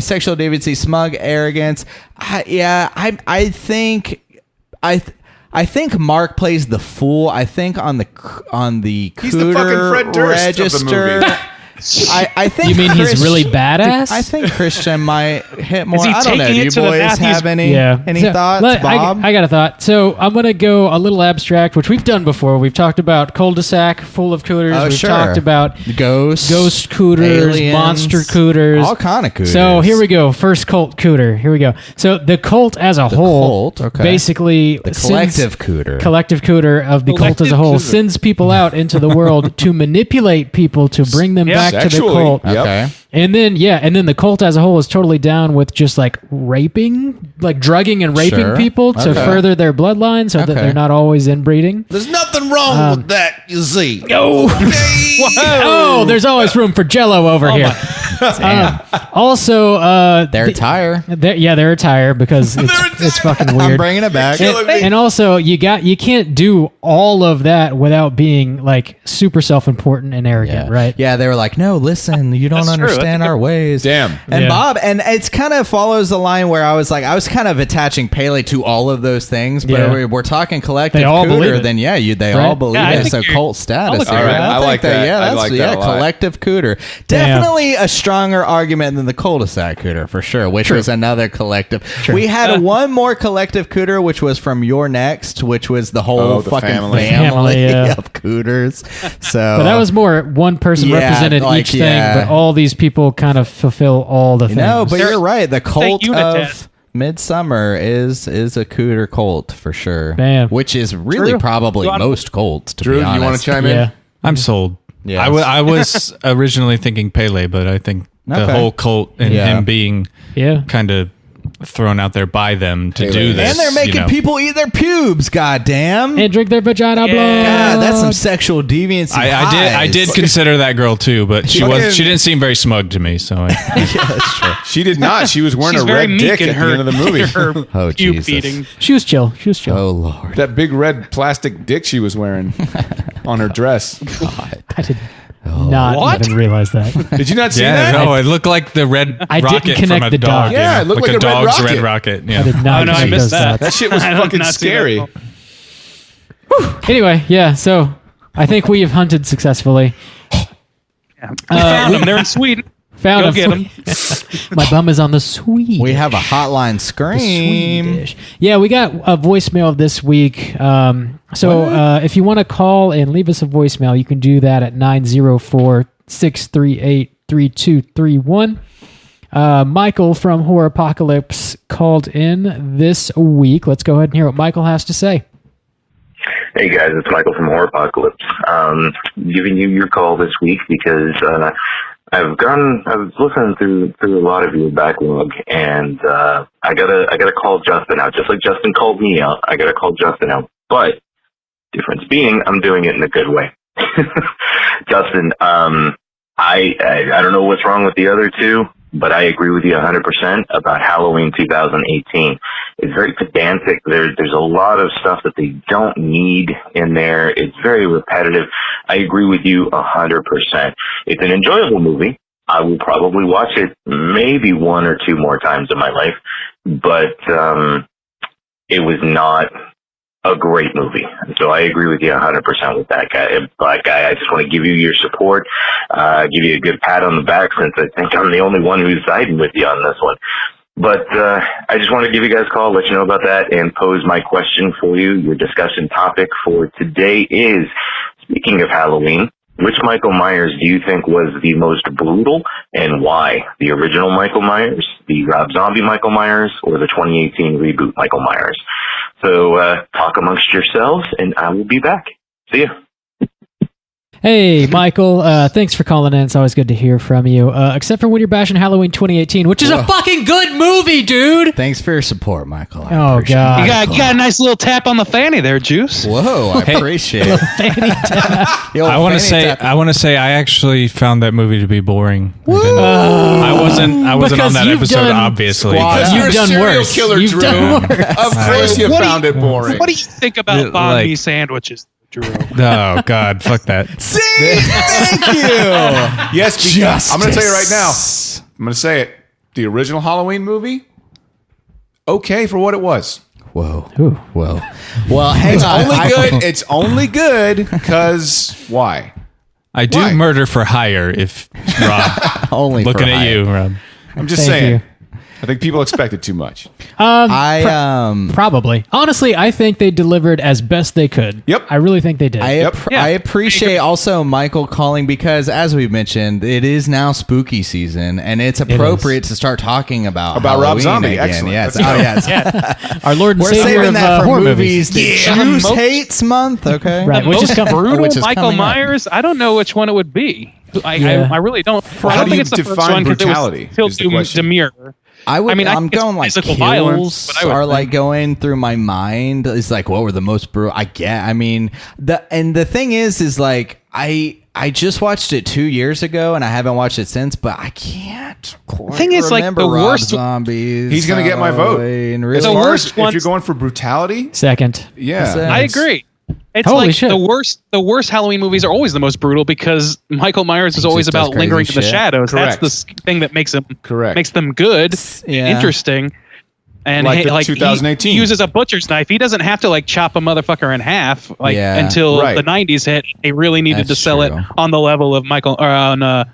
sexual deviancy, smug arrogance. I think Mark plays the fool. I think on the he's the fucking cooter Fred Durst register. of the movie. I think You mean he's really badass? I think Christian might hit more. Is he I don't know. taking Do it you to the boys path have any So, thoughts, Bob? I got a thought. So I'm going to go a little abstract, which we've done before. We've talked about cul-de-sac full of cooters. Oh, We've sure. talked about Ghosts, ghost cooters, aliens, monster cooters. all kind of cooters. So here we go. First cult cooter. Here we go. So the cult as a whole, cult, okay. basically, The collective cooter. collective cooter of the cult as a whole, sends people out into the world to manipulate people to bring them back to the Sexually. cult. Yep. Okay. And then the cult as a whole is totally down with just like raping, like drugging and raping Sure. people to Okay. further their bloodline so that Okay. they're not always inbreeding. There's nothing wrong with that, you see. Oh, there's always room for Jello over here. Also, Their tire. they're a tire because it's fucking I'm weird. bringing it back. And also, you can't do all of that without being like super self-important and arrogant, right? Yeah, they were like, no, listen, you don't That's true. understand our ways. Damn. And Yeah. Bob, and it's kind of follows the line where I was kind of attaching Pele to all of those things, but Yeah. we're talking collective They all believe cooter, it. then they Right? all believe Yeah, I it. think So you're- cult status. look here. at that. I think like that. Yeah, I that's like that a lot. collective cooter. Damn. Definitely a stronger argument than the cul-de-sac cooter for sure, which was another collective. We had one more collective cooter, which was from Your Next, which was the whole the fucking family. Family, yeah. of cooters. So But that was more one person Yeah, represented like, each thing, yeah. but all these people kind of fulfill all the things. No, but you're right. The cult Unitad. of Midsommar is a cooter cult for sure. Damn. Which is really Drew, probably you wanna- most cults, to Drew, be you honest. want to chime in? yeah. I'm sold. Yes. I was originally thinking Pele, but I think the Okay. whole cult and Yeah. him being Yeah. kind of thrown out there by them to do this. And they're making you know. people eat their pubes, goddamn. And drink their vagina blood. God, that's some sexual deviancy. I did consider that girl too, but she didn't seem very smug to me. So She did not. She was wearing She's a very red meek dick in at her, the end of the movie. her Oh, pube Jesus. feeding. She was chill. She was chill. Oh, Lord. That big red plastic dick she was wearing on her dress. I did not What? even realize that. Did you not see yeah, that? no, it looked like the red I didn't rocket connect from a the dog. dots. Yeah, it looked like a red dog's rocket. red rocket. Yeah. I did not Oh, no, I connect missed those that. dots. That shit was I did fucking not see that scary. at all. Anyway, yeah, so I think we have hunted successfully. We found them. They're in Sweden. Found Go them. get them. My bum is on the Swedish. We have a hotline scream. Swedish. Yeah, we got a voicemail this week. So if you want to call and leave us a voicemail, you can do that at 904-638-3231. Michael from Horror Apocalypse called in this week. Let's go ahead and hear what Michael has to say. Hey guys, it's Michael from Horror Apocalypse. Giving you your call this week because I was listening through a lot of your backlog, and I gotta call Justin out. Just like Justin called me out, I gotta call Justin out. But difference being, I'm doing it in a good way. Justin, I don't know what's wrong with the other two, but I agree with you 100% about Halloween 2018. It's very pedantic. There's a lot of stuff that they don't need in there. It's very repetitive. I agree with you 100%. It's an enjoyable movie. I will probably watch it maybe one or two more times in my life, but it was not a great movie. So I agree with you 100% with that guy. Black guy, I just want to give you your support, give you a good pat on the back since I think I'm the only one who's siding with you on this one. But I just want to give you guys a call, let you know about that, and pose my question for you. Your discussion topic for today is, speaking of Halloween, which Michael Myers do you think was the most brutal and why? The original Michael Myers, the Rob Zombie Michael Myers, or the 2018 reboot Michael Myers? So talk amongst yourselves, and I will be back. See ya. Hey, Michael. Thanks for calling in. It's always good to hear from you. Except for when you're bashing Halloween 2018, which is a fucking good movie, dude. Thanks for your support, Michael. I Oh, appreciate God. it. You got a nice little tap on the fanny there, Juice. Whoa, I appreciate it. The old I want to fanny say, tap. I actually found that movie to be boring. I wasn't Because on that you've episode, done obviously. Squad. Because You've you're a done serial worse. killer, You've Drew. done worse. Of course you found it boring. What do you think about banh Like- mi sandwiches, Drew? Oh God, fuck that. See? Thank you. Yes, because I'm going to tell you right now. I'm going to say it. The original Halloween movie, okay for what it was. Whoa. Whoa. Well, hang It's on. only good. It's only good because why? I do Why? murder for hire if Rob. Only looking for at hire. you, Rob. I'm just Thank saying. you. I think people expected too much. Probably. Honestly, I think they delivered as best they could. Yep. I really think they did. I appreciate also Michael calling because, as we mentioned, it is now spooky season, and it's appropriate to start talking about Rob Halloween Zombie. again. Excellent. Yes. Let's go. Yes. Our Lord and We're Savior saving of that for horror movies that Yeah. Juice hates month. Okay. Right. Which is Most coming. brutal Which is Michael coming up. Myers. I don't know which one it would be. Yeah. I really don't. How I don't do think you it's the first define one because brutality, it was is the question. demure. I would. I mean, I I'm think it's going like physical kills violence, but I would are think- like going through my mind. It's like what were the most brutal? I get. I mean, the thing is like I just watched it 2 years ago and I haven't watched it since, but I can't quite Thing is, like, remember the Rob worst- Zombies. He's going to get my vote. Halloween, As really. The far worst as if ones- you're going for brutality, Second. yeah. I agree. It's Holy like shit. the worst Halloween movies are always the most brutal because Michael Myers is always just does about lingering crazy in the shit. shadows. Correct. That's the thing that makes them Correct. makes them good, Yeah. interesting. And Like the he 2018. he uses a butcher's knife. He doesn't have to like chop a motherfucker in half Yeah. until Right. the 90s hit. They really needed That's to sell true. it on the level of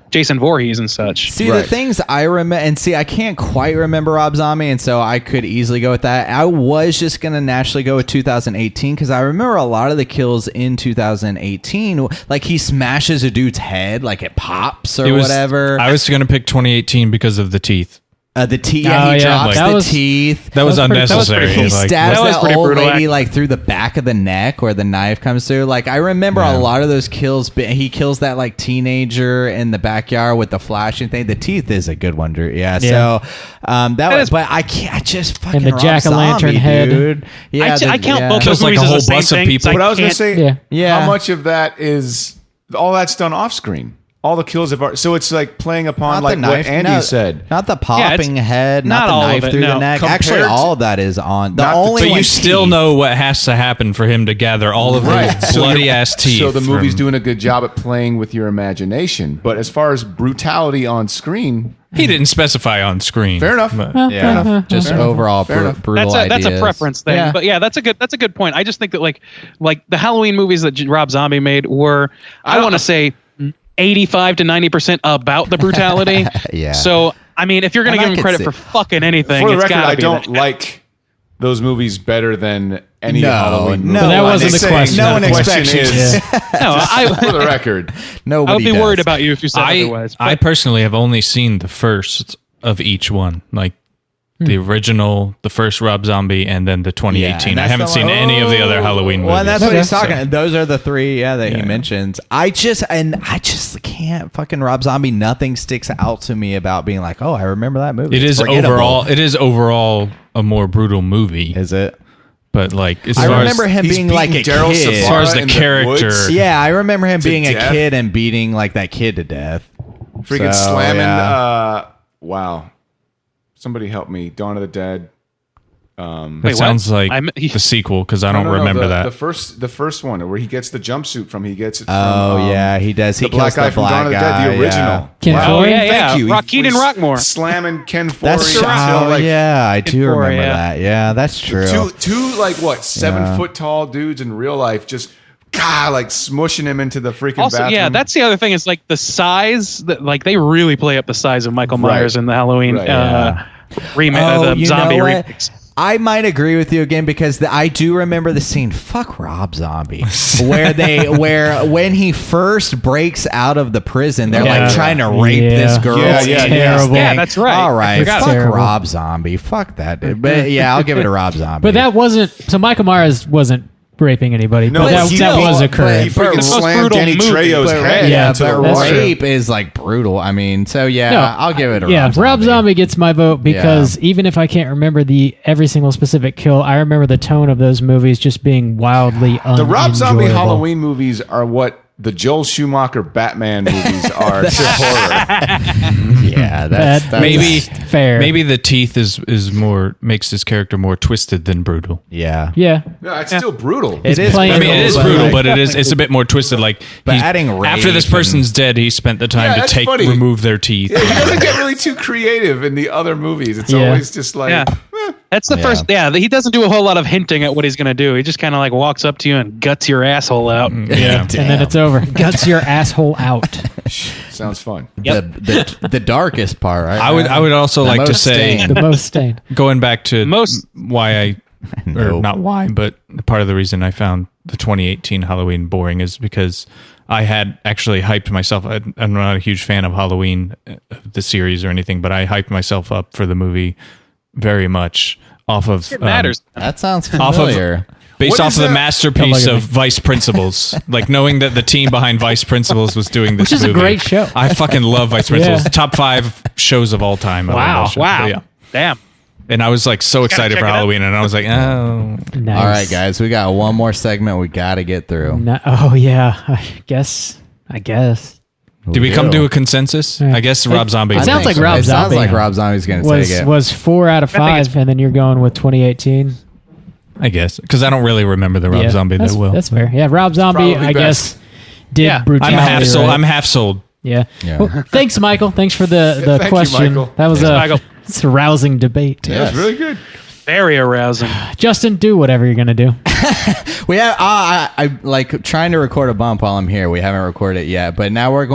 Jason Voorhees and such. See, Right. the things I remember, and see, I can't quite remember Rob Zombie, and so I could easily go with that. I was just going to naturally go with 2018 because I remember a lot of the kills in 2018. Like, he smashes a dude's head, like it pops or whatever. I was going to pick 2018 because of the teeth. The teeth, Oh, he yeah, drops that the was- teeth. That was That was pretty- that was unnecessary. He like, stabs that was that pretty old brutal, lady like through the back of the neck where the knife comes through. Like I remember a lot of those kills. But he kills that like teenager in the backyard with the flashing thing. The teeth is a good one, Drew. Yeah. So that was. is- But I can't. I just fucking the Rob jack-o'-lantern Zombie, head. dude. Yeah. I count both Kills those like a movies whole as the same bus of thing, people. so But I was going to can't- say, Yeah. how much of that is all that's done off screen? All the kills of art. So it's like playing upon Not like the knife, what Andy no, said. Not the popping head, not not the all of knife it, through the no. neck. Compared Actually, to- all of that is on. The Not the- only but one you still teeth. know what has to happen for him to gather all of Right. those bloody ass teeth. So the movie's from- doing a good job at playing with your imagination. But as far as brutality on screen, He didn't specify on screen. fair enough. but- Yeah. Just overall brutal That's a ideas. preference thing. Yeah. But yeah, that's a good point. I just think that like the Halloween movies that Rob Zombie made were I want to say 85 to 90% about the brutality. Yeah. So I mean, if you're going And to I give him could credit see- for fucking anything, For the it's record, gotta I be don't that. like those movies better than any No, Halloween movie. no, But that one wasn't is the saying- question. No one The question expects is, you. No, for the record, Nobody I would be does. worried about you if you said otherwise. I But personally have only seen the first of each one, like the original, the first Rob Zombie, and then the 2018. Yeah, I haven't that's seen the one- any of the other Halloween movies. Well, and that's what he's So- talking. Those are the three, that he Yeah. mentions. I just can't fucking Rob Zombie. Nothing sticks out to me about being like, oh, I remember that movie. It It's is forgettable. overall. It is overall a more brutal movie. Is it? But like, as I far remember as, him he's being like a beating Daryl kid. as far as the in the character, woods. Yeah, I remember him being a death. kid and beating like that kid to death. freaking So, slamming. yeah. Wow, somebody help me! Dawn of the Dead. that Wait, what? sounds like I'm- the sequel because I don't No, remember the, that. The first one where he gets the jumpsuit from. He gets it. From, Oh yeah, he does. He the black kills guy the from black Dawn of the guy. Dead, the original. Yeah. Ken Oh Follett? yeah, yeah. Thank you. Rockeen and Rockmore. Slamming Ken Forey. That's until, like, yeah, I do Four, remember yeah. that. Yeah, that's true. Two like what 7 foot tall dudes in real life just like smushing him into the freaking Also, bathroom. yeah, that's the other thing. Is like the size. That, like they really play up the size of Michael Right. Myers in the Halloween Right, yeah. remake, Oh, the you zombie know what? remakes. I might agree with you again because I do remember the scene. Fuck Rob Zombie, where when he first breaks out of the prison, they're Yeah. like trying to rape Yeah. this girl. Yeah, in yeah, this terrible. thing. Yeah, that's right. All right, Forgot. fuck Terrible. Rob Zombie. Fuck that dude. But yeah, I'll give it to Rob Zombie. But that wasn't. So Michael Myers wasn't raping anybody. No, but that, he- that was he occurring. freaking most slammed brutal Danny movie. Trejo's But, head yeah, into the but water. rape is like brutal. I mean, so yeah, No, I'll give it to yeah, Rob Zombie. Rob Zombie gets my vote because even if I can't remember every single specific kill, I remember the tone of those movies just being wildly The Rob Zombie unenjoyable. Halloween movies are what the Joel Schumacher Batman movies are to horror. Yeah, that's maybe fair. Maybe the teeth is more makes his character more twisted than brutal. yeah. Yeah. No, it's still brutal. It is. playing- I mean, it is But, brutal, like- but it's a bit more twisted. Like, But he's- adding rape after this and- person's dead, he spent the time Yeah, to that's take funny. remove their teeth. He doesn't get really too creative in the other movies. It's Yeah. always just like, Yeah. eh. That's the first. Yeah, he doesn't do a whole lot of hinting at what he's going to do. He just kind of like walks up to you and guts your asshole out. Yeah, and then it's over. Guts your asshole out. Sounds fun. Yep. The darkest part, right? I would also like to say, The most stained. going back to Most- why or not why, but part of the reason I found the 2018 Halloween boring is because I had actually hyped myself. I'm not a huge fan of Halloween, the series or anything, but I hyped myself up for the movie very much off of It matters. That sounds off familiar. based What off is of the that? masterpiece of Vice Principals. Like knowing that the team behind Vice Principals was doing this Which is a movie. great show. I fucking love Vice Principals. Yeah. Top 5 shows of all time. I love that show. Wow. But yeah. Damn. And I was like so excited check for it out. Halloween, and I was like, oh. Nice. All right, guys, we got one more segment we got to get through. Oh yeah, I guess. Did we come to a consensus? I guess Rob Zombie. It sounds like Rob It sounds Zombie like Rob Zombie's going to take it. was 4 out of 5, and then you're going with 2018. I guess because I don't really remember the Rob Yeah, Zombie that's, that well. That's fair. Yeah, Rob Zombie, Probably I best. guess, did Yeah. brutality. I'm half sold. right? I'm half sold. Yeah. Yeah. Well, thanks, Michael. Thanks for the thank you, question. Michael. That was Michael. it's a rousing debate. That was really good. Very arousing. Justin, do whatever you're gonna do. We have I like trying to record a bump while I'm here. We haven't recorded it yet, but now we're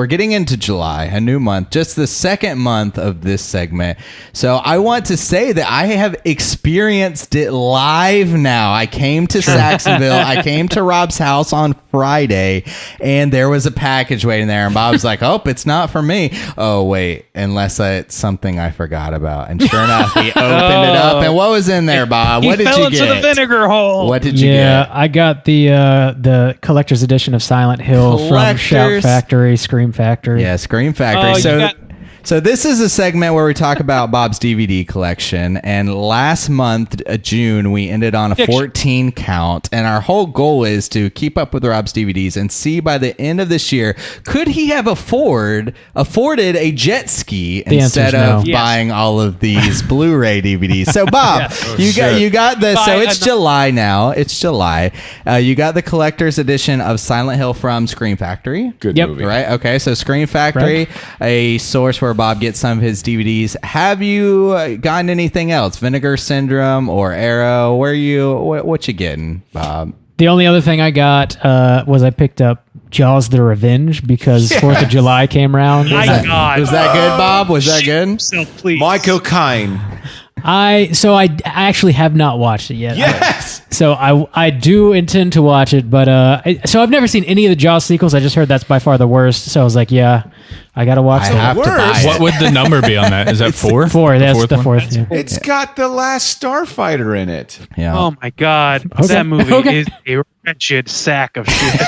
getting into July, a new month, just the second month of this segment. So I want to say that I have experienced it live now. I came to Saxonville. I came to Rob's house on Friday, and there was a package waiting there, and Bob's like, "Oh, it's not for me." Oh wait, unless it's something I forgot about. And sure enough, he opened it up, and what was in there, Bob? What He did fell you into get? the vinegar hole. What did you Yeah, get? I got the collector's edition of Silent Hill from Shout Collector's- Factory, Scream Factory. Yeah, Scream Factory. Oh, you got- So this is a segment where we talk about Bob's DVD collection. And last month, June, we ended on a 14 count. And our whole goal is to keep up with Rob's DVDs and see by the end of this year, could he have afforded a jet ski The instead answer's of no. buying all of these Blu-ray DVDs? So Bob, you got the, so it's July now. It's July. You got the collector's edition of Silent Hill from Scream Factory. Good Yep. movie. Right. Okay. So Scream Factory, a source where Bob gets some of his DVDs. Have you gotten anything else? Vinegar Syndrome or Arrow? What you getting, Bob? The only other thing I got was I picked up Jaws: The Revenge because 4th of July came around. My God. Was that good, Bob? Was that good? So please. Michael Caine. I actually have not watched it yet. Yes. So I do intend to watch it, but so I've never seen any of the Jaws sequels. I just heard that's by far the worst. So I was like, yeah, I gotta watch I that. have to buy What it. would the number be on that? Is that 4? 4. That's the one? 4th. Yeah. It's got the Last Starfighter in it. Yeah. Oh my God. Okay. That movie Okay. is a wretched sack of shit.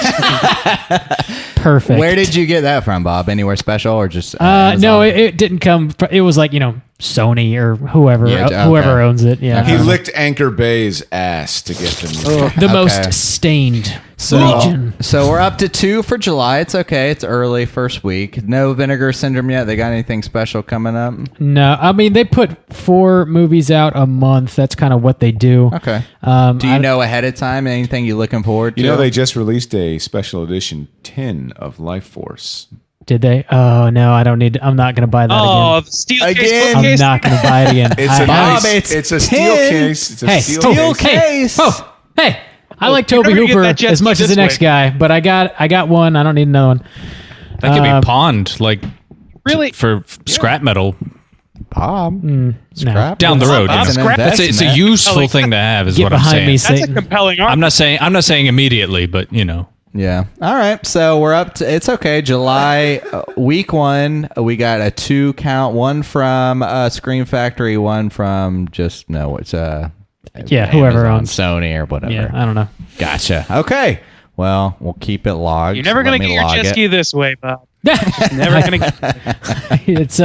Perfect. Where did you get that from, Bob? Anywhere special or just? No, Amazon? it didn't come. It was like Sony or whoever Yeah, okay. whoever owns it. Yeah, He licked Anchor Bay's ass to get them. the Okay. most stained So, region. so we're up to 2 for July. It's okay. It's early, first week. No Vinegar Syndrome yet. They got anything special coming up? No, I mean they put 4 movies out a month. That's kind of what they do. Okay. Um, Do you know ahead of time anything you looking forward to? You know, they just released a special edition tin of Life Force. Did they? Oh no, I don't need. I'm not going to buy that Oh, again. the steel Again? case I'm bookcase. not going to buy it again. It's I- a Bob, nice. it's It's a steel tin. case. It's a hey, steel case. case. Oh, hey, I like you're Toby never gonna get Hooper that jet as much ski as the this next way. guy, but I got one. I don't need another one. That could be pawned, like Really? for scrap metal Bob. No. Scrap? down the road. Bob, you know. scrap- It's a investment. useful thing to have, is Get what I'm behind saying. me, That's a Satan. compelling argument. I'm not saying immediately, but Yeah. All right. So we're up to, it's okay. July, week 1, we got a 2 count, one from Scream Factory, one from just, no, it's whoever Amazon, owns. Sony or whatever. Yeah, I don't know. Gotcha. Okay. Well, we'll keep it logged. You're never Let going to me get your log jet it. ski this way, Bob. Never going to get It's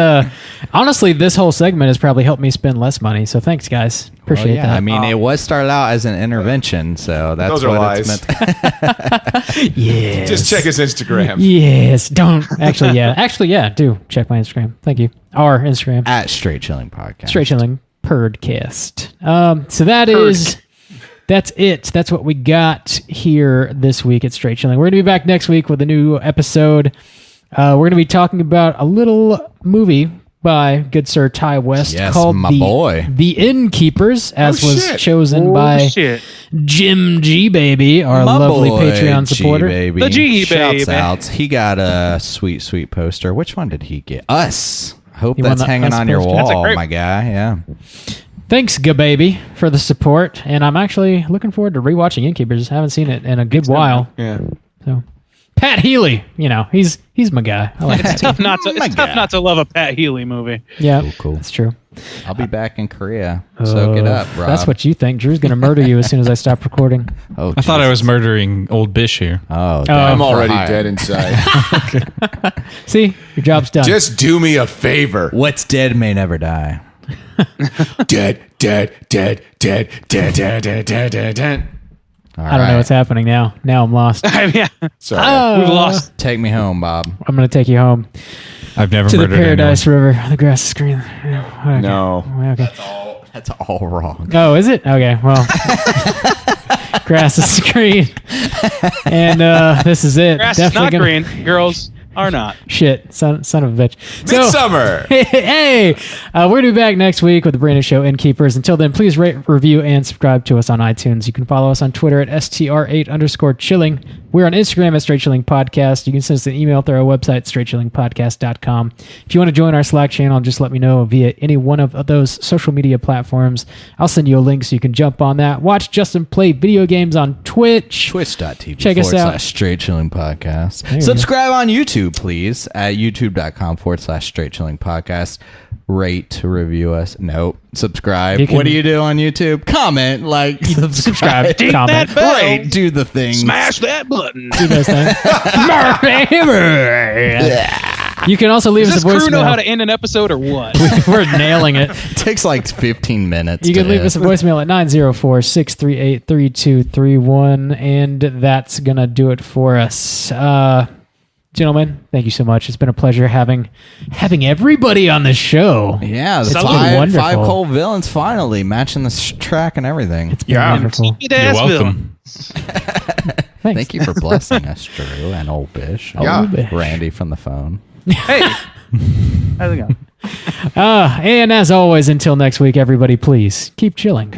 honestly, this whole segment has probably helped me spend less money. So thanks, guys. Appreciate Well, yeah, that. I mean, it was started out as an intervention, so that's Those are what lies. it's meant. yes. Just check his Instagram. Yes. Don't actually. Yeah. Do check my Instagram. Thank you. Our Instagram. At Straight Chilling Podcast. Straight Chilling Perdcast. So that's it. That's what we got here this week at Straight Chilling. We're going to be back next week with a new episode. We're going to be talking about a little movie by good Sir Ty West Yes, called my boy. The Innkeepers, as was shit. chosen by Jim G. Baby, our My lovely boy, Patreon supporter. G-Baby. The G-Baby. Shouts outs. He got a sweet, sweet poster. Which one did he get? Us. Hope He won that's the hanging Us on your poster. That's a wall, great- my guy. Yeah. Thanks, G-Baby, for the support, and I'm actually looking forward to rewatching Innkeepers. Haven't seen it in a good while. Yeah. So, Pat Healy, he's my guy. I like It's Pat. tough not to love a Pat Healy movie. Yeah, Cool. that's true. I'll be back in Korea. Soak it up, Rob. That's what you think. Drew's going to murder you as soon as I stop recording. Oh, I thought I was Jesus. murdering old Bish here. Oh, I'm for already hire. dead inside. See, your job's done. Just do me a favor. What's dead may never die. Dead, dead, dead, dead, dead, dead, dead, dead, dead, dead. I don't know what's happening now. Now I'm lost. Yeah, Sorry. we've lost. Take me home, Bob. I'm going to take you home I've never to the murdered Paradise River. The grass is green. Okay. No. Okay. That's all wrong. Oh, is it? Okay, well. Grass is green. And this is it. Grass is not green. Girls are not. Shit, son of a bitch. So, Midsommar. hey, we're going to be back next week with the brand new show, Innkeepers. Until then, please rate, review, and subscribe to us on iTunes. You can follow us on Twitter at STR8_chilling. We're on Instagram at Straight Chilling Podcast. You can send us an email through our website, straightchillingpodcast.com. If you want to join our Slack channel, just let me know via any one of those social media platforms. I'll send you a link so you can jump on that. Watch Justin play video games on Twitch. Twitch.tv Check us out. /Straight Chilling Podcast. you Subscribe on YouTube, please, at youtube.com /Straight Chilling Podcast. Rate, review us. Nope. Subscribe. You can- What do you do on YouTube? Comment, like, subscribe. Subscribe, comment. that bell. Rate, do the things. Smash that button. Do those things. You can also leave Does us this a crew know how voicemail. to end an episode or what? We're nailing it. It takes like 15 minutes. You can to leave hit. us a voicemail at 904-638-3231, and that's going to do it for us. Gentlemen, thank you so much. It's been a pleasure having everybody on the show. Yeah, the It's been five wonderful. cold villains finally matching the track and everything. It's been wonderful. You're welcome. Thanks. Thank you for blessing us, Drew, and Old Bish. Yeah. Old Bish. Randy from the phone. Hey, how's it going? And as always, until next week, everybody, please keep chilling.